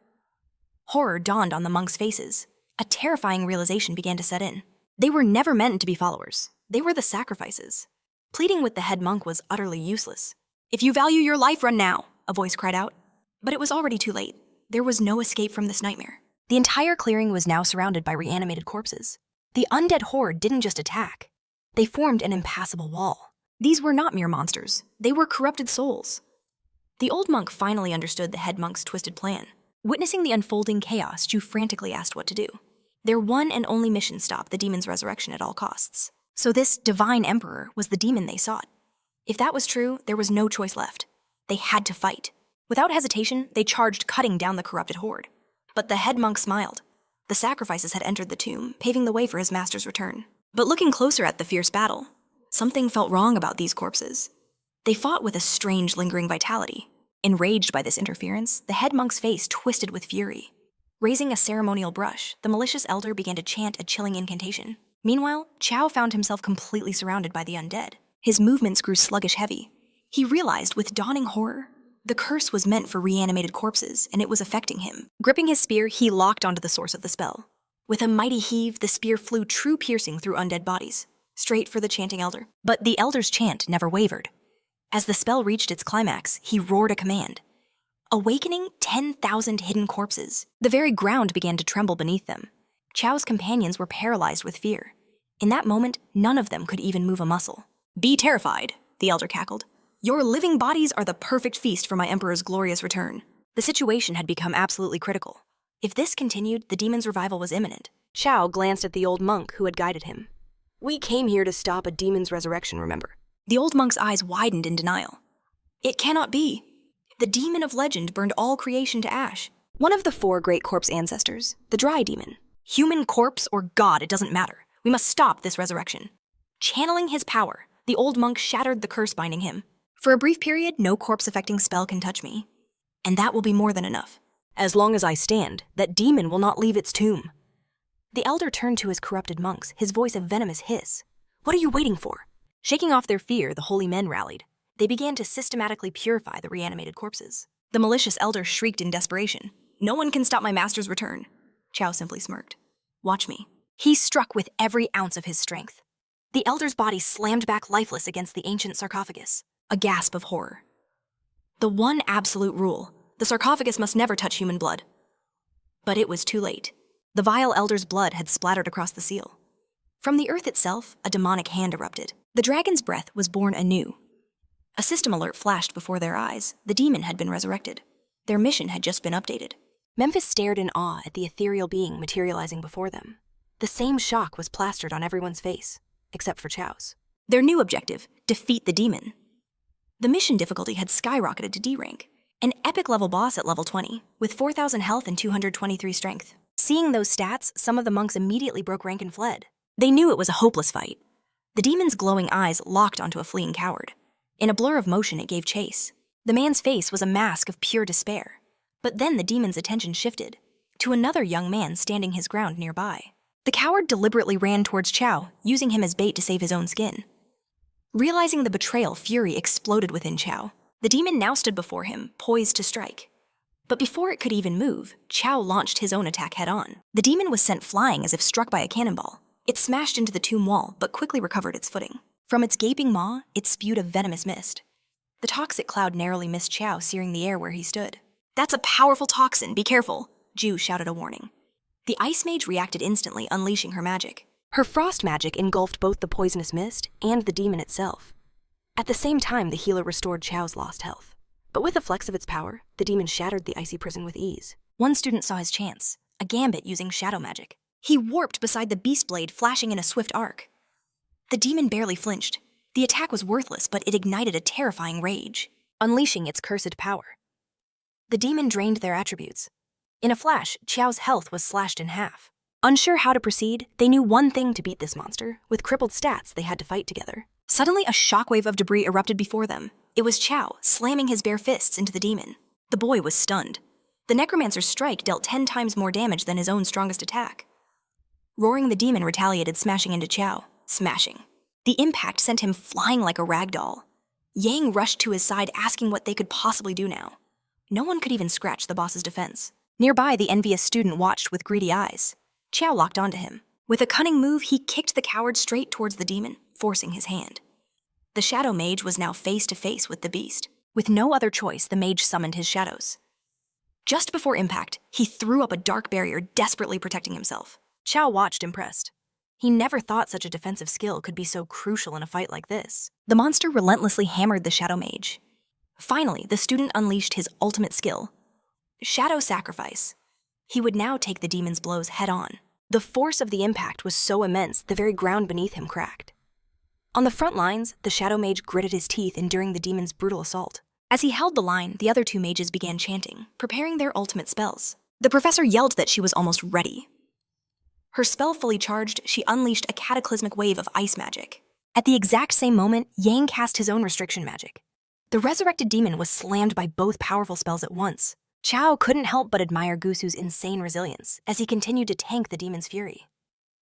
Horror dawned on the monks' faces. A terrifying realization began to set in. They were never meant to be followers. They were the sacrifices. Pleading with the head monk was utterly useless. "If you value your life, run now," a voice cried out. But it was already too late. There was no escape from this nightmare. The entire clearing was now surrounded by reanimated corpses. The undead horde didn't just attack. They formed an impassable wall. These were not mere monsters. They were corrupted souls. The old monk finally understood the head monk's twisted plan. Witnessing the unfolding chaos, Chu frantically asked what to do. Their one and only mission stopped the demon's resurrection at all costs. So this divine emperor was the demon they sought. If that was true, there was no choice left. They had to fight. Without hesitation, they charged, cutting down the corrupted horde. But the head monk smiled. The sacrifices had entered the tomb, paving the way for his master's return. But looking closer at the fierce battle, something felt wrong about these corpses. They fought with a strange, lingering vitality. Enraged by this interference, the head monk's face twisted with fury. Raising a ceremonial brush, the malicious elder began to chant a chilling incantation. Meanwhile, Chiao found himself completely surrounded by the undead. His movements grew sluggish heavy. He realized with dawning horror, the curse was meant for reanimated corpses, and it was affecting him. Gripping his spear, he locked onto the source of the spell. With a mighty heave, the spear flew true piercing through undead bodies, straight for the chanting elder. But the elder's chant never wavered. As the spell reached its climax, he roared a command. Awakening 10,000 hidden corpses, the very ground began to tremble beneath them. Chao's companions were paralyzed with fear. In that moment, none of them could even move a muscle. "Be terrified," the elder cackled. "Your living bodies are the perfect feast for my emperor's glorious return." The situation had become absolutely critical. If this continued, the demon's revival was imminent. Chao glanced at the old monk who had guided him. "We came here to stop a demon's resurrection, remember?" The old monk's eyes widened in denial. "It cannot be. The demon of legend burned all creation to ash." One of the 4 great corpse ancestors, the dry demon. Human corpse or god, it doesn't matter. We must stop this resurrection. Channeling his power, the old monk shattered the curse binding him. "For a brief period, no corpse-affecting spell can touch me. And that will be more than enough. "As long as I stand, that demon will not leave its tomb." The elder turned to his corrupted monks, his voice a venomous hiss. "What are you waiting for?" Shaking off their fear, the holy men rallied. They began to systematically purify the reanimated corpses. The malicious elder shrieked in desperation. "No one can stop my master's return." Chiao simply smirked. "Watch me." He struck with every ounce of his strength. The elder's body slammed back lifeless against the ancient sarcophagus. A gasp of horror. The one absolute rule: the sarcophagus must never touch human blood. But it was too late. The vile elder's blood had splattered across the seal. From the earth itself, a demonic hand erupted. The dragon's breath was born anew. A system alert flashed before their eyes. The demon had been resurrected. Their mission had just been updated. Memphis stared in awe at the ethereal being materializing before them. The same shock was plastered on everyone's face, except for Chao's. Their new objective: defeat the demon. The mission difficulty had skyrocketed to D rank. An epic-level boss at level 20, with 4,000 health and 223 strength. Seeing those stats, some of the monks immediately broke rank and fled. They knew it was a hopeless fight. The demon's glowing eyes locked onto a fleeing coward. In a blur of motion, it gave chase. The man's face was a mask of pure despair. But then the demon's attention shifted to another young man standing his ground nearby. The coward deliberately ran towards Chiao, using him as bait to save his own skin. Realizing the betrayal, fury exploded within Chiao. The demon now stood before him, poised to strike. But before it could even move, Chiao launched his own attack head-on. The demon was sent flying as if struck by a cannonball. It smashed into the tomb wall, but quickly recovered its footing. From its gaping maw, it spewed a venomous mist. The toxic cloud narrowly missed Chiao, searing the air where he stood. "That's a powerful toxin, be careful!" Ju shouted a warning. The ice mage reacted instantly, unleashing her magic. Her frost magic engulfed both the poisonous mist and the demon itself. At the same time, the healer restored Chao's lost health. But with a flex of its power, the demon shattered the icy prison with ease. One student saw his chance, a gambit using shadow magic. He warped beside the beast blade, flashing in a swift arc. The demon barely flinched. The attack was worthless, but it ignited a terrifying rage, unleashing its cursed power. The demon drained their attributes. In a flash, Chiao's health was slashed in half. Unsure how to proceed, they knew one thing to beat this monster. With crippled stats, they had to fight together. Suddenly, a shockwave of debris erupted before them. It was Chiao, slamming his bare fists into the demon. The boy was stunned. The Necromancer's strike dealt 10 times more damage than his own strongest attack. Roaring, the demon retaliated, smashing into Chiao. Smashing. The impact sent him flying like a rag doll. Yang rushed to his side, asking what they could possibly do now. No one could even scratch the boss's defense. Nearby, the envious student watched with greedy eyes. Chiao locked onto him. With a cunning move, he kicked the coward straight towards the demon, forcing his hand. The shadow mage was now face to face with the beast. With no other choice, the mage summoned his shadows. Just before impact, he threw up a dark barrier, desperately protecting himself. Chiao watched, impressed. He never thought such a defensive skill could be so crucial in a fight like this. The monster relentlessly hammered the shadow mage. Finally, the student unleashed his ultimate skill. Shadow sacrifice. He would now take the demon's blows head-on. The force of the impact was so immense, the very ground beneath him cracked. On the front lines, the Shadow Mage gritted his teeth, enduring the demon's brutal assault. As he held the line, the other two mages began chanting, preparing their ultimate spells. The professor yelled that she was almost ready. Her spell fully charged, she unleashed a cataclysmic wave of ice magic. At the exact same moment, Yang cast his own restriction magic. The resurrected demon was slammed by both powerful spells at once. Chiao couldn't help but admire Gusu's insane resilience as he continued to tank the demon's fury.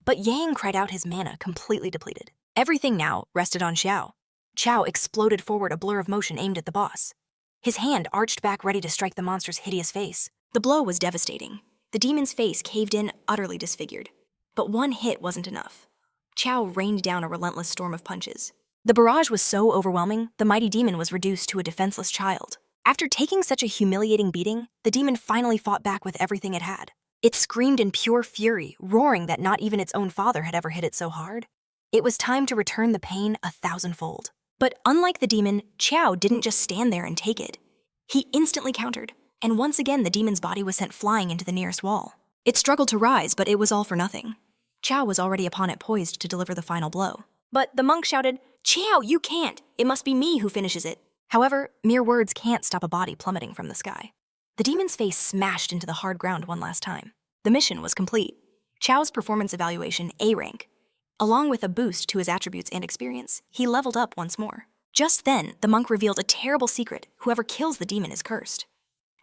But Yang cried out, his mana completely depleted. Everything now rested on Xiao. Chiao exploded forward, a blur of motion aimed at the boss. His hand arched back, ready to strike the monster's hideous face. The blow was devastating. The demon's face caved in, utterly disfigured. But one hit wasn't enough. Chiao rained down a relentless storm of punches. The barrage was so overwhelming, the mighty demon was reduced to a defenseless child. After taking such a humiliating beating, the demon finally fought back with everything it had. It screamed in pure fury, roaring that not even its own father had ever hit it so hard. It was time to return the pain 1,000-fold. But unlike the demon, Chiao didn't just stand there and take it. He instantly countered, and once again the demon's body was sent flying into the nearest wall. It struggled to rise, but it was all for nothing. Chiao was already upon it, poised to deliver the final blow. But the monk shouted, "Chiao, you can't! It must be me who finishes it." However, mere words can't stop a body plummeting from the sky. The demon's face smashed into the hard ground one last time. The mission was complete. Chiao's performance evaluation, A rank. Along with a boost to his attributes and experience, he leveled up once more. Just then, the monk revealed a terrible secret: whoever kills the demon is cursed.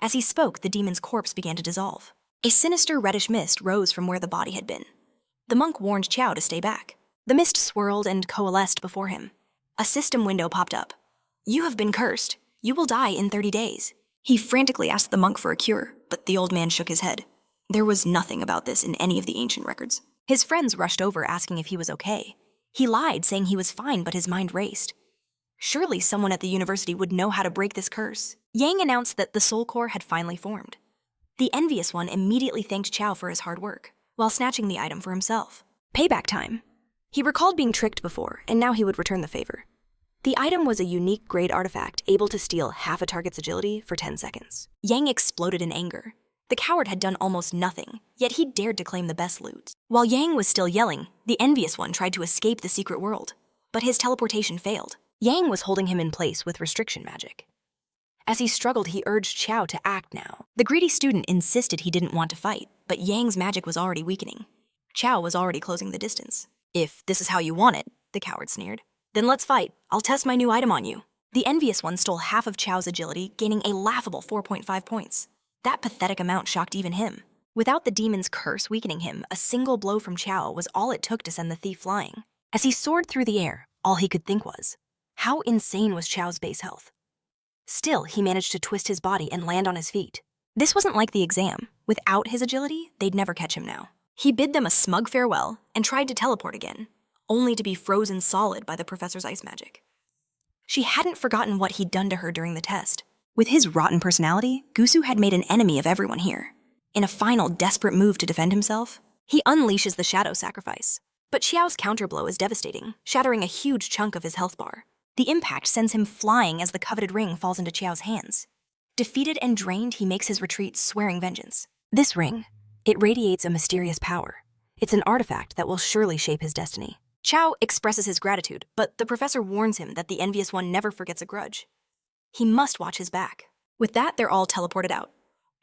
As he spoke, the demon's corpse began to dissolve. A sinister reddish mist rose from where the body had been. The monk warned Chiao to stay back. The mist swirled and coalesced before him. A system window popped up. "You have been cursed. You will die in 30 days. He frantically asked the monk for a cure, but the old man shook his head. There was nothing about this in any of the ancient records. His friends rushed over asking if he was okay. He lied, saying he was fine, but his mind raced. Surely someone at the university would know how to break this curse. Yang announced that the Soul Core had finally formed. The Envious One immediately thanked Chiao for his hard work, while snatching the item for himself. Payback time. He recalled being tricked before, and now he would return the favor. The item was a unique grade artifact able to steal half a target's agility for 10 seconds. Yang exploded in anger. The coward had done almost nothing, yet he dared to claim the best loot. While Yang was still yelling, the Envious One tried to escape the secret world, but his teleportation failed. Yang was holding him in place with restriction magic. As he struggled, he urged Chiao to act now. The greedy student insisted he didn't want to fight, but Yang's magic was already weakening. Chiao was already closing the distance. "If this is how you want it," the coward sneered, "then let's fight. I'll test my new item on you." The Envious One stole half of Chiao's agility, gaining a laughable 4.5 points. That pathetic amount shocked even him. Without the demon's curse weakening him, a single blow from Chiao was all it took to send the thief flying. As he soared through the air, all he could think was, how insane was Chiao's base health? Still, he managed to twist his body and land on his feet. This wasn't like the exam. Without his agility, they'd never catch him now. He bid them a smug farewell and tried to teleport again, only to be frozen solid by the professor's ice magic. She hadn't forgotten what he'd done to her during the test. With his rotten personality, Gusu had made an enemy of everyone here. In a final desperate move to defend himself, he unleashes the shadow sacrifice. But Xiao's counterblow is devastating, shattering a huge chunk of his health bar. The impact sends him flying as the coveted ring falls into Xiao's hands. Defeated and drained, he makes his retreat, swearing vengeance. This ring, it radiates a mysterious power. It's an artifact that will surely shape his destiny. Chiao expresses his gratitude, but the professor warns him that the Envious One never forgets a grudge. He must watch his back. With that, they're all teleported out.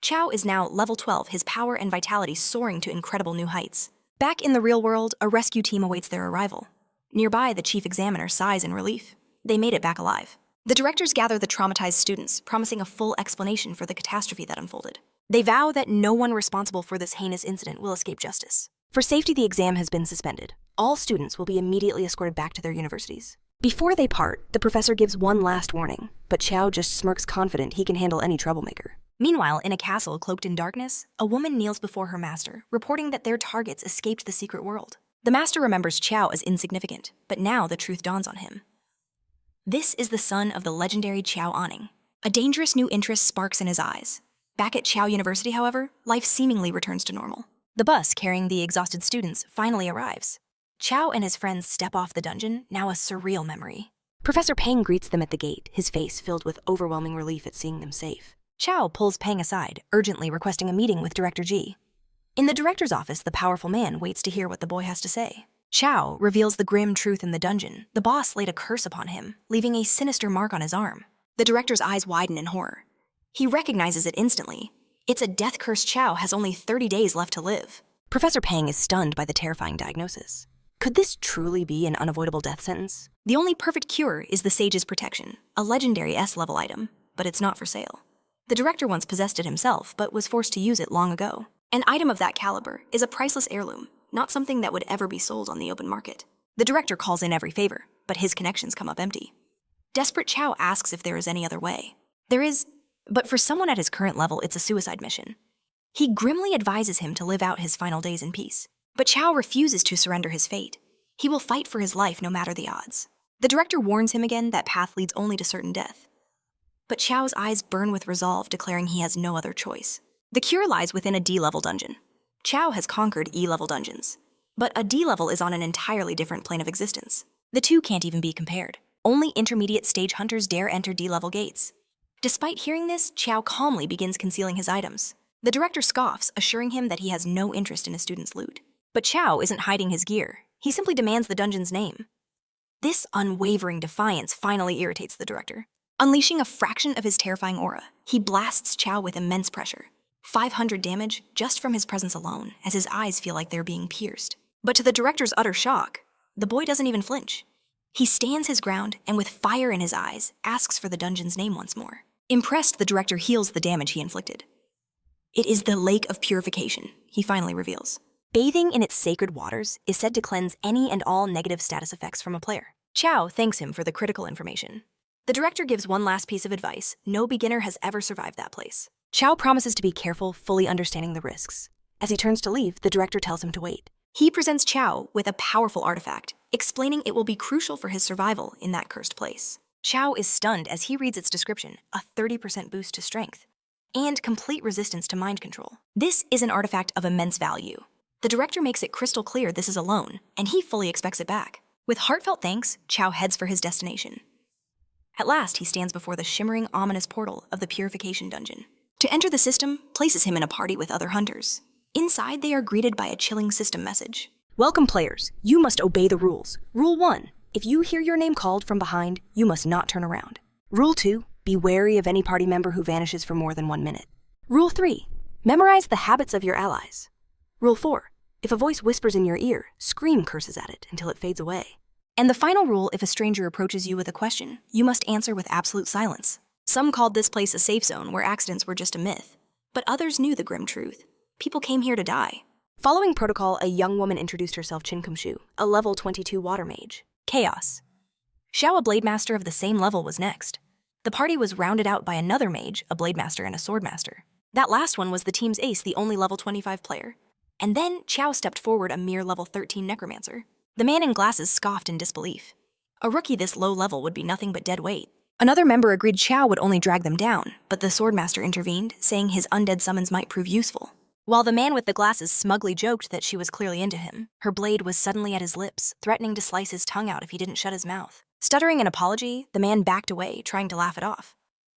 Chiao is now level 12, his power and vitality soaring to incredible new heights. Back in the real world, a rescue team awaits their arrival. Nearby, the chief examiner sighs in relief. They made it back alive. The directors gather the traumatized students, promising a full explanation for the catastrophe that unfolded. They vow that no one responsible for this heinous incident will escape justice. For safety, the exam has been suspended. All students will be immediately escorted back to their universities. Before they part, the professor gives one last warning, but Chiao just smirks, confident he can handle any troublemaker. Meanwhile, in a castle cloaked in darkness, a woman kneels before her master, reporting that their targets escaped the secret world. The master remembers Chiao as insignificant, but now the truth dawns on him. This is the son of the legendary Chiao Aning. A dangerous new interest sparks in his eyes. Back at Chiao University, however, life seemingly returns to normal. The bus carrying the exhausted students finally arrives. Chiao and his friends step off the dungeon, now a surreal memory. Professor Peng greets them at the gate, his face filled with overwhelming relief at seeing them safe. Chiao pulls Pang aside, urgently requesting a meeting with Director Ji. In the director's office, the powerful man waits to hear what the boy has to say. Chiao reveals the grim truth in the dungeon. The boss laid a curse upon him, leaving a sinister mark on his arm. The director's eyes widen in horror. He recognizes it instantly. It's a death-cursed Chiao has only 30 days left to live. Professor Pang is stunned by the terrifying diagnosis. Could this truly be an unavoidable death sentence? The only perfect cure is the Sage's Protection, a legendary S-level item, but it's not for sale. The director once possessed it himself, but was forced to use it long ago. An item of that caliber is a priceless heirloom, not something that would ever be sold on the open market. The director calls in every favor, but his connections come up empty. Desperate Chiao asks if there is any other way. There is, but for someone at his current level, it's a suicide mission. He grimly advises him to live out his final days in peace. But Chiao refuses to surrender his fate. He will fight for his life no matter the odds. The director warns him again that path leads only to certain death. But Chiao's eyes burn with resolve, declaring he has no other choice. The cure lies within a D-level dungeon. Chiao has conquered E-level dungeons, but a D-level is on an entirely different plane of existence. The two can't even be compared. Only intermediate stage hunters dare enter D-level gates. Despite hearing this, Chiao calmly begins concealing his items. The director scoffs, assuring him that he has no interest in a student's loot. But Chiao isn't hiding his gear. He simply demands the dungeon's name. This unwavering defiance finally irritates the director. Unleashing a fraction of his terrifying aura, he blasts Chiao with immense pressure. 500 damage just from his presence alone, as his eyes feel like they're being pierced. But to the director's utter shock, the boy doesn't even flinch. He stands his ground and with fire in his eyes, asks for the dungeon's name once more. Impressed, the director heals the damage he inflicted. It is the Lake of Purification, he finally reveals. Bathing in its sacred waters is said to cleanse any and all negative status effects from a player. Chiao thanks him for the critical information. The director gives one last piece of advice. No beginner has ever survived that place. Chiao promises to be careful, fully understanding the risks. As he turns to leave, the director tells him to wait. He presents Chiao with a powerful artifact, explaining it will be crucial for his survival in that cursed place. Chiao is stunned as he reads its description, a 30% boost to strength, and complete resistance to mind control. This is an artifact of immense value. The director makes it crystal clear this is a loan, and he fully expects it back. With heartfelt thanks, Chiao heads for his destination. At last, he stands before the shimmering, ominous portal of the Purification dungeon. To enter the system places him in a party with other hunters. Inside, they are greeted by a chilling system message. Welcome, players. You must obey the rules. Rule 1. If you hear your name called from behind, you must not turn around. Rule 2. Be wary of any party member who vanishes for more than 1 minute. Rule 3. Memorize the habits of your allies. Rule 4. If a voice whispers in your ear, scream curses at it until it fades away. And the final rule, if a stranger approaches you with a question, you must answer with absolute silence. Some called this place a safe zone where accidents were just a myth, but others knew the grim truth. People came here to die. Following protocol, a young woman introduced herself Chinkumshu, a level 22 water mage. Chaos. Xiao, a blade master of the same level, was next. The party was rounded out by another mage, a blade master, and a sword master. That last one was the team's ace, the only level 25 player. And then Chiao stepped forward, a mere level 13 necromancer. The man in glasses scoffed in disbelief. A rookie this low level would be nothing but dead weight. Another member agreed Chiao would only drag them down, but the swordmaster intervened, saying his undead summons might prove useful. While the man with the glasses smugly joked that she was clearly into him, her blade was suddenly at his lips, threatening to slice his tongue out if he didn't shut his mouth. Stuttering an apology, the man backed away, trying to laugh it off.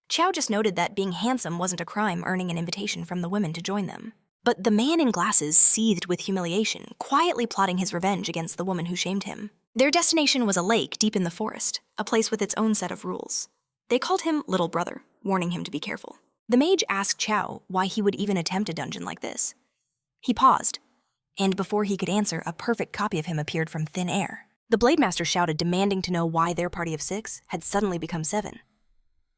Chiao just noted that being handsome wasn't a crime, earning an invitation from the women to join them. But the man in glasses seethed with humiliation, quietly plotting his revenge against the woman who shamed him. Their destination was a lake deep in the forest, a place with its own set of rules. They called him Little Brother, warning him to be careful. The mage asked Chiao why he would even attempt a dungeon like this. He paused, and before he could answer, a perfect copy of him appeared from thin air. The Blade Master shouted, demanding to know why their party of 6 had suddenly become 7.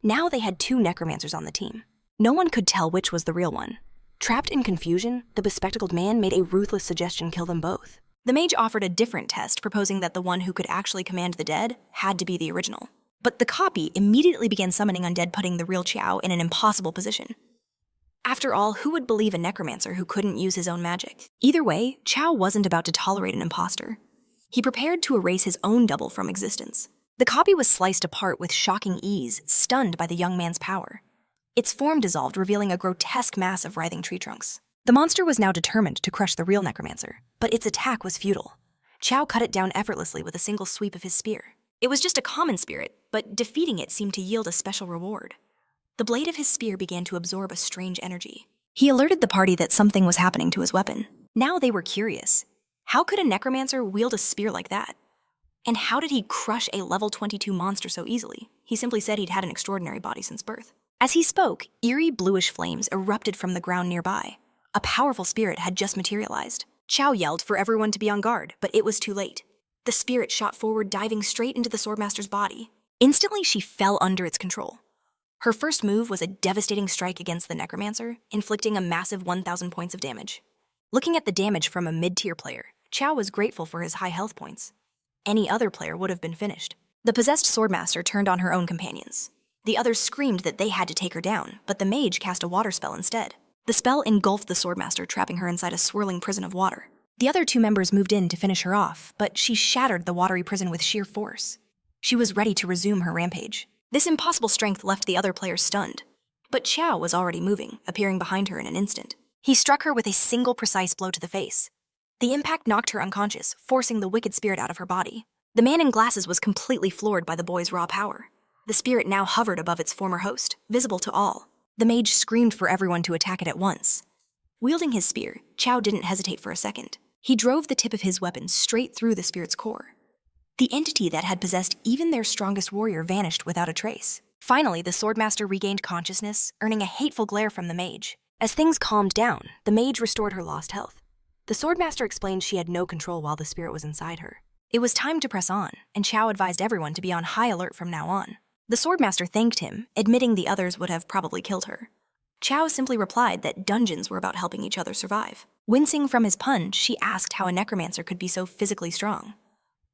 Now they had 2 necromancers on the team. No one could tell which was the real one. Trapped in confusion, the bespectacled man made a ruthless suggestion: kill them both. The mage offered a different test, proposing that the one who could actually command the dead had to be the original. But the copy immediately began summoning undead, putting the real Chiao in an impossible position. After all, who would believe a necromancer who couldn't use his own magic? Either way, Chiao wasn't about to tolerate an imposter. He prepared to erase his own double from existence. The copy was sliced apart with shocking ease, stunned by the young man's power. Its form dissolved, revealing a grotesque mass of writhing tree trunks. The monster was now determined to crush the real necromancer, but its attack was futile. Chiao cut it down effortlessly with a single sweep of his spear. It was just a common spirit, but defeating it seemed to yield a special reward. The blade of his spear began to absorb a strange energy. He alerted the party that something was happening to his weapon. Now they were curious. How could a necromancer wield a spear like that? And how did he crush a level 22 monster so easily? He simply said he'd had an extraordinary body since birth. As he spoke, eerie bluish flames erupted from the ground nearby. A powerful spirit had just materialized. Chiao yelled for everyone to be on guard, but it was too late. The spirit shot forward, diving straight into the swordmaster's body. Instantly, she fell under its control. Her first move was a devastating strike against the necromancer, inflicting a massive 1,000 points of damage. Looking at the damage from a mid-tier player, Chiao was grateful for his high health points. Any other player would have been finished. The possessed swordmaster turned on her own companions. The others screamed that they had to take her down, but the mage cast a water spell instead. The spell engulfed the swordmaster, trapping her inside a swirling prison of water. The other two members moved in to finish her off, but she shattered the watery prison with sheer force. She was ready to resume her rampage. This impossible strength left the other players stunned. But Chiao was already moving, appearing behind her in an instant. He struck her with a single precise blow to the face. The impact knocked her unconscious, forcing the wicked spirit out of her body. The man in glasses was completely floored by the boy's raw power. The spirit now hovered above its former host, visible to all. The mage screamed for everyone to attack it at once. Wielding his spear, Chiao didn't hesitate for a second. He drove the tip of his weapon straight through the spirit's core. The entity that had possessed even their strongest warrior vanished without a trace. Finally, the swordmaster regained consciousness, earning a hateful glare from the mage. As things calmed down, the mage restored her lost health. The swordmaster explained she had no control while the spirit was inside her. It was time to press on, and Chiao advised everyone to be on high alert from now on. The swordmaster thanked him, admitting the others would have probably killed her. Chiao simply replied that dungeons were about helping each other survive. Wincing from his punch, she asked how a necromancer could be so physically strong.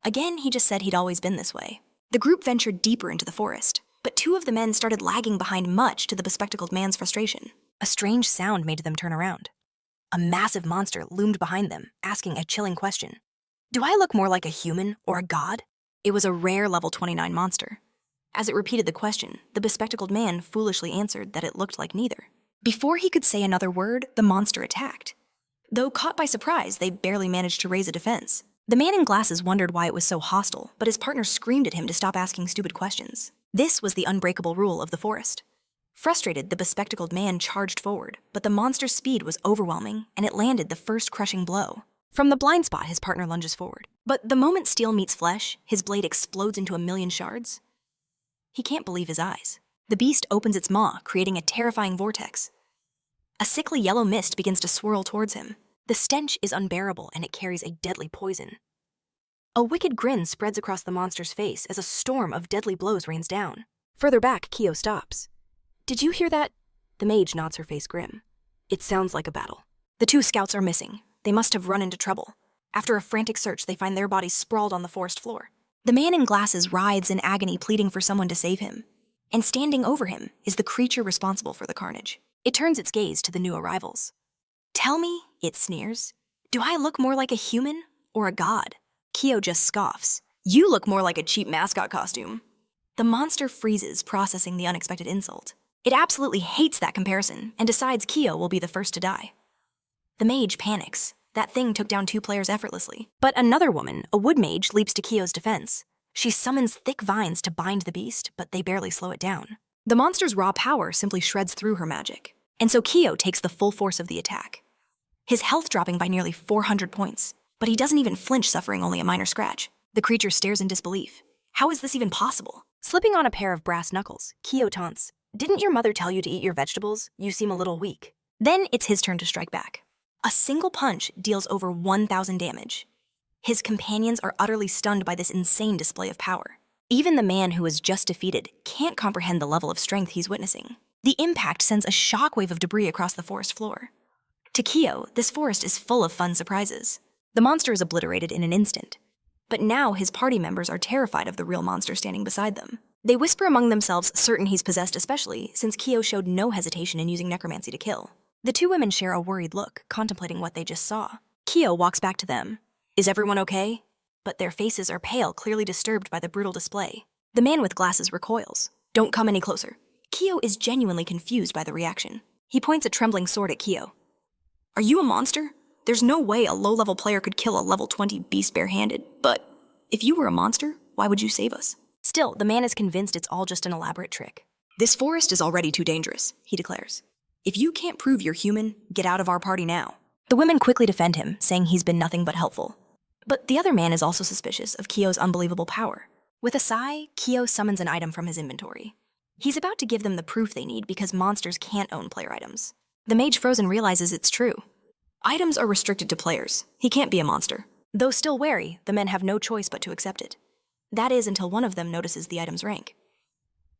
Again, he just said he'd always been this way. The group ventured deeper into the forest, but two of the men started lagging behind, much to the bespectacled man's frustration. A strange sound made them turn around. A massive monster loomed behind them, asking a chilling question. Do I look more like a human or a god? It was a rare level 29 monster. As it repeated the question, the bespectacled man foolishly answered that it looked like neither. Before he could say another word, the monster attacked. Though caught by surprise, they barely managed to raise a defense. The man in glasses wondered why it was so hostile, but his partner screamed at him to stop asking stupid questions. This was the unbreakable rule of the forest. Frustrated, the bespectacled man charged forward, but the monster's speed was overwhelming, and it landed the first crushing blow. From the blind spot, his partner lunges forward. But the moment steel meets flesh, his blade explodes into 1,000,000 shards. He can't believe his eyes. The beast opens its maw, creating a terrifying vortex. A sickly yellow mist begins to swirl towards him. The stench is unbearable, and it carries a deadly poison. A wicked grin spreads across the monster's face as a storm of deadly blows rains down. Further back, Kyo stops. Did you hear that? The mage nods, her face grim. It sounds like a battle. The two scouts are missing. They must have run into trouble. After a frantic search, they find their bodies sprawled on the forest floor. The man in glasses writhes in agony, pleading for someone to save him. And standing over him is the creature responsible for the carnage. It turns its gaze to the new arrivals. Tell me, it sneers, do I look more like a human or a god? Kyo just scoffs. You look more like a cheap mascot costume. The monster freezes, processing the unexpected insult. It absolutely hates that comparison and decides Kyo will be the first to die. The mage panics. That thing took down 2 players effortlessly. But another woman, a wood mage, leaps to Kyo's defense. She summons thick vines to bind the beast, but they barely slow it down. The monster's raw power simply shreds through her magic. And so Kyo takes the full force of the attack. His health dropping by nearly 400 points. But he doesn't even flinch, suffering only a minor scratch. The creature stares in disbelief. How is this even possible? Slipping on a pair of brass knuckles, Kyo taunts, "Didn't your mother tell you to eat your vegetables? You seem a little weak." Then it's his turn to strike back. A single punch deals over 1,000 damage. His companions are utterly stunned by this insane display of power. Even the man who was just defeated can't comprehend the level of strength he's witnessing. The impact sends a shockwave of debris across the forest floor. To Kyo, this forest is full of fun surprises. The monster is obliterated in an instant. But now his party members are terrified of the real monster standing beside them. They whisper among themselves, certain he's possessed, especially since Kyo showed no hesitation in using necromancy to kill. The two women share a worried look, contemplating what they just saw. Kyo walks back to them. Is everyone okay? But their faces are pale, clearly disturbed by the brutal display. The man with glasses recoils. Don't come any closer. Kyo is genuinely confused by the reaction. He points a trembling sword at Kyo. Are you a monster? There's no way a low-level player could kill a level 20 beast barehanded, but if you were a monster, why would you save us? Still, the man is convinced it's all just an elaborate trick. "This forest is already too dangerous," he declares. "If you can't prove you're human, get out of our party now." The women quickly defend him, saying he's been nothing but helpful. But the other man is also suspicious of Kyo's unbelievable power. With a sigh, Kyo summons an item from his inventory. He's about to give them the proof they need because monsters can't own player items. The mage Frozen realizes it's true. Items are restricted to players. He can't be a monster. Though still wary, the men have no choice but to accept it. That is until one of them notices the item's rank.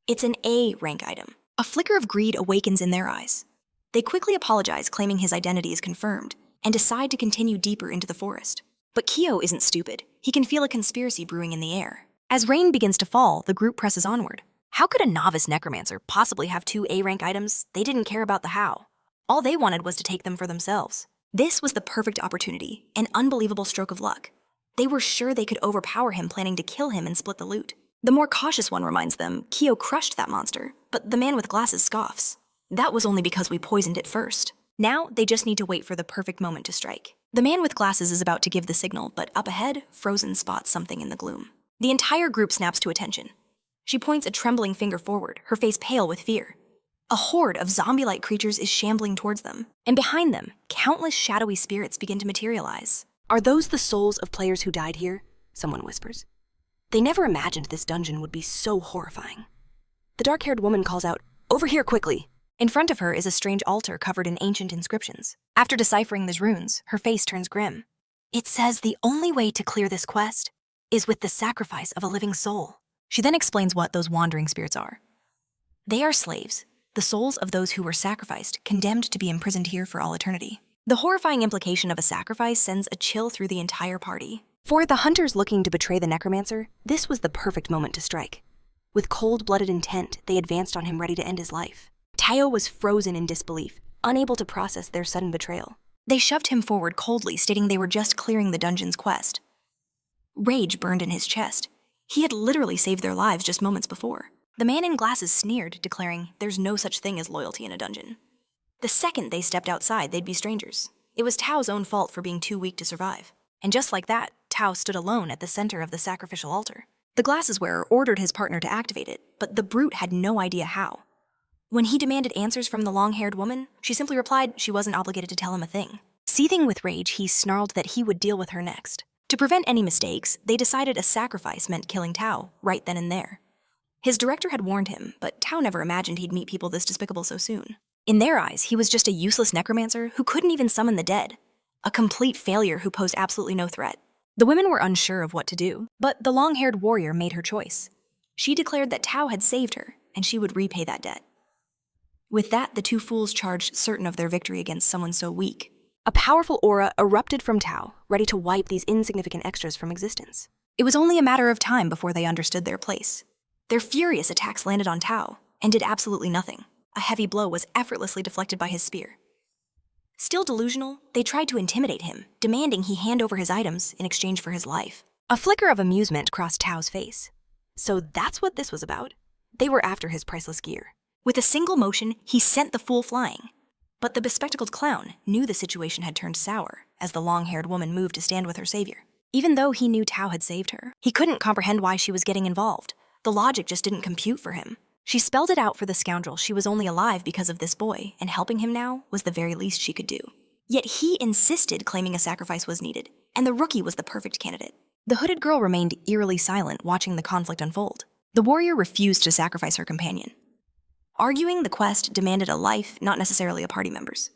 It's an A rank item. A flicker of greed awakens in their eyes. They quickly apologize, claiming his identity is confirmed, and decide to continue deeper into the forest. But Kyo isn't stupid. He can feel a conspiracy brewing in the air. As rain begins to fall, the group presses onward. How could a novice necromancer possibly have 2 A-rank items? They didn't care about the how. All they wanted was to take them for themselves. This was the perfect opportunity, an unbelievable stroke of luck. They were sure they could overpower him, planning to kill him and split the loot. The more cautious one reminds them Kyo crushed that monster, but the man with glasses scoffs. "That was only because we poisoned it first." Now, they just need to wait for the perfect moment to strike. The man with glasses is about to give the signal, but up ahead, Frozen spots something in the gloom. The entire group snaps to attention. She points a trembling finger forward, her face pale with fear. A horde of zombie-like creatures is shambling towards them, and behind them, countless shadowy spirits begin to materialize. Are those the souls of players who died here? Someone whispers. They never imagined this dungeon would be so horrifying. The dark-haired woman calls out, "Over here quickly!" In front of her is a strange altar covered in ancient inscriptions. After deciphering these runes, her face turns grim. It says the only way to clear this quest is with the sacrifice of a living soul. She then explains what those wandering spirits are. They are slaves, the souls of those who were sacrificed, condemned to be imprisoned here for all eternity. The horrifying implication of a sacrifice sends a chill through the entire party. For the hunters looking to betray the necromancer, this was the perfect moment to strike. With cold-blooded intent, they advanced on him ready to end his life. Tao was frozen in disbelief, unable to process their sudden betrayal. They shoved him forward coldly, stating they were just clearing the dungeon's quest. Rage burned in his chest. He had literally saved their lives just moments before. The man in glasses sneered, declaring there's no such thing as loyalty in a dungeon. The second they stepped outside, they'd be strangers. It was Tao's own fault for being too weak to survive. And just like that, Tao stood alone at the center of the sacrificial altar. The glasses wearer ordered his partner to activate it, but the brute had no idea how. When he demanded answers from the long-haired woman, she simply replied she wasn't obligated to tell him a thing. Seething with rage, he snarled that he would deal with her next. To prevent any mistakes, they decided a sacrifice meant killing Tao right then and there. His director had warned him, but Tao never imagined he'd meet people this despicable so soon. In their eyes, he was just a useless necromancer who couldn't even summon the dead. A complete failure who posed absolutely no threat. The women were unsure of what to do, but the long-haired warrior made her choice. She declared that Tao had saved her, and she would repay that debt. With that, the two fools charged, certain of their victory against someone so weak. A powerful aura erupted from Tao, ready to wipe these insignificant extras from existence. It was only a matter of time before they understood their place. Their furious attacks landed on Tao, and did absolutely nothing. A heavy blow was effortlessly deflected by his spear. Still delusional, they tried to intimidate him, demanding he hand over his items in exchange for his life. A flicker of amusement crossed Tao's face. So that's what this was about? They were after his priceless gear. With a single motion, he sent the fool flying. But the bespectacled clown knew the situation had turned sour as the long-haired woman moved to stand with her savior. Even though he knew Tao had saved her, he couldn't comprehend why she was getting involved. The logic just didn't compute for him. She spelled it out for the scoundrel she was only alive because of this boy, and helping him now was the very least she could do. Yet he insisted claiming a sacrifice was needed, and the rookie was the perfect candidate. The hooded girl remained eerily silent, watching the conflict unfold. The warrior refused to sacrifice her companion. Arguing, the quest demanded a life, not necessarily a party member's.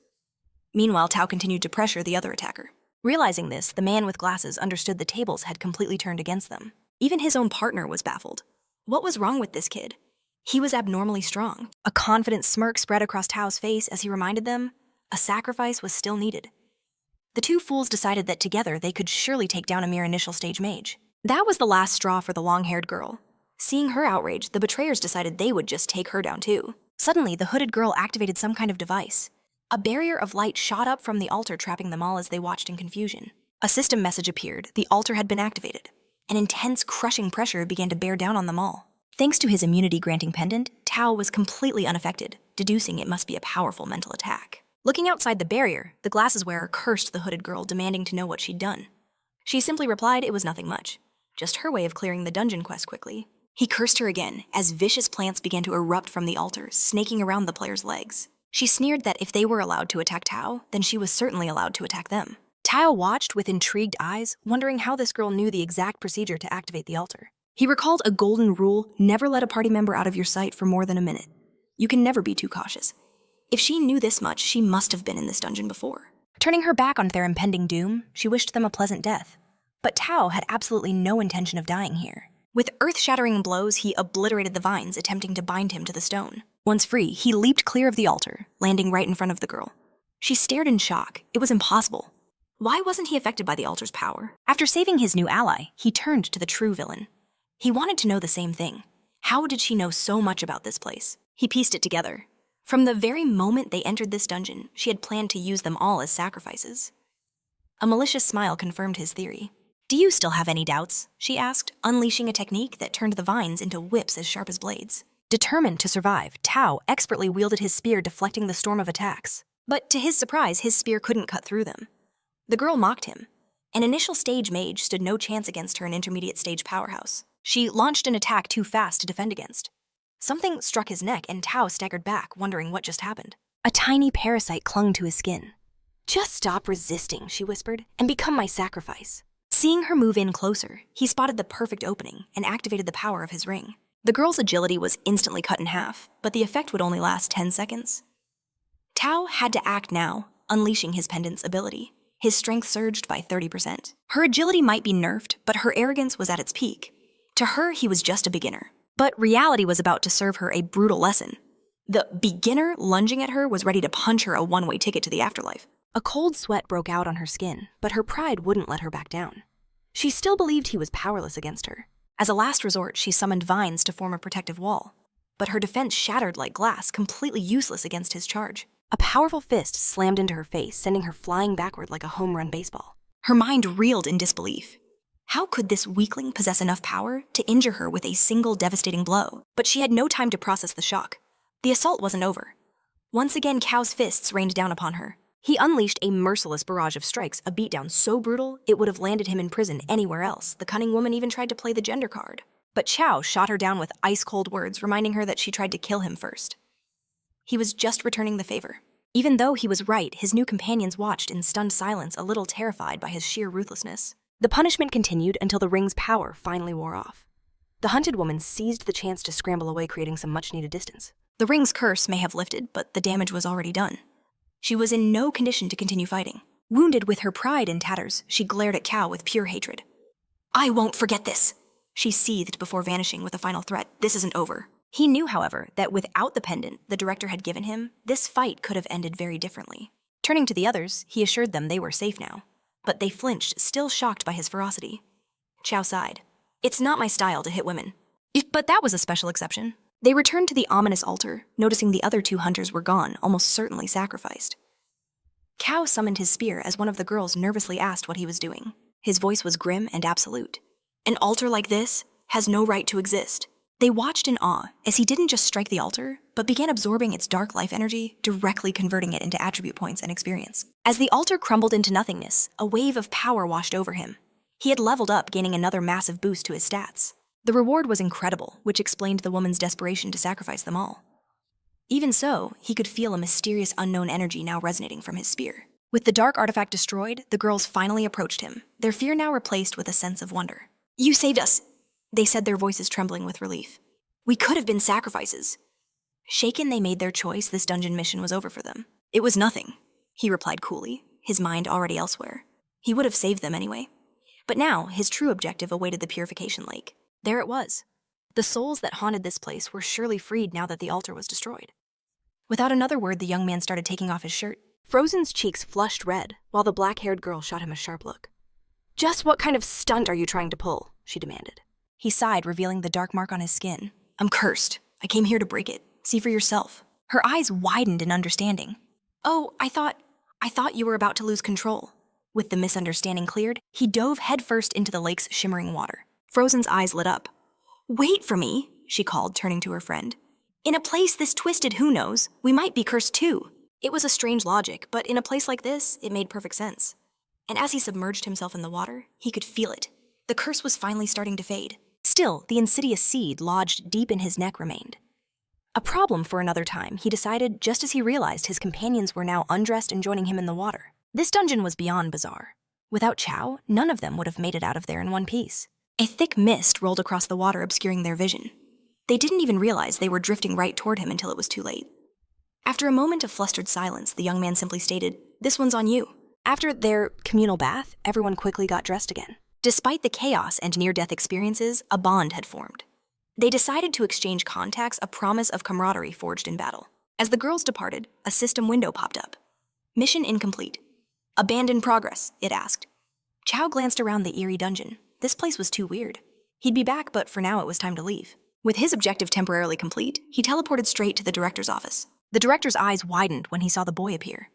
Meanwhile, Tao continued to pressure the other attacker. Realizing this, the man with glasses understood the tables had completely turned against them. Even his own partner was baffled. What was wrong with this kid? He was abnormally strong. A confident smirk spread across Tao's face as he reminded them a sacrifice was still needed. The two fools decided that together they could surely take down a mere initial stage mage. That was the last straw for the long-haired girl. Seeing her outrage, the betrayers decided they would just take her down too. Suddenly, the hooded girl activated some kind of device. A barrier of light shot up from the altar, trapping them all as they watched in confusion. A system message appeared. The altar had been activated. An intense, crushing pressure began to bear down on them all. Thanks to his immunity-granting pendant, Tao was completely unaffected, deducing it must be a powerful mental attack. Looking outside the barrier, the glasses wearer cursed the hooded girl, demanding to know what she'd done. She simply replied it was nothing much, just her way of clearing the dungeon quest quickly. He cursed her again as vicious plants began to erupt from the altar, snaking around the player's legs. She sneered that if they were allowed to attack Tao, then she was certainly allowed to attack them. Tao watched with intrigued eyes, wondering how this girl knew the exact procedure to activate the altar. He recalled a golden rule: never let a party member out of your sight for more than a minute. You can never be too cautious. If she knew this much, she must have been in this dungeon before. Turning her back on their impending doom, she wished them a pleasant death. But Tao had absolutely no intention of dying here. With earth-shattering blows, he obliterated the vines, attempting to bind him to the stone. Once free, he leaped clear of the altar, landing right in front of the girl. She stared in shock. It was impossible. Why wasn't he affected by the altar's power? After saving his new ally, he turned to the true villain. He wanted to know the same thing. How did she know so much about this place? He pieced it together. From the very moment they entered this dungeon, she had planned to use them all as sacrifices. A malicious smile confirmed his theory. "Do you still have any doubts?" she asked, unleashing a technique that turned the vines into whips as sharp as blades. Determined to survive, Tao expertly wielded his spear, deflecting the storm of attacks. But to his surprise, his spear couldn't cut through them. The girl mocked him. An initial stage mage stood no chance against her an intermediate stage powerhouse. She launched an attack too fast to defend against. Something struck his neck and Tao staggered back, wondering what just happened. A tiny parasite clung to his skin. "Just stop resisting," she whispered, "and become my sacrifice." Seeing her move in closer, he spotted the perfect opening and activated the power of his ring. The girl's agility was instantly cut in half, but the effect would only last 10 seconds. Tao had to act now, unleashing his pendant's ability. His strength surged by 30%. Her agility might be nerfed, but her arrogance was at its peak. To her, he was just a beginner. But reality was about to serve her a brutal lesson. The beginner lunging at her was ready to punch her a one-way ticket to the afterlife. A cold sweat broke out on her skin, but her pride wouldn't let her back down. She still believed he was powerless against her. As a last resort, she summoned vines to form a protective wall. But her defense shattered like glass, completely useless against his charge. A powerful fist slammed into her face, sending her flying backward like a home run baseball. Her mind reeled in disbelief. How could this weakling possess enough power to injure her with a single devastating blow? But she had no time to process the shock. The assault wasn't over. Once again, Cao's fists rained down upon her. He unleashed a merciless barrage of strikes, a beatdown so brutal it would have landed him in prison anywhere else. The cunning woman even tried to play the gender card. But Chiao shot her down with ice-cold words, reminding her that she tried to kill him first. He was just returning the favor. Even though he was right, his new companions watched in stunned silence, a little terrified by his sheer ruthlessness. The punishment continued until the ring's power finally wore off. The hunted woman seized the chance to scramble away, creating some much-needed distance. The ring's curse may have lifted, but the damage was already done. She was in no condition to continue fighting. Wounded with her pride in tatters, she glared at Cao with pure hatred. "I won't forget this!" She seethed before vanishing with a final threat. "This isn't over." He knew, however, that without the pendant the director had given him, this fight could have ended very differently. Turning to the others, he assured them they were safe now. But they flinched, still shocked by his ferocity. Chiao sighed. "It's not my style to hit women." But that was a special exception. They returned to the ominous altar, noticing the other two hunters were gone, almost certainly sacrificed. Cao summoned his spear as one of the girls nervously asked what he was doing. His voice was grim and absolute. "An altar like this has no right to exist." They watched in awe as he didn't just strike the altar, but began absorbing its dark life energy, directly converting it into attribute points and experience. As the altar crumbled into nothingness, a wave of power washed over him. He had leveled up, gaining another massive boost to his stats. The reward was incredible, which explained the woman's desperation to sacrifice them all. Even so, he could feel a mysterious unknown energy now resonating from his spear. With the dark artifact destroyed, the girls finally approached him, their fear now replaced with a sense of wonder. "You saved us," they said, their voices trembling with relief. "We could have been sacrifices." Shaken they made their choice, this dungeon mission was over for them. "It was nothing," he replied coolly, his mind already elsewhere. He would have saved them anyway. But now, his true objective awaited the Purification Lake. There it was. The souls that haunted this place were surely freed now that the altar was destroyed. Without another word, the young man started taking off his shirt. Frozen's cheeks flushed red, while the black-haired girl shot him a sharp look. "Just what kind of stunt are you trying to pull?" she demanded. He sighed, revealing the dark mark on his skin. "I'm cursed. I came here to break it. See for yourself." Her eyes widened in understanding. "Oh, I thought you were about to lose control." With the misunderstanding cleared, he dove headfirst into the lake's shimmering water. Frozen's eyes lit up. "Wait for me," she called, turning to her friend. "In a place this twisted who knows, we might be cursed too." It was a strange logic, but in a place like this, it made perfect sense. And as he submerged himself in the water, he could feel it. The curse was finally starting to fade. Still, the insidious seed lodged deep in his neck remained. A problem for another time, he decided just as he realized his companions were now undressed and joining him in the water. This dungeon was beyond bizarre. Without Chiao, none of them would have made it out of there in one piece. A thick mist rolled across the water, obscuring their vision. They didn't even realize they were drifting right toward him until it was too late. After a moment of flustered silence, the young man simply stated, "This one's on you." After their communal bath, everyone quickly got dressed again. Despite the chaos and near-death experiences, a bond had formed. They decided to exchange contacts, a promise of camaraderie forged in battle. As the girls departed, a system window popped up. "Mission incomplete. Abandon progress," it asked. Chiao glanced around the eerie dungeon. This place was too weird. He'd be back, but for now it was time to leave. With his objective temporarily complete, he teleported straight to the director's office. The director's eyes widened when he saw the boy appear.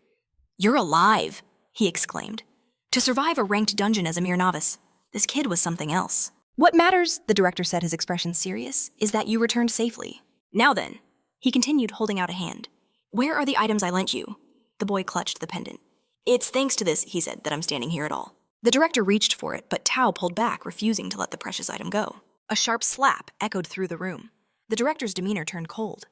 "You're alive," he exclaimed. To survive a ranked dungeon as a mere novice, this kid was something else. "What matters," the director said, his expression serious, "is that you returned safely. Now then," he continued, holding out a hand. "Where are the items I lent you?" The boy clutched the pendant. "It's thanks to this," he said, "that I'm standing here at all." The director reached for it, but Tao pulled back, refusing to let the precious item go. A sharp slap echoed through the room. The director's demeanor turned cold.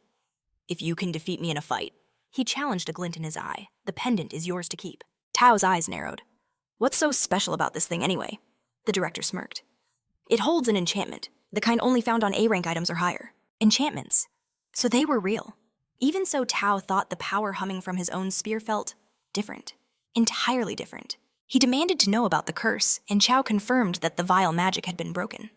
"If you can defeat me in a fight," he challenged, a glint in his eye, "the pendant is yours to keep." Tao's eyes narrowed. "What's so special about this thing anyway?" The director smirked. "It holds an enchantment, the kind only found on A-rank items or higher." Enchantments. So they were real. Even so, Tao thought the power humming from his own spear felt different. Entirely different. He demanded to know about the curse, and Chiao confirmed that the vile magic had been broken.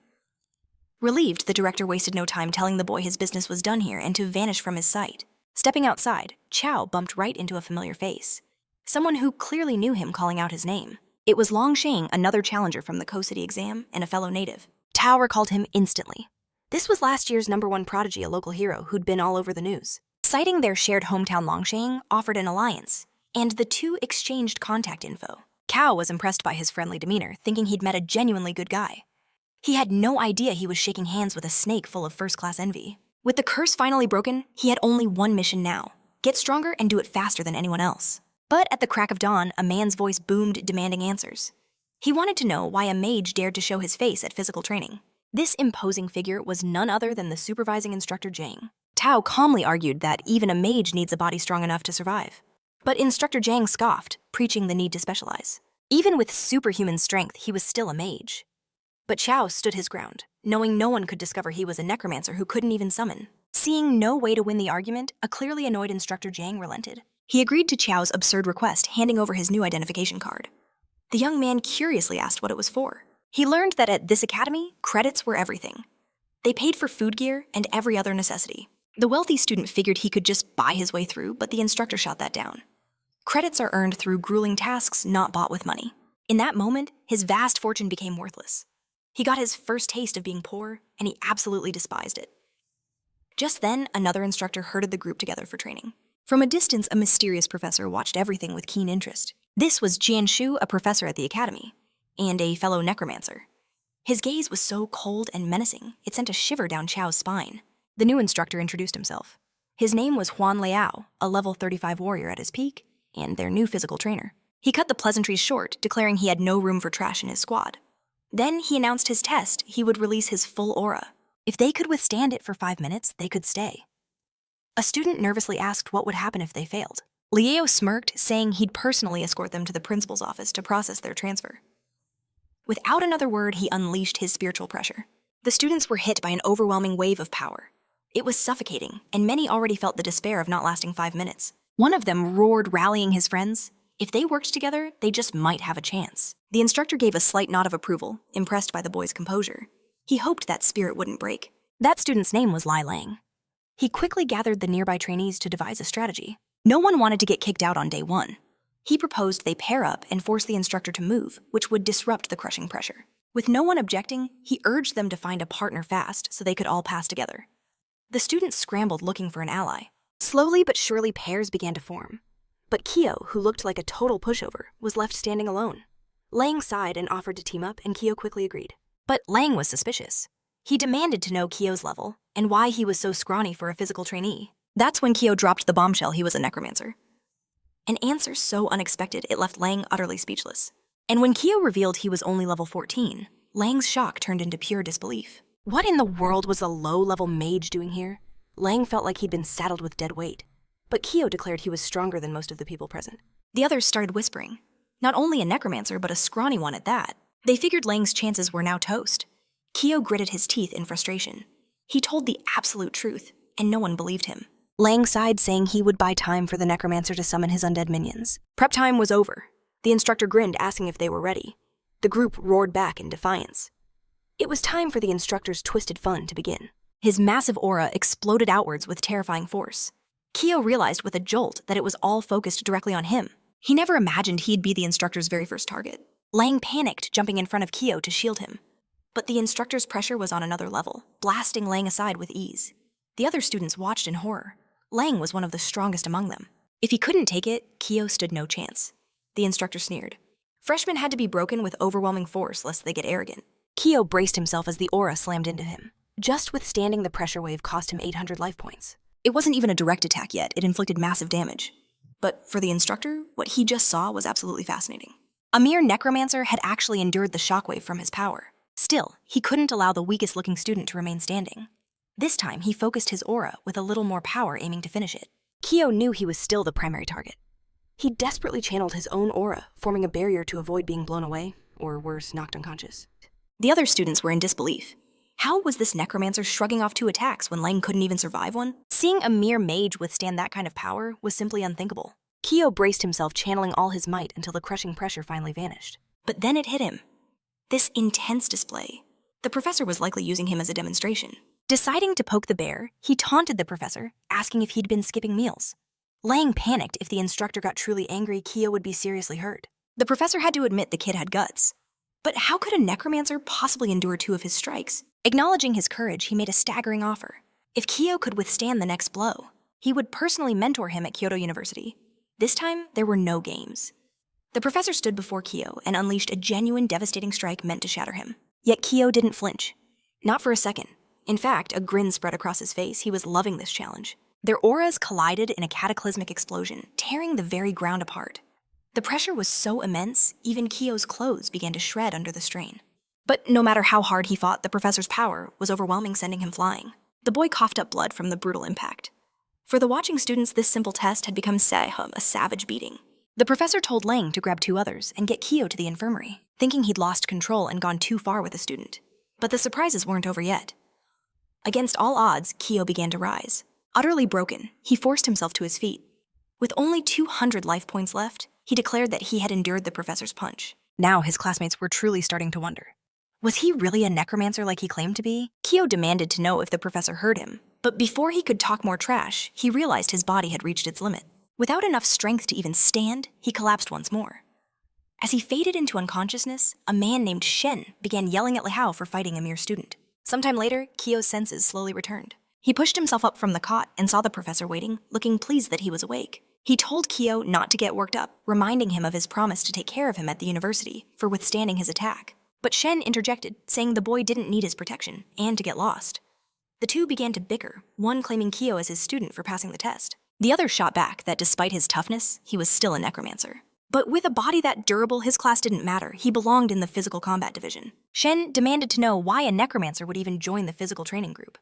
Relieved, the director wasted no time telling the boy his business was done here and to vanish from his sight. Stepping outside, Chiao bumped right into a familiar face. Someone who clearly knew him, calling out his name. It was Long Shang, another challenger from the Ko City exam, and a fellow native. Tao recalled him instantly. This was last year's #1 prodigy, a local hero who'd been all over the news. Citing their shared hometown, Long Shang offered an alliance, and the two exchanged contact info. Cao was impressed by his friendly demeanor, thinking he'd met a genuinely good guy. He had no idea he was shaking hands with a snake full of first-class envy. With the curse finally broken, he had only one mission now: get stronger and do it faster than anyone else. But at the crack of dawn, a man's voice boomed, demanding answers. He wanted to know why a mage dared to show his face at physical training. This imposing figure was none other than the supervising instructor Zhang. Tao calmly argued that even a mage needs a body strong enough to survive. But Instructor Zhang scoffed, preaching the need to specialize. Even with superhuman strength, he was still a mage. But Chiao stood his ground, knowing no one could discover he was a necromancer who couldn't even summon. Seeing no way to win the argument, a clearly annoyed Instructor Zhang relented. He agreed to Chiao's absurd request, handing over his new identification card. The young man curiously asked what it was for. He learned that at this academy, credits were everything. They paid for food gear and every other necessity. The wealthy student figured he could just buy his way through, but the instructor shot that down. Credits are earned through grueling tasks, not bought with money. In that moment, his vast fortune became worthless. He got his first taste of being poor, and he absolutely despised it. Just then, another instructor herded the group together for training. From a distance, a mysterious professor watched everything with keen interest. This was Jian Shu, a professor at the academy, and a fellow necromancer. His gaze was so cold and menacing, it sent a shiver down Chao's spine. The new instructor introduced himself. His name was Huan Liao, a level 35 warrior at his peak, and their new physical trainer. He cut the pleasantries short, declaring he had no room for trash in his squad. Then he announced his test. He would release his full aura. If they could withstand it for 5 minutes, they could stay. A student nervously asked what would happen if they failed. Liao smirked, saying he'd personally escort them to the principal's office to process their transfer. Without another word, he unleashed his spiritual pressure. The students were hit by an overwhelming wave of power. It was suffocating, and many already felt the despair of not lasting 5 minutes. One of them roared, rallying his friends. If they worked together, they just might have a chance. The instructor gave a slight nod of approval, impressed by the boy's composure. He hoped that spirit wouldn't break. That student's name was Lai Lang. He quickly gathered the nearby trainees to devise a strategy. No one wanted to get kicked out on day one. He proposed they pair up and force the instructor to move, which would disrupt the crushing pressure. With no one objecting, he urged them to find a partner fast so they could all pass together. The students scrambled looking for an ally. Slowly but surely pairs began to form. But Kyo, who looked like a total pushover, was left standing alone. Lang sighed and offered to team up, and Kyo quickly agreed. But Lang was suspicious. He demanded to know Kyo's level, and why he was so scrawny for a physical trainee. That's when Kyo dropped the bombshell he was a necromancer. An answer so unexpected it left Lang utterly speechless. And when Kyo revealed he was only level 14, Lang's shock turned into pure disbelief. What in the world was a low-level mage doing here? Lang felt like he'd been saddled with dead weight, but Kyo declared he was stronger than most of the people present. The others started whispering. Not only a necromancer, but a scrawny one at that. They figured Lang's chances were now toast. Kyo gritted his teeth in frustration. He told the absolute truth, and no one believed him. Lang sighed, saying he would buy time for the necromancer to summon his undead minions. Prep time was over. The instructor grinned, asking if they were ready. The group roared back in defiance. It was time for the instructor's twisted fun to begin. His massive aura exploded outwards with terrifying force. Kyo realized with a jolt that it was all focused directly on him. He never imagined he'd be the instructor's very first target. Lang panicked, jumping in front of Kyo to shield him. But the instructor's pressure was on another level, blasting Lang aside with ease. The other students watched in horror. Lang was one of the strongest among them. If he couldn't take it, Kyo stood no chance. The instructor sneered. Freshmen had to be broken with overwhelming force lest they get arrogant. Kyo braced himself as the aura slammed into him. Just withstanding the pressure wave cost him 800 life points. It wasn't even a direct attack yet, it inflicted massive damage. But for the instructor, what he just saw was absolutely fascinating. A mere necromancer had actually endured the shockwave from his power. Still, he couldn't allow the weakest-looking student to remain standing. This time, he focused his aura with a little more power, aiming to finish it. Kyo knew he was still the primary target. He desperately channeled his own aura, forming a barrier to avoid being blown away, or worse, knocked unconscious. The other students were in disbelief. How was this necromancer shrugging off 2 attacks when Lang couldn't even survive one? Seeing a mere mage withstand that kind of power was simply unthinkable. Kyo braced himself, channeling all his might until the crushing pressure finally vanished. But then it hit him. This intense display. The professor was likely using him as a demonstration. Deciding to poke the bear, he taunted the professor, asking if he'd been skipping meals. Lang panicked if the instructor got truly angry, Kyo would be seriously hurt. The professor had to admit the kid had guts. But how could a necromancer possibly endure 2 of his strikes? Acknowledging his courage, he made a staggering offer. If Kyo could withstand the next blow, he would personally mentor him at Kyoto University. This time, there were no games. The professor stood before Kyo and unleashed a genuine, devastating strike meant to shatter him. Yet Kyo didn't flinch. Not for a second. In fact, a grin spread across his face. He was loving this challenge. Their auras collided in a cataclysmic explosion, tearing the very ground apart. The pressure was so immense, even Kyo's clothes began to shred under the strain. But no matter how hard he fought, the professor's power was overwhelming, sending him flying. The boy coughed up blood from the brutal impact. For the watching students, this simple test had become a savage beating. The professor told Lang to grab 2 others and get Kyo to the infirmary, thinking he'd lost control and gone too far with the student. But the surprises weren't over yet. Against all odds, Kyo began to rise. Utterly broken, he forced himself to his feet. With only 200 life points left, he declared that he had endured the professor's punch. Now his classmates were truly starting to wonder. Was he really a necromancer like he claimed to be? Kyo demanded to know if the professor heard him, but before he could talk more trash, he realized his body had reached its limit. Without enough strength to even stand, he collapsed once more. As he faded into unconsciousness, a man named Shen began yelling at Lihao for fighting a mere student. Sometime later, Kyo's senses slowly returned. He pushed himself up from the cot and saw the professor waiting, looking pleased that he was awake. He told Kyo not to get worked up, reminding him of his promise to take care of him at the university for withstanding his attack. But Shen interjected, saying the boy didn't need his protection, and to get lost. The 2 began to bicker, one claiming Kyo as his student for passing the test. The other shot back that despite his toughness, he was still a necromancer. But with a body that durable, his class didn't matter. He belonged in the physical combat division. Shen demanded to know why a necromancer would even join the physical training group.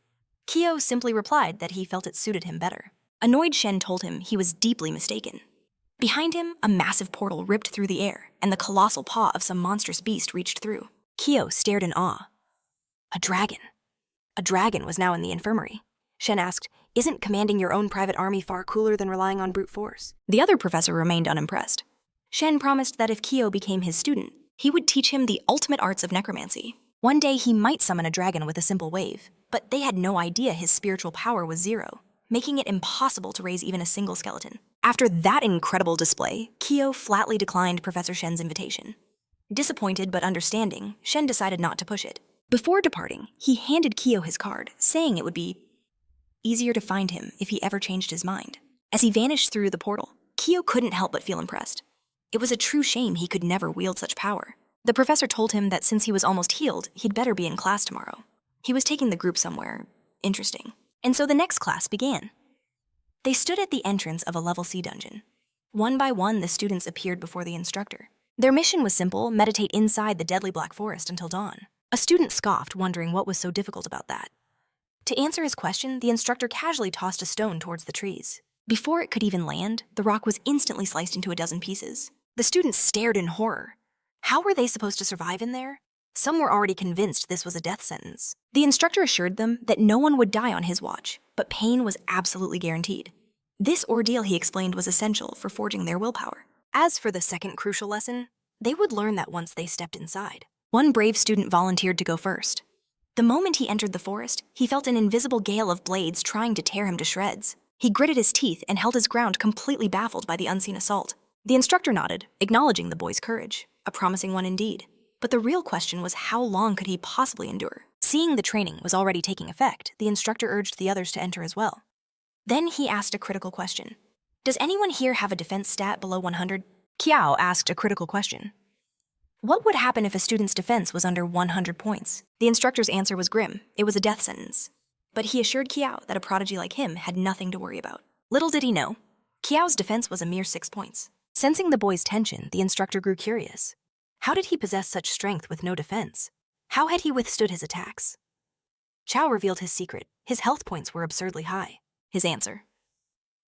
Kyo simply replied that he felt it suited him better. Annoyed, Shen told him he was deeply mistaken. Behind him, a massive portal ripped through the air, and the colossal paw of some monstrous beast reached through. Kyo stared in awe. A dragon. A dragon was now in the infirmary. Shen asked, "Isn't commanding your own private army far cooler than relying on brute force?" The other professor remained unimpressed. Shen promised that if Kyo became his student, he would teach him the ultimate arts of necromancy. One day he might summon a dragon with a simple wave, but they had no idea his spiritual power was 0, making it impossible to raise even a single skeleton. After that incredible display, Kyo flatly declined Professor Shen's invitation. Disappointed but understanding, Shen decided not to push it. Before departing, he handed Kyo his card, saying it would be easier to find him if he ever changed his mind. As he vanished through the portal, Kyo couldn't help but feel impressed. It was a true shame he could never wield such power. The professor told him that since he was almost healed, he'd better be in class tomorrow. He was taking the group somewhere interesting. And so the next class began. They stood at the entrance of a level C dungeon. One by one, the students appeared before the instructor. Their mission was simple: meditate inside the deadly black forest until dawn. A student scoffed, wondering what was so difficult about that. To answer his question, the instructor casually tossed a stone towards the trees. Before it could even land, the rock was instantly sliced into a dozen pieces. The students stared in horror. How were they supposed to survive in there? Some were already convinced this was a death sentence. The instructor assured them that no one would die on his watch, but pain was absolutely guaranteed. This ordeal, he explained, was essential for forging their willpower. As for the second crucial lesson, they would learn that once they stepped inside. One brave student volunteered to go first. The moment he entered the forest, he felt an invisible gale of blades trying to tear him to shreds. He gritted his teeth and held his ground, completely baffled by the unseen assault. The instructor nodded, acknowledging the boy's courage, a promising one indeed. But the real question was, how long could he possibly endure? Seeing the training was already taking effect, the instructor urged the others to enter as well. Then he asked a critical question. Does anyone here have a defense stat below 100? Kiao asked a critical question. What would happen if a student's defense was under 100 points? The instructor's answer was grim. It was a death sentence. But he assured Kiao that a prodigy like him had nothing to worry about. Little did he know, Kiao's defense was a mere 6 points. Sensing the boy's tension, the instructor grew curious. How did he possess such strength with no defense? How had he withstood his attacks? Chao revealed his secret. His health points were absurdly high. His answer: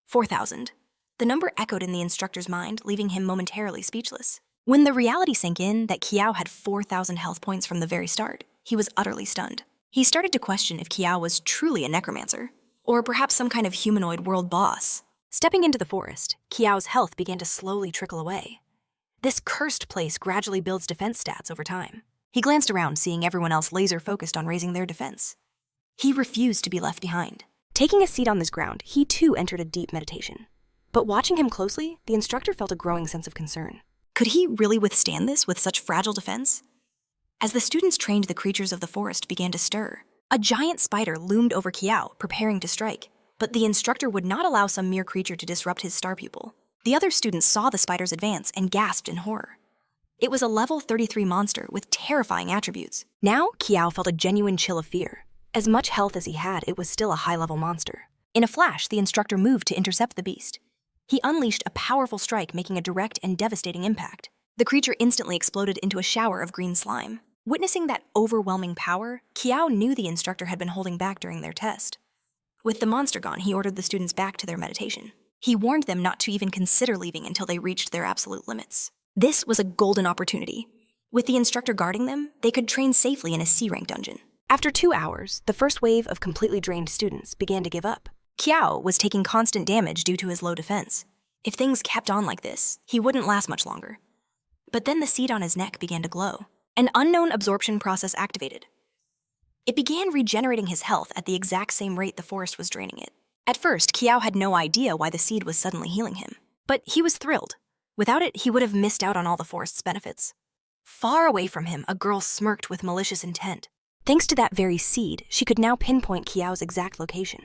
4,000. The number echoed in the instructor's mind, leaving him momentarily speechless. When the reality sank in that Kiao had 4,000 health points from the very start, he was utterly stunned. He started to question if Kiao was truly a necromancer, or perhaps some kind of humanoid world boss. Stepping into the forest, Kiao's health began to slowly trickle away. This cursed place gradually builds defense stats over time. He glanced around, seeing everyone else laser-focused on raising their defense. He refused to be left behind. Taking a seat on this ground, he too entered a deep meditation. But watching him closely, the instructor felt a growing sense of concern. Could he really withstand this with such fragile defense? As the students trained, the creatures of the forest began to stir. A giant spider loomed over Kiao, preparing to strike. But the instructor would not allow some mere creature to disrupt his star pupil. The other students saw the spiders advance and gasped in horror. It was a level 33 monster with terrifying attributes. Now, Kiao felt a genuine chill of fear. As much health as he had, it was still a high-level monster. In a flash, the instructor moved to intercept the beast. He unleashed a powerful strike, making a direct and devastating impact. The creature instantly exploded into a shower of green slime. Witnessing that overwhelming power, Kiao knew the instructor had been holding back during their test. With the monster gone, he ordered the students back to their meditation. He warned them not to even consider leaving until they reached their absolute limits. This was a golden opportunity. With the instructor guarding them, they could train safely in a C-rank dungeon. After 2 hours, the first wave of completely drained students began to give up. Kiao was taking constant damage due to his low defense. If things kept on like this, he wouldn't last much longer. But then the seed on his neck began to glow. An unknown absorption process activated. It began regenerating his health at the exact same rate the forest was draining it. At first, Kiao had no idea why the seed was suddenly healing him. But he was thrilled. Without it, he would have missed out on all the forest's benefits. Far away from him, a girl smirked with malicious intent. Thanks to that very seed, she could now pinpoint Kiao's exact location.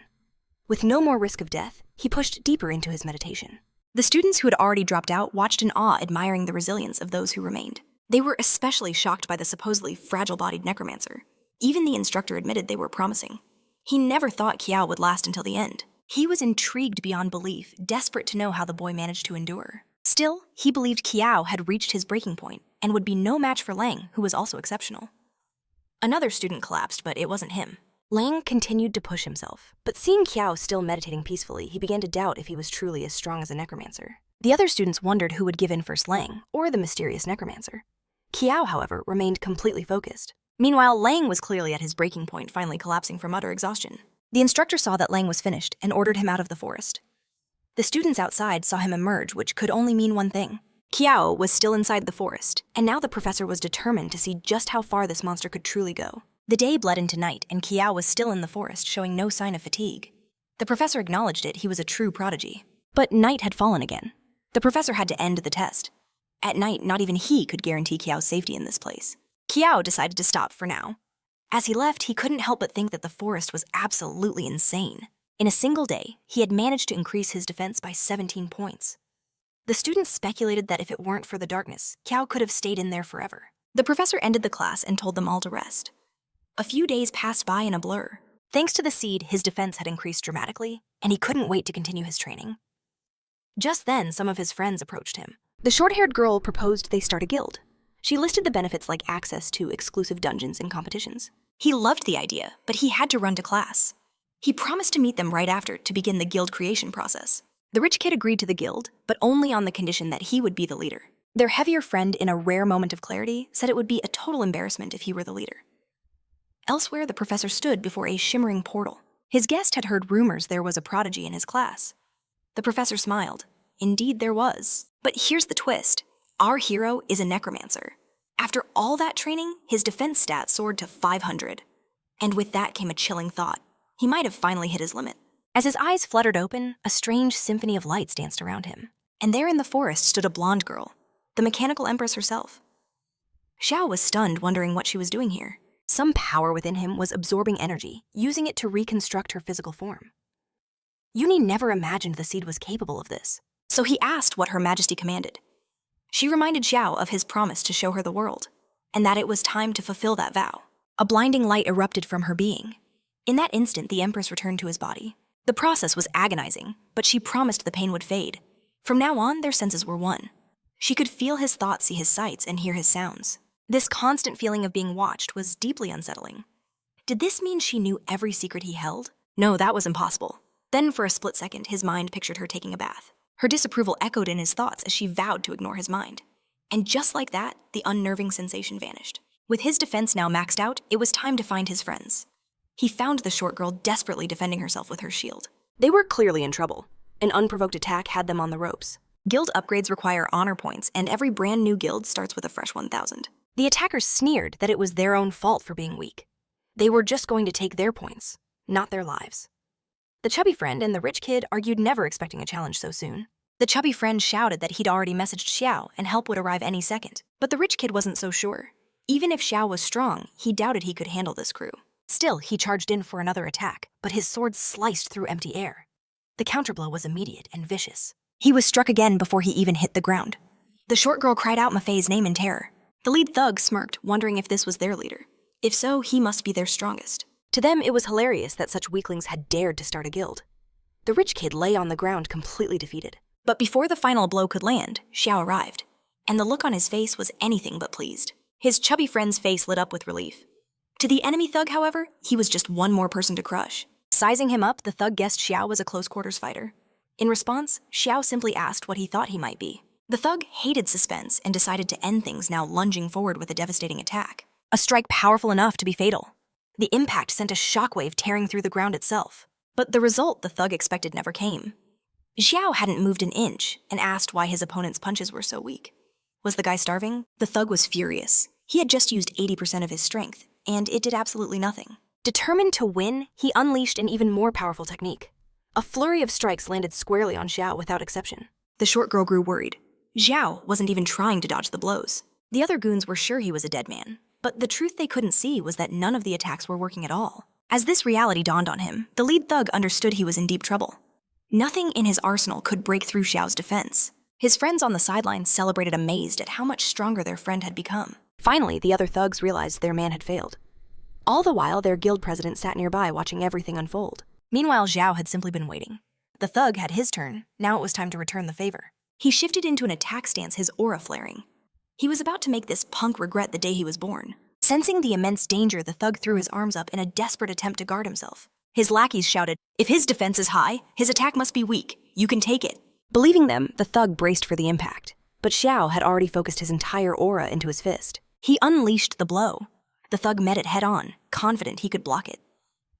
With no more risk of death, he pushed deeper into his meditation. The students who had already dropped out watched in awe, admiring the resilience of those who remained. They were especially shocked by the supposedly fragile-bodied necromancer. Even the instructor admitted they were promising. He never thought Kiao would last until the end. He was intrigued beyond belief, desperate to know how the boy managed to endure. Still, he believed Kiao had reached his breaking point and would be no match for Lang, who was also exceptional. Another student collapsed, but it wasn't him. Lang continued to push himself, but seeing Kiao still meditating peacefully, he began to doubt if he was truly as strong as a necromancer. The other students wondered who would give in first, Lang or the mysterious necromancer. Kiao, however, remained completely focused. Meanwhile, Lang was clearly at his breaking point, finally collapsing from utter exhaustion. The instructor saw that Lang was finished and ordered him out of the forest. The students outside saw him emerge, which could only mean one thing. Kiao was still inside the forest, and now the professor was determined to see just how far this monster could truly go. The day bled into night, and Kiao was still in the forest, showing no sign of fatigue. The professor acknowledged it. He was a true prodigy. But night had fallen again. The professor had to end the test. At night, not even he could guarantee Kiao's safety in this place. Kiao decided to stop for now. As he left, he couldn't help but think that the forest was absolutely insane. In a single day, he had managed to increase his defense by 17 points. The students speculated that if it weren't for the darkness, Kiao could have stayed in there forever. The professor ended the class and told them all to rest. A few days passed by in a blur. Thanks to the seed, his defense had increased dramatically, and he couldn't wait to continue his training. Just then, some of his friends approached him. The short-haired girl proposed they start a guild. She listed the benefits like access to exclusive dungeons and competitions. He loved the idea, but he had to run to class. He promised to meet them right after to begin the guild creation process. The rich kid agreed to the guild, but only on the condition that he would be the leader. Their heavier friend, in a rare moment of clarity, said it would be a total embarrassment if he were the leader. Elsewhere, the professor stood before a shimmering portal. His guest had heard rumors there was a prodigy in his class. The professor smiled. Indeed, there was. But here's the twist. Our hero is a necromancer. After all that training, his defense stat soared to 500. And with that came a chilling thought. He might have finally hit his limit. As his eyes fluttered open, a strange symphony of lights danced around him. And there in the forest stood a blonde girl, the mechanical Empress herself. Xiao was stunned, wondering what she was doing here. Some power within him was absorbing energy, using it to reconstruct her physical form. Yuni never imagined the seed was capable of this. So he asked what Her Majesty commanded. She reminded Xiao of his promise to show her the world, and that it was time to fulfill that vow. A blinding light erupted from her being. In that instant, the Empress returned to his body. The process was agonizing, but she promised the pain would fade. From now on, their senses were one. She could feel his thoughts, see his sights, and hear his sounds. This constant feeling of being watched was deeply unsettling. Did this mean she knew every secret he held? No, that was impossible. Then, for a split second, his mind pictured her taking a bath. Her disapproval echoed in his thoughts as she vowed to ignore his mind. And just like that, the unnerving sensation vanished. With his defense now maxed out, it was time to find his friends. He found the short girl desperately defending herself with her shield. They were clearly in trouble. An unprovoked attack had them on the ropes. Guild upgrades require honor points, and every brand new guild starts with a fresh 1,000. The attackers sneered that it was their own fault for being weak. They were just going to take their points, not their lives. The chubby friend and the rich kid argued, never expecting a challenge so soon. The chubby friend shouted that he'd already messaged Xiao and help would arrive any second. But the rich kid wasn't so sure. Even if Xiao was strong, he doubted he could handle this crew. Still, he charged in for another attack, but his sword sliced through empty air. The counterblow was immediate and vicious. He was struck again before he even hit the ground. The short girl cried out Mafei's name in terror. The lead thug smirked, wondering if this was their leader. If so, he must be their strongest. To them, it was hilarious that such weaklings had dared to start a guild. The rich kid lay on the ground completely defeated. But before the final blow could land, Xiao arrived, and the look on his face was anything but pleased. His chubby friend's face lit up with relief. To the enemy thug, however, he was just one more person to crush. Sizing him up, the thug guessed Xiao was a close-quarters fighter. In response, Xiao simply asked what he thought he might be. The thug hated suspense and decided to end things, now lunging forward with a devastating attack. A strike powerful enough to be fatal. The impact sent a shockwave tearing through the ground itself. But the result the thug expected never came. Xiao hadn't moved an inch and asked why his opponent's punches were so weak. Was the guy starving? The thug was furious. He had just used 80% of his strength, and it did absolutely nothing. Determined to win, he unleashed an even more powerful technique. A flurry of strikes landed squarely on Xiao without exception. The short girl grew worried. Xiao wasn't even trying to dodge the blows. The other goons were sure he was a dead man, but the truth they couldn't see was that none of the attacks were working at all. As this reality dawned on him, the lead thug understood he was in deep trouble. Nothing in his arsenal could break through Xiao's defense. His friends on the sidelines celebrated, amazed at how much stronger their friend had become. Finally, the other thugs realized their man had failed. All the while, their guild president sat nearby watching everything unfold. Meanwhile, Xiao had simply been waiting. The thug had his turn, now it was time to return the favor. He shifted into an attack stance, his aura flaring. He was about to make this punk regret the day he was born. Sensing the immense danger, the thug threw his arms up in a desperate attempt to guard himself. His lackeys shouted, "If his defense is high, his attack must be weak. You can take it." Believing them, the thug braced for the impact. But Xiao had already focused his entire aura into his fist. He unleashed the blow. The thug met it head-on, confident he could block it.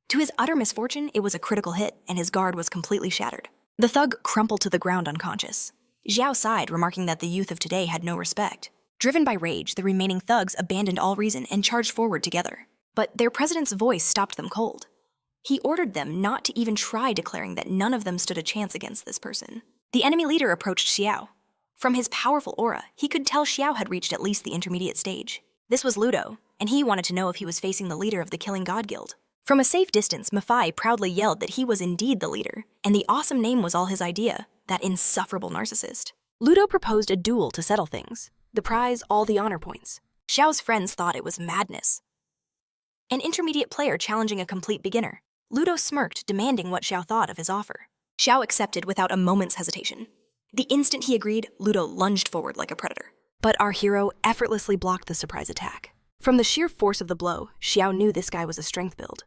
To his utter misfortune, it was a critical hit, and his guard was completely shattered. The thug crumpled to the ground unconscious. Xiao sighed, remarking that the youth of today had no respect. Driven by rage, the remaining thugs abandoned all reason and charged forward together. But their president's voice stopped them cold. He ordered them not to even try, declaring that none of them stood a chance against this person. The enemy leader approached Xiao. From his powerful aura, he could tell Xiao had reached at least the intermediate stage. This was Ludo, and he wanted to know if he was facing the leader of the Killing God Guild. From a safe distance, Mafei proudly yelled that he was indeed the leader, and the awesome name was all his idea, that insufferable narcissist. Ludo proposed a duel to settle things. The prize, all the honor points. Xiao's friends thought it was madness. An intermediate player challenging a complete beginner. Ludo smirked, demanding what Xiao thought of his offer. Xiao accepted without a moment's hesitation. The instant he agreed, Ludo lunged forward like a predator. But our hero effortlessly blocked the surprise attack. From the sheer force of the blow, Xiao knew this guy was a strength build.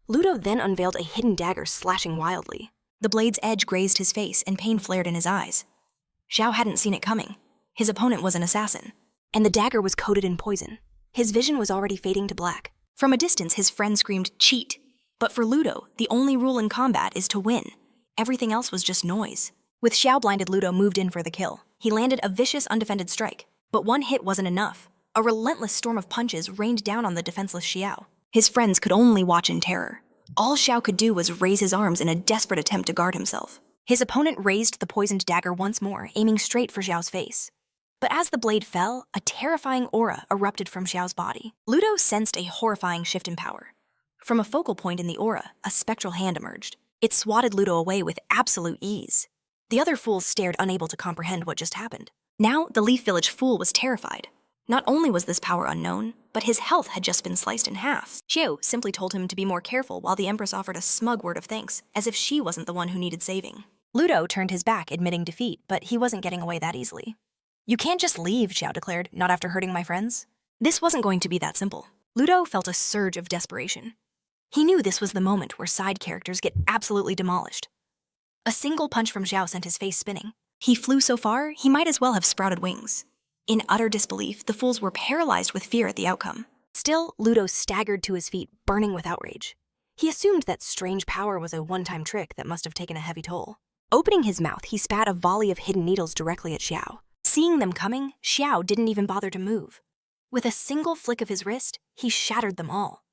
Ludo then unveiled a hidden dagger slashing wildly. The blade's edge grazed his face and pain flared in his eyes. Xiao hadn't seen it coming. His opponent was an assassin. And the dagger was coated in poison. His vision was already fading to black. From a distance, his friend screamed, "Cheat!" But for Ludo, the only rule in combat is to win. Everything else was just noise. With Xiao blinded, Ludo moved in for the kill. He landed a vicious, undefended strike. But one hit wasn't enough. A relentless storm of punches rained down on the defenseless Xiao. His friends could only watch in terror. All Xiao could do was raise his arms in a desperate attempt to guard himself. His opponent raised the poisoned dagger once more, aiming straight for Xiao's face. But as the blade fell, a terrifying aura erupted from Xiao's body. Ludo sensed a horrifying shift in power. From a focal point in the aura, a spectral hand emerged. It swatted Ludo away with absolute ease. The other fools stared, unable to comprehend what just happened. Now, the Leaf Village fool was terrified. Not only was this power unknown, but his health had just been sliced in half. Chiaoyu simply told him to be more careful while the Empress offered a smug word of thanks, as if she wasn't the one who needed saving. Ludo turned his back, admitting defeat, but he wasn't getting away that easily. "You can't just leave," Xiao declared, "not after hurting my friends." This wasn't going to be that simple. Ludo felt a surge of desperation. He knew this was the moment where side characters get absolutely demolished. A single punch from Xiao sent his face spinning. He flew so far, he might as well have sprouted wings. In utter disbelief, the fools were paralyzed with fear at the outcome. Still, Ludo staggered to his feet, burning with outrage. He assumed that strange power was a one-time trick that must have taken a heavy toll. Opening his mouth, he spat a volley of hidden needles directly at Xiao. Seeing them coming, Xiao didn't even bother to move. With a single flick of his wrist, he shattered them all.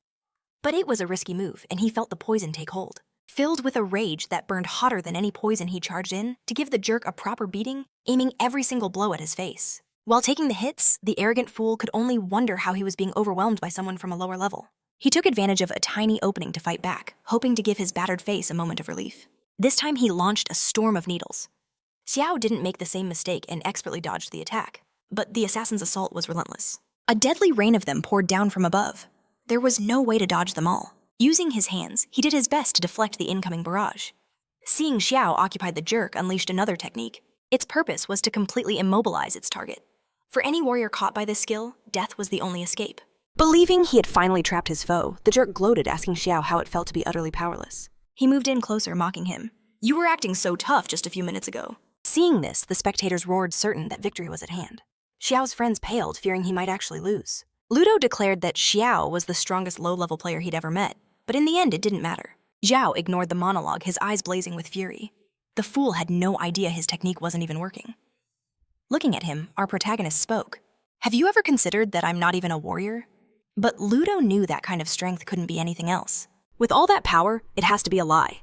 But it was a risky move, and he felt the poison take hold. Filled with a rage that burned hotter than any poison he charged in, to give the jerk a proper beating, aiming every single blow at his face. While taking the hits, the arrogant fool could only wonder how he was being overwhelmed by someone from a lower level. He took advantage of a tiny opening to fight back, hoping to give his battered face a moment of relief. This time he launched a storm of needles. Xiao didn't make the same mistake and expertly dodged the attack, but the assassin's assault was relentless. A deadly rain of them poured down from above. There was no way to dodge them all. Using his hands, he did his best to deflect the incoming barrage. Seeing Xiao occupy the jerk unleashed another technique. Its purpose was to completely immobilize its target. For any warrior caught by this skill, death was the only escape. Believing he had finally trapped his foe, the jerk gloated, asking Xiao how it felt to be utterly powerless. He moved in closer, mocking him. "You were acting so tough just a few minutes ago." Seeing this, the spectators roared, certain that victory was at hand. Xiao's friends paled, fearing he might actually lose. Ludo declared that Xiao was the strongest low-level player he'd ever met, but in the end it didn't matter. Xiao ignored the monologue, his eyes blazing with fury. The fool had no idea his technique wasn't even working. Looking at him, our protagonist spoke. "Have you ever considered that I'm not even a warrior?" But Ludo knew that kind of strength couldn't be anything else. With all that power, it has to be a lie.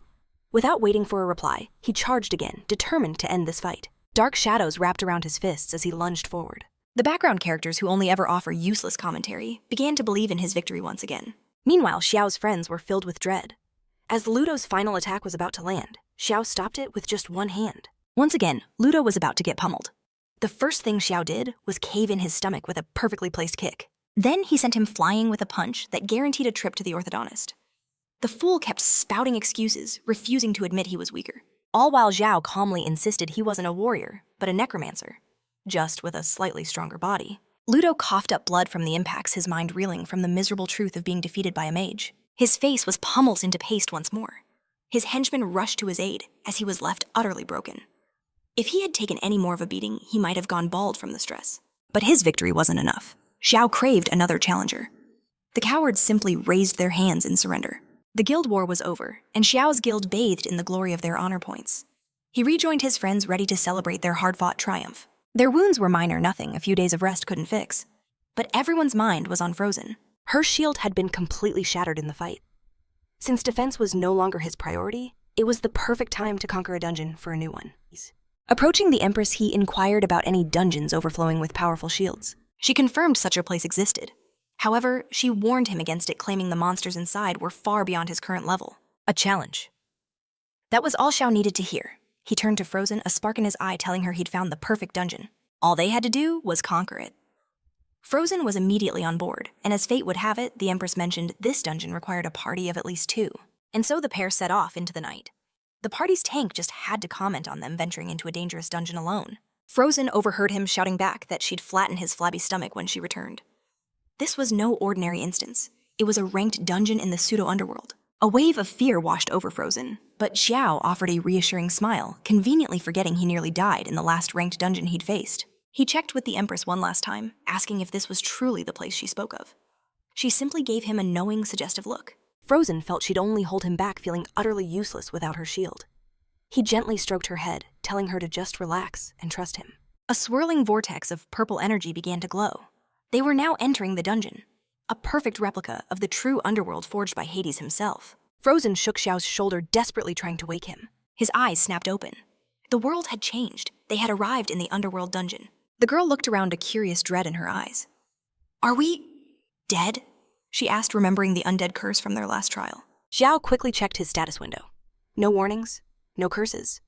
Without waiting for a reply, he charged again, determined to end this fight. Dark shadows wrapped around his fists as he lunged forward. The background characters, who only ever offer useless commentary, began to believe in his victory once again. Meanwhile, Xiao's friends were filled with dread. As Ludo's final attack was about to land, Xiao stopped it with just one hand. Once again, Ludo was about to get pummeled. The first thing Xiao did was cave in his stomach with a perfectly placed kick. Then he sent him flying with a punch that guaranteed a trip to the orthodontist. The fool kept spouting excuses, refusing to admit he was weaker. All while Xiao calmly insisted he wasn't a warrior, but a necromancer, just with a slightly stronger body. Ludo coughed up blood from the impacts, his mind reeling from the miserable truth of being defeated by a mage. His face was pummeled into paste once more. His henchmen rushed to his aid, as he was left utterly broken. If he had taken any more of a beating, he might have gone bald from the stress. But his victory wasn't enough. Xiao craved another challenger. The cowards simply raised their hands in surrender. The guild war was over, and Xiao's guild bathed in the glory of their honor points. He rejoined his friends, ready to celebrate their hard-fought triumph. Their wounds were minor, nothing a few days of rest couldn't fix. But everyone's mind was on Frozen. Her shield had been completely shattered in the fight. Since defense was no longer his priority, it was the perfect time to conquer a dungeon for a new one. Approaching the Empress, he inquired about any dungeons overflowing with powerful shields. She confirmed such a place existed. However, she warned him against it, claiming the monsters inside were far beyond his current level. A challenge. That was all Xiao needed to hear. He turned to Frozen, a spark in his eye telling her he'd found the perfect dungeon. All they had to do was conquer it. Frozen was immediately on board, and as fate would have it, the Empress mentioned this dungeon required a party of at least 2. And so the pair set off into the night. The party's tank just had to comment on them venturing into a dangerous dungeon alone. Frozen overheard him shouting back that she'd flatten his flabby stomach when she returned. This was no ordinary instance. It was a ranked dungeon in the pseudo-underworld. A wave of fear washed over Frozen, but Xiao offered a reassuring smile, conveniently forgetting he nearly died in the last ranked dungeon he'd faced. He checked with the Empress one last time, asking if this was truly the place she spoke of. She simply gave him a knowing, suggestive look. Frozen felt she'd only hold him back, feeling utterly useless without her shield. He gently stroked her head, telling her to just relax and trust him. A swirling vortex of purple energy began to glow. They were now entering the dungeon, a perfect replica of the true underworld forged by Hades himself. Frozen shook Xiao's shoulder, desperately trying to wake him. His eyes snapped open. The world had changed. They had arrived in the underworld dungeon. The girl looked around, a curious dread in her eyes. "Are we dead?" she asked, remembering the undead curse from their last trial. Xiao quickly checked his status window. No warnings, no curses.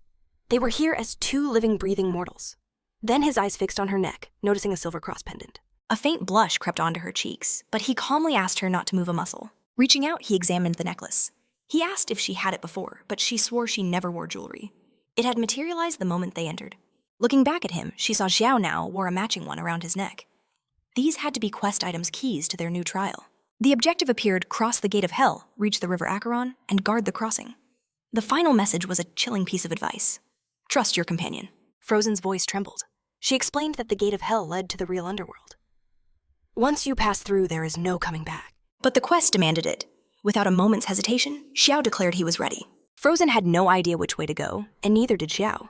They were here as two living, breathing mortals. Then his eyes fixed on her neck, noticing a silver cross pendant. A faint blush crept onto her cheeks, but he calmly asked her not to move a muscle. Reaching out, he examined the necklace. He asked if she had it before, but she swore she never wore jewelry. It had materialized the moment they entered. Looking back at him, she saw Xiao now wore a matching one around his neck. These had to be quest items, keys to their new trial. The objective appeared: cross the gate of hell, reach the river Acheron, and guard the crossing. The final message was a chilling piece of advice. Trust your companion. Frozen's voice trembled. She explained that the gate of hell led to the real underworld. Once you pass through, there is no coming back. But the quest demanded it. Without a moment's hesitation, Xiao declared he was ready. Frozen had no idea which way to go, and neither did Xiao.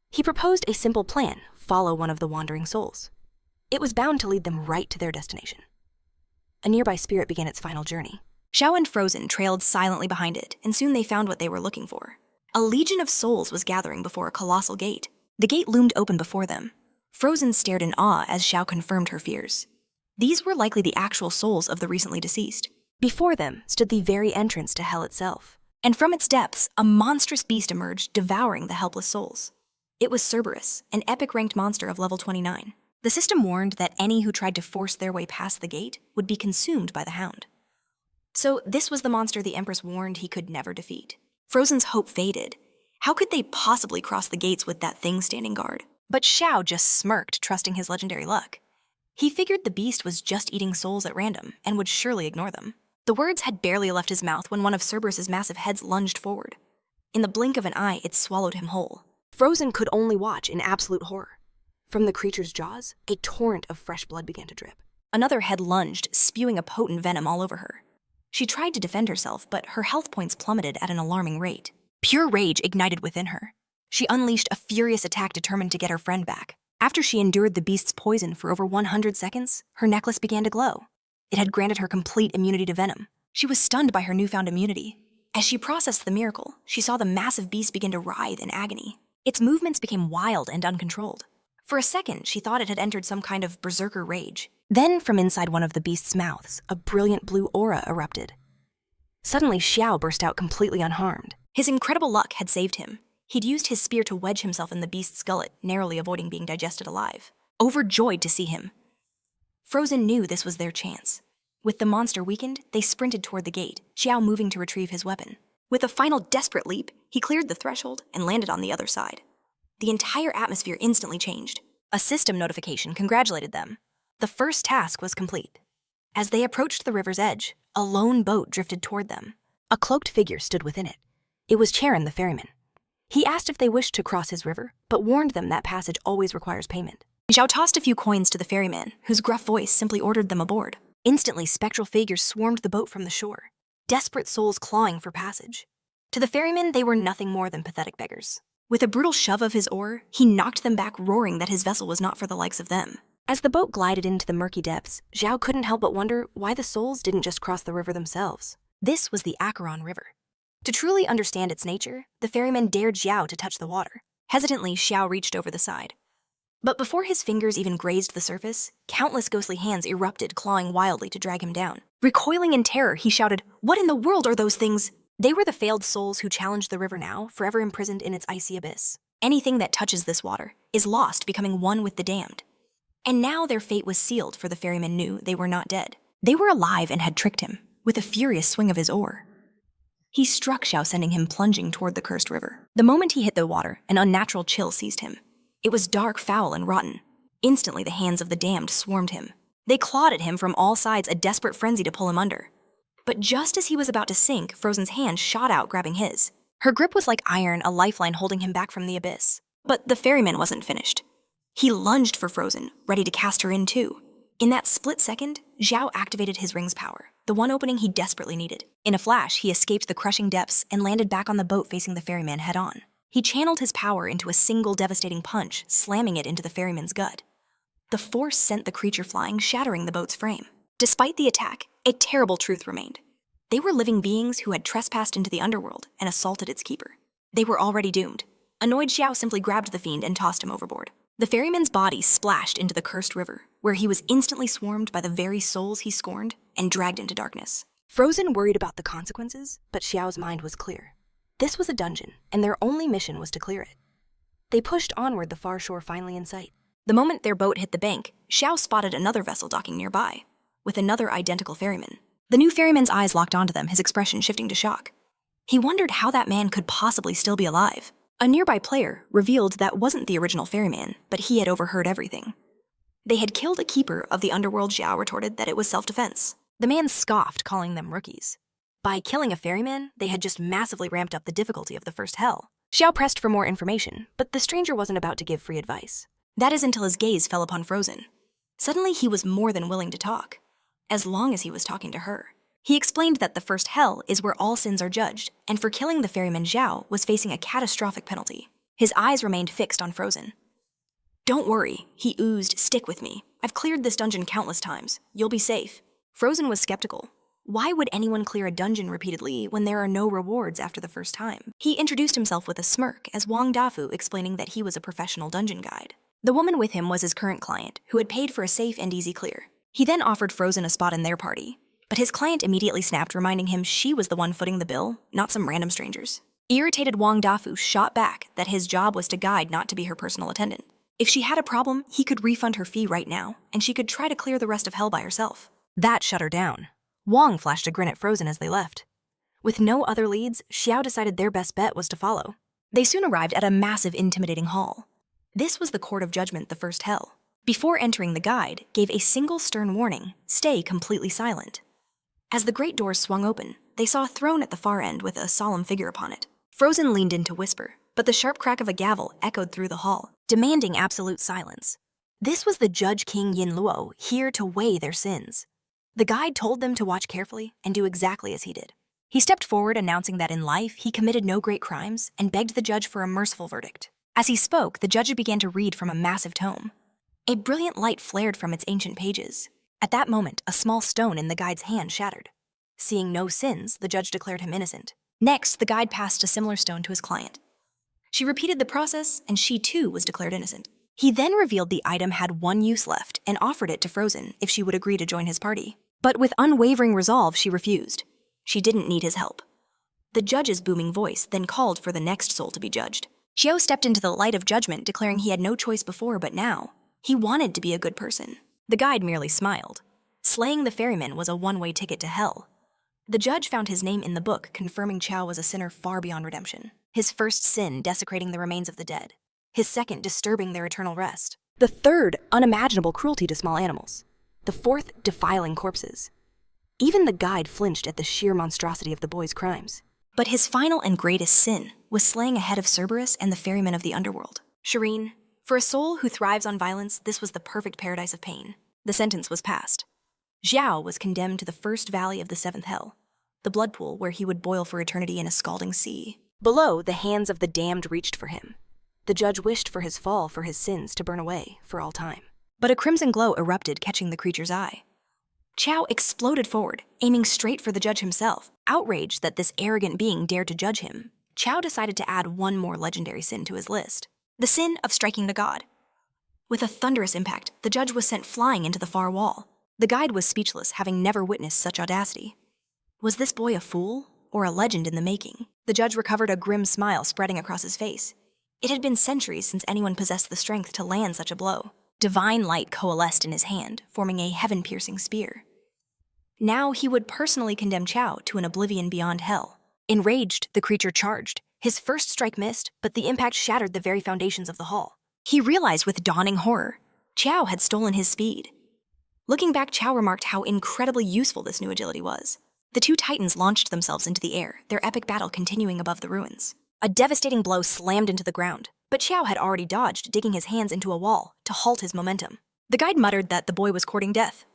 He proposed a simple plan: follow one of the wandering souls. It was bound to lead them right to their destination. A nearby spirit began its final journey. Xiao and Frozen trailed silently behind it, and soon they found what they were looking for. A legion of souls was gathering before a colossal gate. The gate loomed open before them. Frozen stared in awe as Xiao confirmed her fears. These were likely the actual souls of the recently deceased. Before them stood the very entrance to hell itself. And from its depths, a monstrous beast emerged, devouring the helpless souls. It was Cerberus, an epic-ranked monster of level 29. The system warned that any who tried to force their way past the gate would be consumed by the hound. So this was the monster the Empress warned he could never defeat. Frozen's hope faded. How could they possibly cross the gates with that thing standing guard? But Xiao just smirked, trusting his legendary luck. He figured the beast was just eating souls at random and would surely ignore them. The words had barely left his mouth when one of Cerberus's massive heads lunged forward. In the blink of an eye, it swallowed him whole. Frozen could only watch in absolute horror. From the creature's jaws, a torrent of fresh blood began to drip. Another head lunged, spewing a potent venom all over her. She tried to defend herself, but her health points plummeted at an alarming rate. Pure rage ignited within her. She unleashed a furious attack determined to get her friend back. After she endured the beast's poison for over 100 seconds, her necklace began to glow. It had granted her complete immunity to venom. She was stunned by her newfound immunity. As she processed the miracle, she saw the massive beast begin to writhe in agony. Its movements became wild and uncontrolled. For a second, she thought it had entered some kind of berserker rage. Then, from inside one of the beast's mouths, a brilliant blue aura erupted. Suddenly, Xiao burst out completely unharmed. His incredible luck had saved him. He'd used his spear to wedge himself in the beast's gullet, narrowly avoiding being digested alive. Overjoyed to see him, Frozen knew this was their chance. With the monster weakened, they sprinted toward the gate, Xiao moving to retrieve his weapon. With a final desperate leap, he cleared the threshold and landed on the other side. The entire atmosphere instantly changed. A system notification congratulated them. The first task was complete. As they approached the river's edge, a lone boat drifted toward them. A cloaked figure stood within it. It was Charon the ferryman. He asked if they wished to cross his river, but warned them that passage always requires payment. Xiao tossed a few coins to the ferryman, whose gruff voice simply ordered them aboard. Instantly, spectral figures swarmed the boat from the shore, desperate souls clawing for passage. To the ferryman, they were nothing more than pathetic beggars. With a brutal shove of his oar, he knocked them back, roaring that his vessel was not for the likes of them. As the boat glided into the murky depths, Xiao couldn't help but wonder why the souls didn't just cross the river themselves. This was the Acheron River. To truly understand its nature, the ferryman dared Xiao to touch the water. Hesitantly, Xiao reached over the side. But before his fingers even grazed the surface, countless ghostly hands erupted, clawing wildly to drag him down. Recoiling in terror, he shouted, "What in the world are those things?" They were the failed souls who challenged the river now, forever imprisoned in its icy abyss. Anything that touches this water is lost, becoming one with the damned. And now their fate was sealed, for the ferryman knew they were not dead. They were alive and had tricked him, with a furious swing of his oar. He struck Xiao, sending him plunging toward the cursed river. The moment he hit the water, an unnatural chill seized him. It was dark, foul, and rotten. Instantly, the hands of the damned swarmed him. They clawed at him from all sides, a desperate frenzy to pull him under. But just as he was about to sink, Frozen's hand shot out, grabbing his. Her grip was like iron, a lifeline holding him back from the abyss. But the ferryman wasn't finished. He lunged for Frozen, ready to cast her in too. In that split second, Xiao activated his ring's power, the one opening he desperately needed. In a flash, he escaped the crushing depths and landed back on the boat facing the ferryman head-on. He channeled his power into a single devastating punch, slamming it into the ferryman's gut. The force sent the creature flying, shattering the boat's frame. Despite the attack, a terrible truth remained. They were living beings who had trespassed into the underworld and assaulted its keeper. They were already doomed. Annoyed, Xiao simply grabbed the fiend and tossed him overboard. The ferryman's body splashed into the cursed river, where he was instantly swarmed by the very souls he scorned and dragged into darkness. Frozen worried about the consequences, but Xiao's mind was clear. This was a dungeon, and their only mission was to clear it. They pushed onward, the far shore finally in sight. The moment their boat hit the bank, Xiao spotted another vessel docking nearby, with another identical ferryman. The new ferryman's eyes locked onto them, his expression shifting to shock. He wondered how that man could possibly still be alive. A nearby player revealed that wasn't the original ferryman, but he had overheard everything. They had killed a keeper of the Underworld. Xiao retorted that it was self-defense. The man scoffed, calling them rookies. By killing a ferryman, they had just massively ramped up the difficulty of the first hell. Xiao pressed for more information, but the stranger wasn't about to give free advice. That is until his gaze fell upon Frozen. Suddenly, he was more than willing to talk, as long as he was talking to her. He explained that the first hell is where all sins are judged, and for killing the ferryman, Xiao was facing a catastrophic penalty. His eyes remained fixed on Frozen. "Don't worry," he oozed, "stick with me. I've cleared this dungeon countless times. You'll be safe." Frozen was skeptical. Why would anyone clear a dungeon repeatedly when there are no rewards after the first time? He introduced himself with a smirk as Wang Dafu, explaining that he was a professional dungeon guide. The woman with him was his current client, who had paid for a safe and easy clear. He then offered Frozen a spot in their party, but his client immediately snapped, reminding him she was the one footing the bill, not some random strangers. Irritated, Wang Dafu shot back that his job was to guide, not to be her personal attendant. If she had a problem, he could refund her fee right now, and she could try to clear the rest of hell by herself. That shut her down. Wang flashed a grin at Frozen as they left. With no other leads, Xiao decided their best bet was to follow. They soon arrived at a massive, intimidating hall. This was the Court of Judgment, the first hell. Before entering, the guide gave a single stern warning: stay completely silent. As the great doors swung open, they saw a throne at the far end with a solemn figure upon it. Frozen leaned in to whisper, but the sharp crack of a gavel echoed through the hall, demanding absolute silence. This was the Judge King Yin Luo, here to weigh their sins. The guide told them to watch carefully and do exactly as he did. He stepped forward, announcing that in life he committed no great crimes, and begged the judge for a merciful verdict. As he spoke, the judge began to read from a massive tome. A brilliant light flared from its ancient pages. At that moment, a small stone in the guide's hand shattered. Seeing no sins, the judge declared him innocent. Next, the guide passed a similar stone to his client. She repeated the process, and she too was declared innocent. He then revealed the item had one use left and offered it to Frozen if she would agree to join his party. But with unwavering resolve, she refused. She didn't need his help. The judge's booming voice then called for the next soul to be judged. Chiao stepped into the light of judgment, declaring he had no choice before, but now he wanted to be a good person. The guide merely smiled. Slaying the ferryman was a one-way ticket to hell. The judge found his name in the book, confirming Chiao was a sinner far beyond redemption. His first sin, desecrating the remains of the dead. His second, disturbing their eternal rest. The third, unimaginable cruelty to small animals. The fourth, defiling corpses. Even the guide flinched at the sheer monstrosity of the boy's crimes. But his final and greatest sin was slaying a head of Cerberus and the ferryman of the Underworld. Shireen, for a soul who thrives on violence, this was the perfect paradise of pain. The sentence was passed. Xiao was condemned to the first valley of the seventh hell, the blood pool where he would boil for eternity in a scalding sea. Below, the hands of the damned reached for him. The judge wished for his fall, for his sins to burn away for all time. But a crimson glow erupted, catching the creature's eye. Chiao exploded forward, aiming straight for the judge himself. Outraged that this arrogant being dared to judge him, Chiao decided to add one more legendary sin to his list: the sin of striking the god. With a thunderous impact, the judge was sent flying into the far wall. The guide was speechless, having never witnessed such audacity. Was this boy a fool, or a legend in the making? The judge recovered, a grim smile spreading across his face. It had been centuries since anyone possessed the strength to land such a blow. Divine light coalesced in his hand, forming a heaven-piercing spear. Now he would personally condemn Chiao to an oblivion beyond hell. Enraged, the creature charged. His first strike missed, but the impact shattered the very foundations of the hall. He realized with dawning horror, Chiao had stolen his speed. Looking back, Chiao remarked how incredibly useful this new agility was. The two titans launched themselves into the air, their epic battle continuing above the ruins. A devastating blow slammed into the ground, but Chiao had already dodged, digging his hands into a wall to halt his momentum. The guide muttered that the boy was courting death.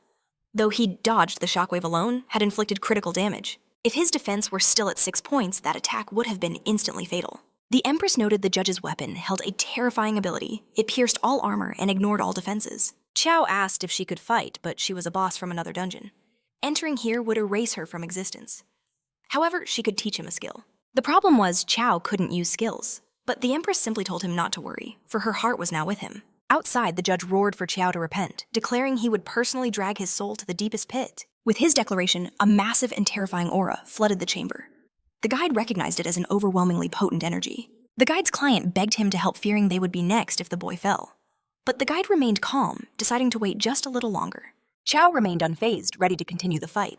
Though he'd dodged the shockwave alone, had inflicted critical damage. If his defense were still at 6 points, that attack would have been instantly fatal. The Empress noted the judge's weapon held a terrifying ability. It pierced all armor and ignored all defenses. Chiao asked if she could fight, but she was a boss from another dungeon. Entering here would erase her from existence. However, she could teach him a skill. The problem was Chiao couldn't use skills, but the Empress simply told him not to worry, for her heart was now with him. Outside, the judge roared for Chiao to repent, declaring he would personally drag his soul to the deepest pit. With his declaration, a massive and terrifying aura flooded the chamber. The guide recognized it as an overwhelmingly potent energy. The guide's client begged him to help, fearing they would be next if the boy fell. But the guide remained calm, deciding to wait just a little longer. Chiao remained unfazed, ready to continue the fight.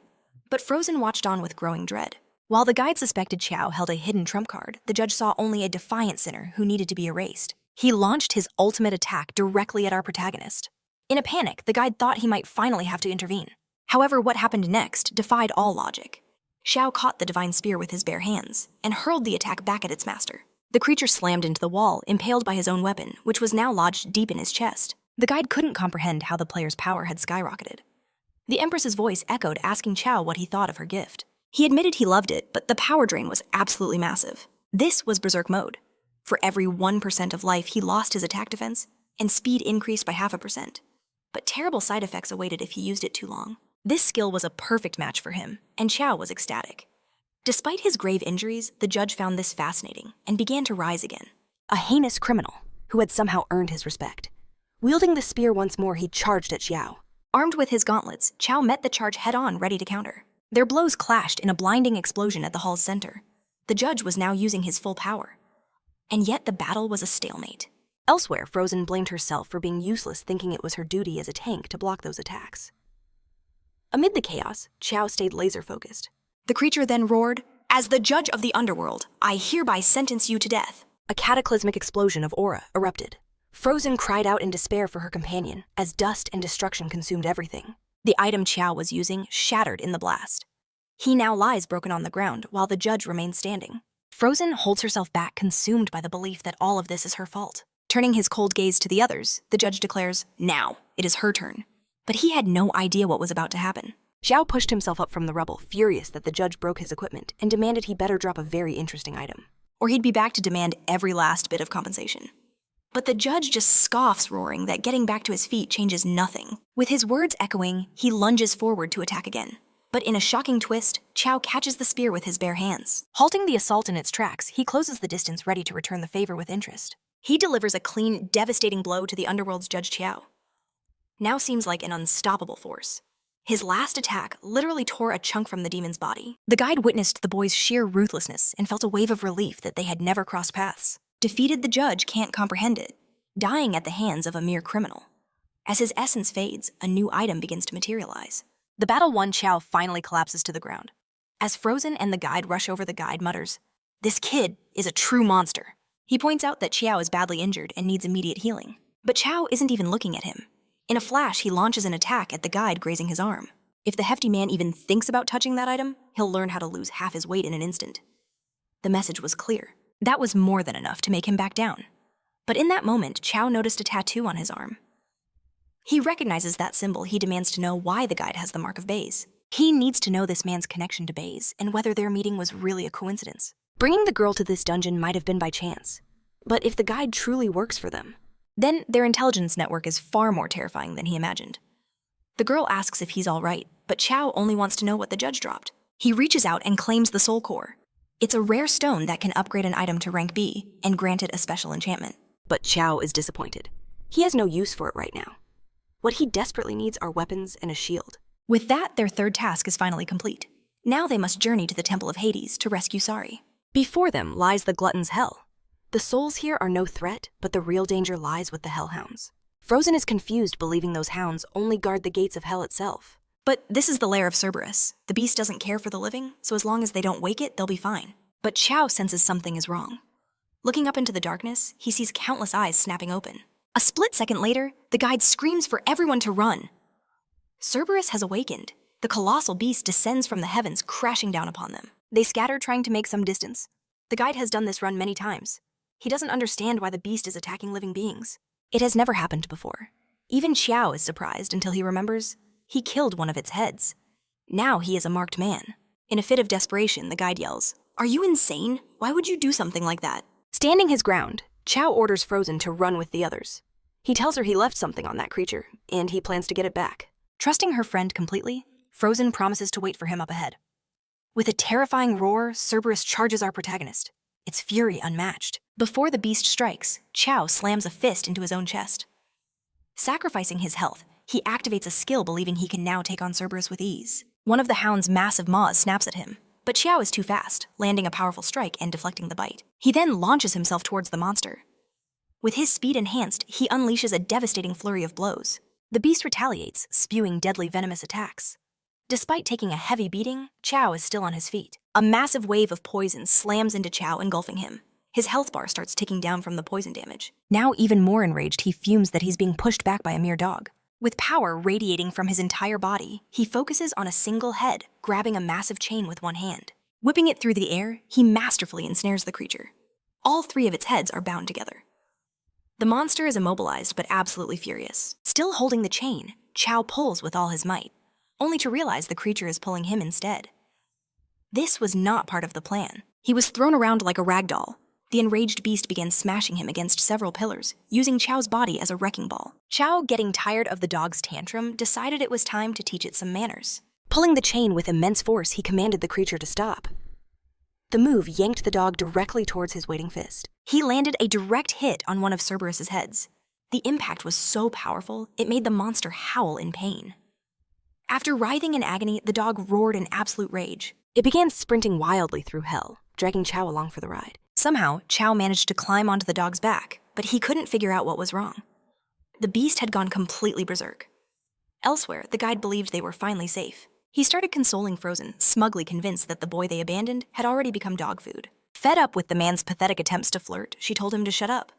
But Frozen watched on with growing dread. While the guide suspected Chiao held a hidden trump card, the judge saw only a defiant sinner who needed to be erased. He launched his ultimate attack directly at our protagonist. In a panic, the guide thought he might finally have to intervene. However, what happened next defied all logic. Xiao caught the divine spear with his bare hands and hurled the attack back at its master. The creature slammed into the wall, impaled by his own weapon, which was now lodged deep in his chest. The guide couldn't comprehend how the player's power had skyrocketed. The Empress's voice echoed, asking Chiao what he thought of her gift. He admitted he loved it, but the power drain was absolutely massive. This was Berserk mode. For every 1% of life, he lost his attack defense, and speed increased by 0.5%. But terrible side effects awaited if he used it too long. This skill was a perfect match for him, and Chiao was ecstatic. Despite his grave injuries, the judge found this fascinating and began to rise again. A heinous criminal who had somehow earned his respect. Wielding the spear once more, he charged at Chiao. Armed with his gauntlets, Chiao met the charge head-on, ready to counter. Their blows clashed in a blinding explosion at the hall's center. The judge was now using his full power. And yet the battle was a stalemate. Elsewhere, Frozen blamed herself for being useless, thinking it was her duty as a tank to block those attacks. Amid the chaos, Chiao stayed laser-focused. The creature then roared, "As the judge of the Underworld, I hereby sentence you to death." A cataclysmic explosion of aura erupted. Frozen cried out in despair for her companion, as dust and destruction consumed everything. The item Chiao was using shattered in the blast. He now lies broken on the ground, while the judge remains standing. Frozen holds herself back, consumed by the belief that all of this is her fault. Turning his cold gaze to the others, the judge declares, "Now, it is her turn." But he had no idea what was about to happen. Xiao pushed himself up from the rubble, furious that the judge broke his equipment, and demanded he better drop a very interesting item. Or he'd be back to demand every last bit of compensation. But the judge just scoffs, roaring that getting back to his feet changes nothing. With his words echoing, he lunges forward to attack again. But in a shocking twist, Chiao catches the spear with his bare hands. Halting the assault in its tracks, he closes the distance, ready to return the favor with interest. He delivers a clean, devastating blow to the Underworld's Judge Chiao. Now seems like an unstoppable force. His last attack literally tore a chunk from the demon's body. The guide witnessed the boy's sheer ruthlessness and felt a wave of relief that they had never crossed paths. Defeated, the judge can't comprehend it, dying at the hands of a mere criminal. As his essence fades, a new item begins to materialize. The battle won, Chiao finally collapses to the ground. As Frozen and the guide rush over, the guide mutters, "This kid is a true monster." He points out that Chiao is badly injured and needs immediate healing. But Chiao isn't even looking at him. In a flash, he launches an attack at the guide, grazing his arm. If the hefty man even thinks about touching that item, he'll learn how to lose half his weight in an instant. The message was clear. That was more than enough to make him back down. But in that moment, Chiao noticed a tattoo on his arm. He recognizes that symbol. He demands to know why the guide has the mark of Baze. He needs to know this man's connection to Baze and whether their meeting was really a coincidence. Bringing the girl to this dungeon might have been by chance. But if the guide truly works for them, then their intelligence network is far more terrifying than he imagined. The girl asks if he's all right, but Chiao only wants to know what the judge dropped. He reaches out and claims the soul core. It's a rare stone that can upgrade an item to rank B and grant it a special enchantment. But Chiao is disappointed. He has no use for it right now. What he desperately needs are weapons and a shield. With that, their third task is finally complete. Now they must journey to the Temple of Hades to rescue Sari. Before them lies the glutton's hell. The souls here are no threat, but the real danger lies with the hellhounds. Frozen is confused, believing those hounds only guard the gates of hell itself. But this is the lair of Cerberus. The beast doesn't care for the living, so as long as they don't wake it, they'll be fine. But Chiao senses something is wrong. Looking up into the darkness, he sees countless eyes snapping open. A split second later, the guide screams for everyone to run. Cerberus has awakened. The colossal beast descends from the heavens, crashing down upon them. They scatter, trying to make some distance. The guide has done this run many times. He doesn't understand why the beast is attacking living beings. It has never happened before. Even Chiao is surprised until he remembers he killed one of its heads. Now he is a marked man. In a fit of desperation, the guide yells, "Are you insane? Why would you do something like that?" Standing his ground, Chiao orders Frozen to run with the others. He tells her he left something on that creature, and he plans to get it back. Trusting her friend completely, Frozen promises to wait for him up ahead. With a terrifying roar, Cerberus charges our protagonist, its fury unmatched. Before the beast strikes, Chiao slams a fist into his own chest. Sacrificing his health, he activates a skill believing he can now take on Cerberus with ease. One of the hound's massive maws snaps at him, but Chiao is too fast, landing a powerful strike and deflecting the bite. He then launches himself towards the monster. With his speed enhanced, he unleashes a devastating flurry of blows. The beast retaliates, spewing deadly venomous attacks. Despite taking a heavy beating, Chiao is still on his feet. A massive wave of poison slams into Chiao, engulfing him. His health bar starts ticking down from the poison damage. Now even more enraged, he fumes that he's being pushed back by a mere dog. With power radiating from his entire body, he focuses on a single head, grabbing a massive chain with one hand. Whipping it through the air, he masterfully ensnares the creature. All three of its heads are bound together. The monster is immobilized but absolutely furious. Still holding the chain, Chiao pulls with all his might, only to realize the creature is pulling him instead. This was not part of the plan. He was thrown around like a rag doll. The enraged beast began smashing him against several pillars, using Chiao's body as a wrecking ball. Chiao, getting tired of the dog's tantrum, decided it was time to teach it some manners. Pulling the chain with immense force, he commanded the creature to stop. The move yanked the dog directly towards his waiting fist. He landed a direct hit on one of Cerberus's heads. The impact was so powerful, it made the monster howl in pain. After writhing in agony, the dog roared in absolute rage. It began sprinting wildly through hell, dragging Chiao along for the ride. Somehow, Chiao managed to climb onto the dog's back, but he couldn't figure out what was wrong. The beast had gone completely berserk. Elsewhere, the guide believed they were finally safe. He started consoling Frozen, smugly convinced that the boy they abandoned had already become dog food. Fed up with the man's pathetic attempts to flirt, she told him to shut up.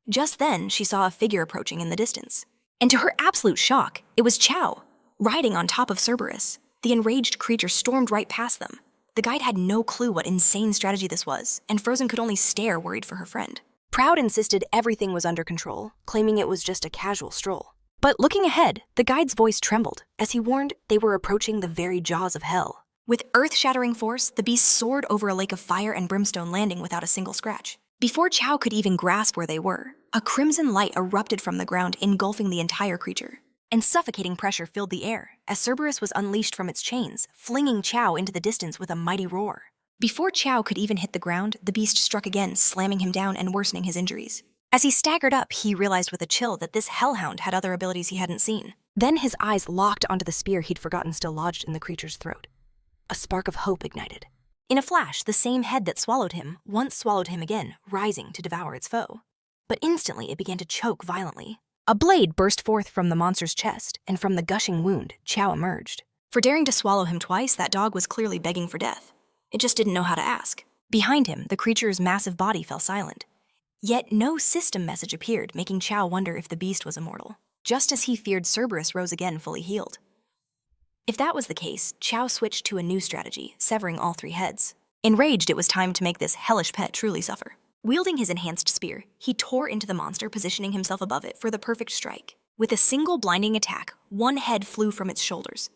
Just then, she saw a figure approaching in the distance. And to her absolute shock, it was Chiao, riding on top of Cerberus. The enraged creature stormed right past them. The guide had no clue what insane strategy this was, and Frozen could only stare, worried for her friend. Proud insisted everything was under control, claiming it was just a casual stroll. But looking ahead, the guide's voice trembled, as he warned they were approaching the very jaws of hell. With earth-shattering force, the beast soared over a lake of fire and brimstone, landing without a single scratch. Before Chiao could even grasp where they were, a crimson light erupted from the ground, engulfing the entire creature. And suffocating pressure filled the air, as Cerberus was unleashed from its chains, flinging Chiao into the distance with a mighty roar. Before Chiao could even hit the ground, the beast struck again, slamming him down and worsening his injuries. As he staggered up, he realized with a chill that this hellhound had other abilities he hadn't seen. Then his eyes locked onto the spear he'd forgotten still lodged in the creature's throat. A spark of hope ignited. In a flash, the same head that swallowed him once swallowed him again, rising to devour its foe. But instantly it began to choke violently. A blade burst forth from the monster's chest, and from the gushing wound, Chiao emerged. For daring to swallow him twice, that dog was clearly begging for death. It just didn't know how to ask. Behind him, the creature's massive body fell silent. Yet no system message appeared, making Chiao wonder if the beast was immortal. Just as he feared, Cerberus rose again, fully healed. If that was the case, Chiao switched to a new strategy, severing all three heads. Enraged, it was time to make this hellish pet truly suffer. Wielding his enhanced spear, he tore into the monster, positioning himself above it for the perfect strike. With a single blinding attack, one head flew from its shoulders.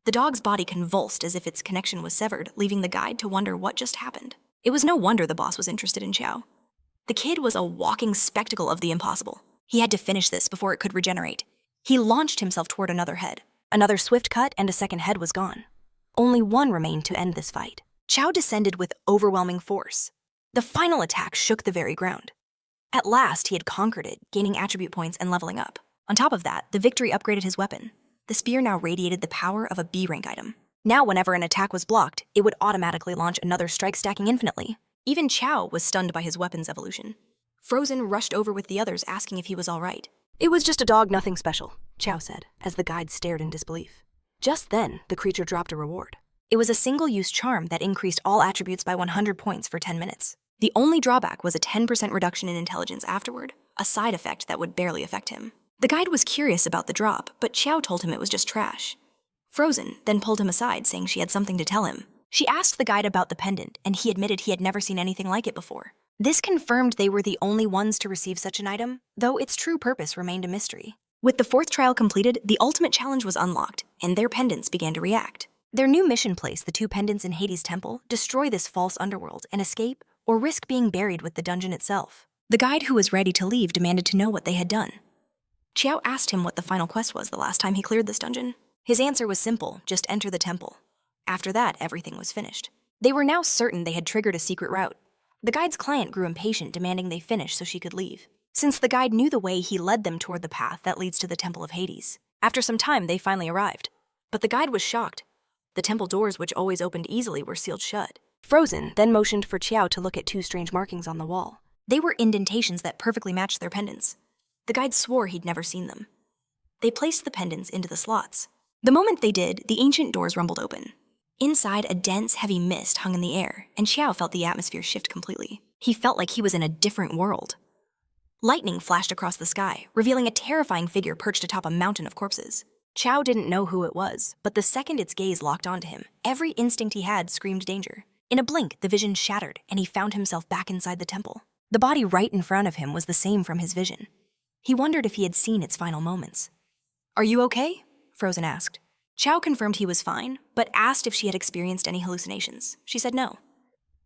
The dog's body convulsed as if its connection was severed, leaving the guide to wonder what just happened. It was no wonder the boss was interested in Chiao. The kid was a walking spectacle of the impossible. He had to finish this before it could regenerate. He launched himself toward another head. Another swift cut, and a second head was gone. Only one remained to end this fight. Chiao descended with overwhelming force. The final attack shook the very ground. At last, he had conquered it, gaining attribute points and leveling up. On top of that, the victory upgraded his weapon. The spear now radiated the power of a B-rank item. Now, whenever an attack was blocked, it would automatically launch another strike, stacking infinitely. Even Chiao was stunned by his weapon's evolution. Frozen rushed over with the others, asking if he was all right. "It was just a dog, nothing special," Chiao said, as the guide stared in disbelief. Just then, the creature dropped a reward. It was a single-use charm that increased all attributes by 100 points for 10 minutes. The only drawback was a 10% reduction in intelligence afterward, a side effect that would barely affect him. The guide was curious about the drop, but Chiao told him it was just trash. Frozen then pulled him aside, saying she had something to tell him. She asked the guide about the pendant, and he admitted he had never seen anything like it before. This confirmed they were the only ones to receive such an item, though its true purpose remained a mystery. With the 4th trial completed, the ultimate challenge was unlocked, and their pendants began to react. Their new mission placed the 2 pendants in Hades' temple, destroy this false underworld and escape, or risk being buried with the dungeon itself. The guide, who was ready to leave, demanded to know what they had done. Chiao asked him what the final quest was the last time he cleared this dungeon. His answer was simple, just enter the temple. After that, everything was finished. They were now certain they had triggered a secret route. The guide's client grew impatient, demanding they finish so she could leave. Since the guide knew the way, he led them toward the path that leads to the Temple of Hades. After some time, they finally arrived. But the guide was shocked. The temple doors, which always opened easily, were sealed shut. Frozen then motioned for Chiao to look at 2 strange markings on the wall. They were indentations that perfectly matched their pendants. The guide swore he'd never seen them. They placed the pendants into the slots. The moment they did, the ancient doors rumbled open. Inside, a dense, heavy mist hung in the air, and Chiao felt the atmosphere shift completely. He felt like he was in a different world. Lightning flashed across the sky, revealing a terrifying figure perched atop a mountain of corpses. Chiao didn't know who it was, but the second its gaze locked onto him, every instinct he had screamed danger. In a blink, the vision shattered, and he found himself back inside the temple. The body right in front of him was the same from his vision. He wondered if he had seen its final moments. "Are you okay?" Frozen asked. Chiao confirmed he was fine, but asked if she had experienced any hallucinations. She said no.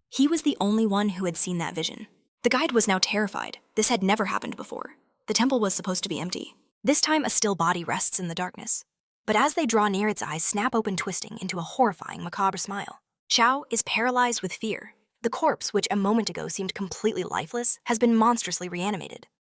He was the only one who had seen that vision. The guide was now terrified. This had never happened before. The temple was supposed to be empty. This time, a still body rests in the darkness. But as they draw near, its eyes snap open, twisting into a horrifying, macabre smile. Chiao is paralyzed with fear. The corpse, which a moment ago seemed completely lifeless, has been monstrously reanimated.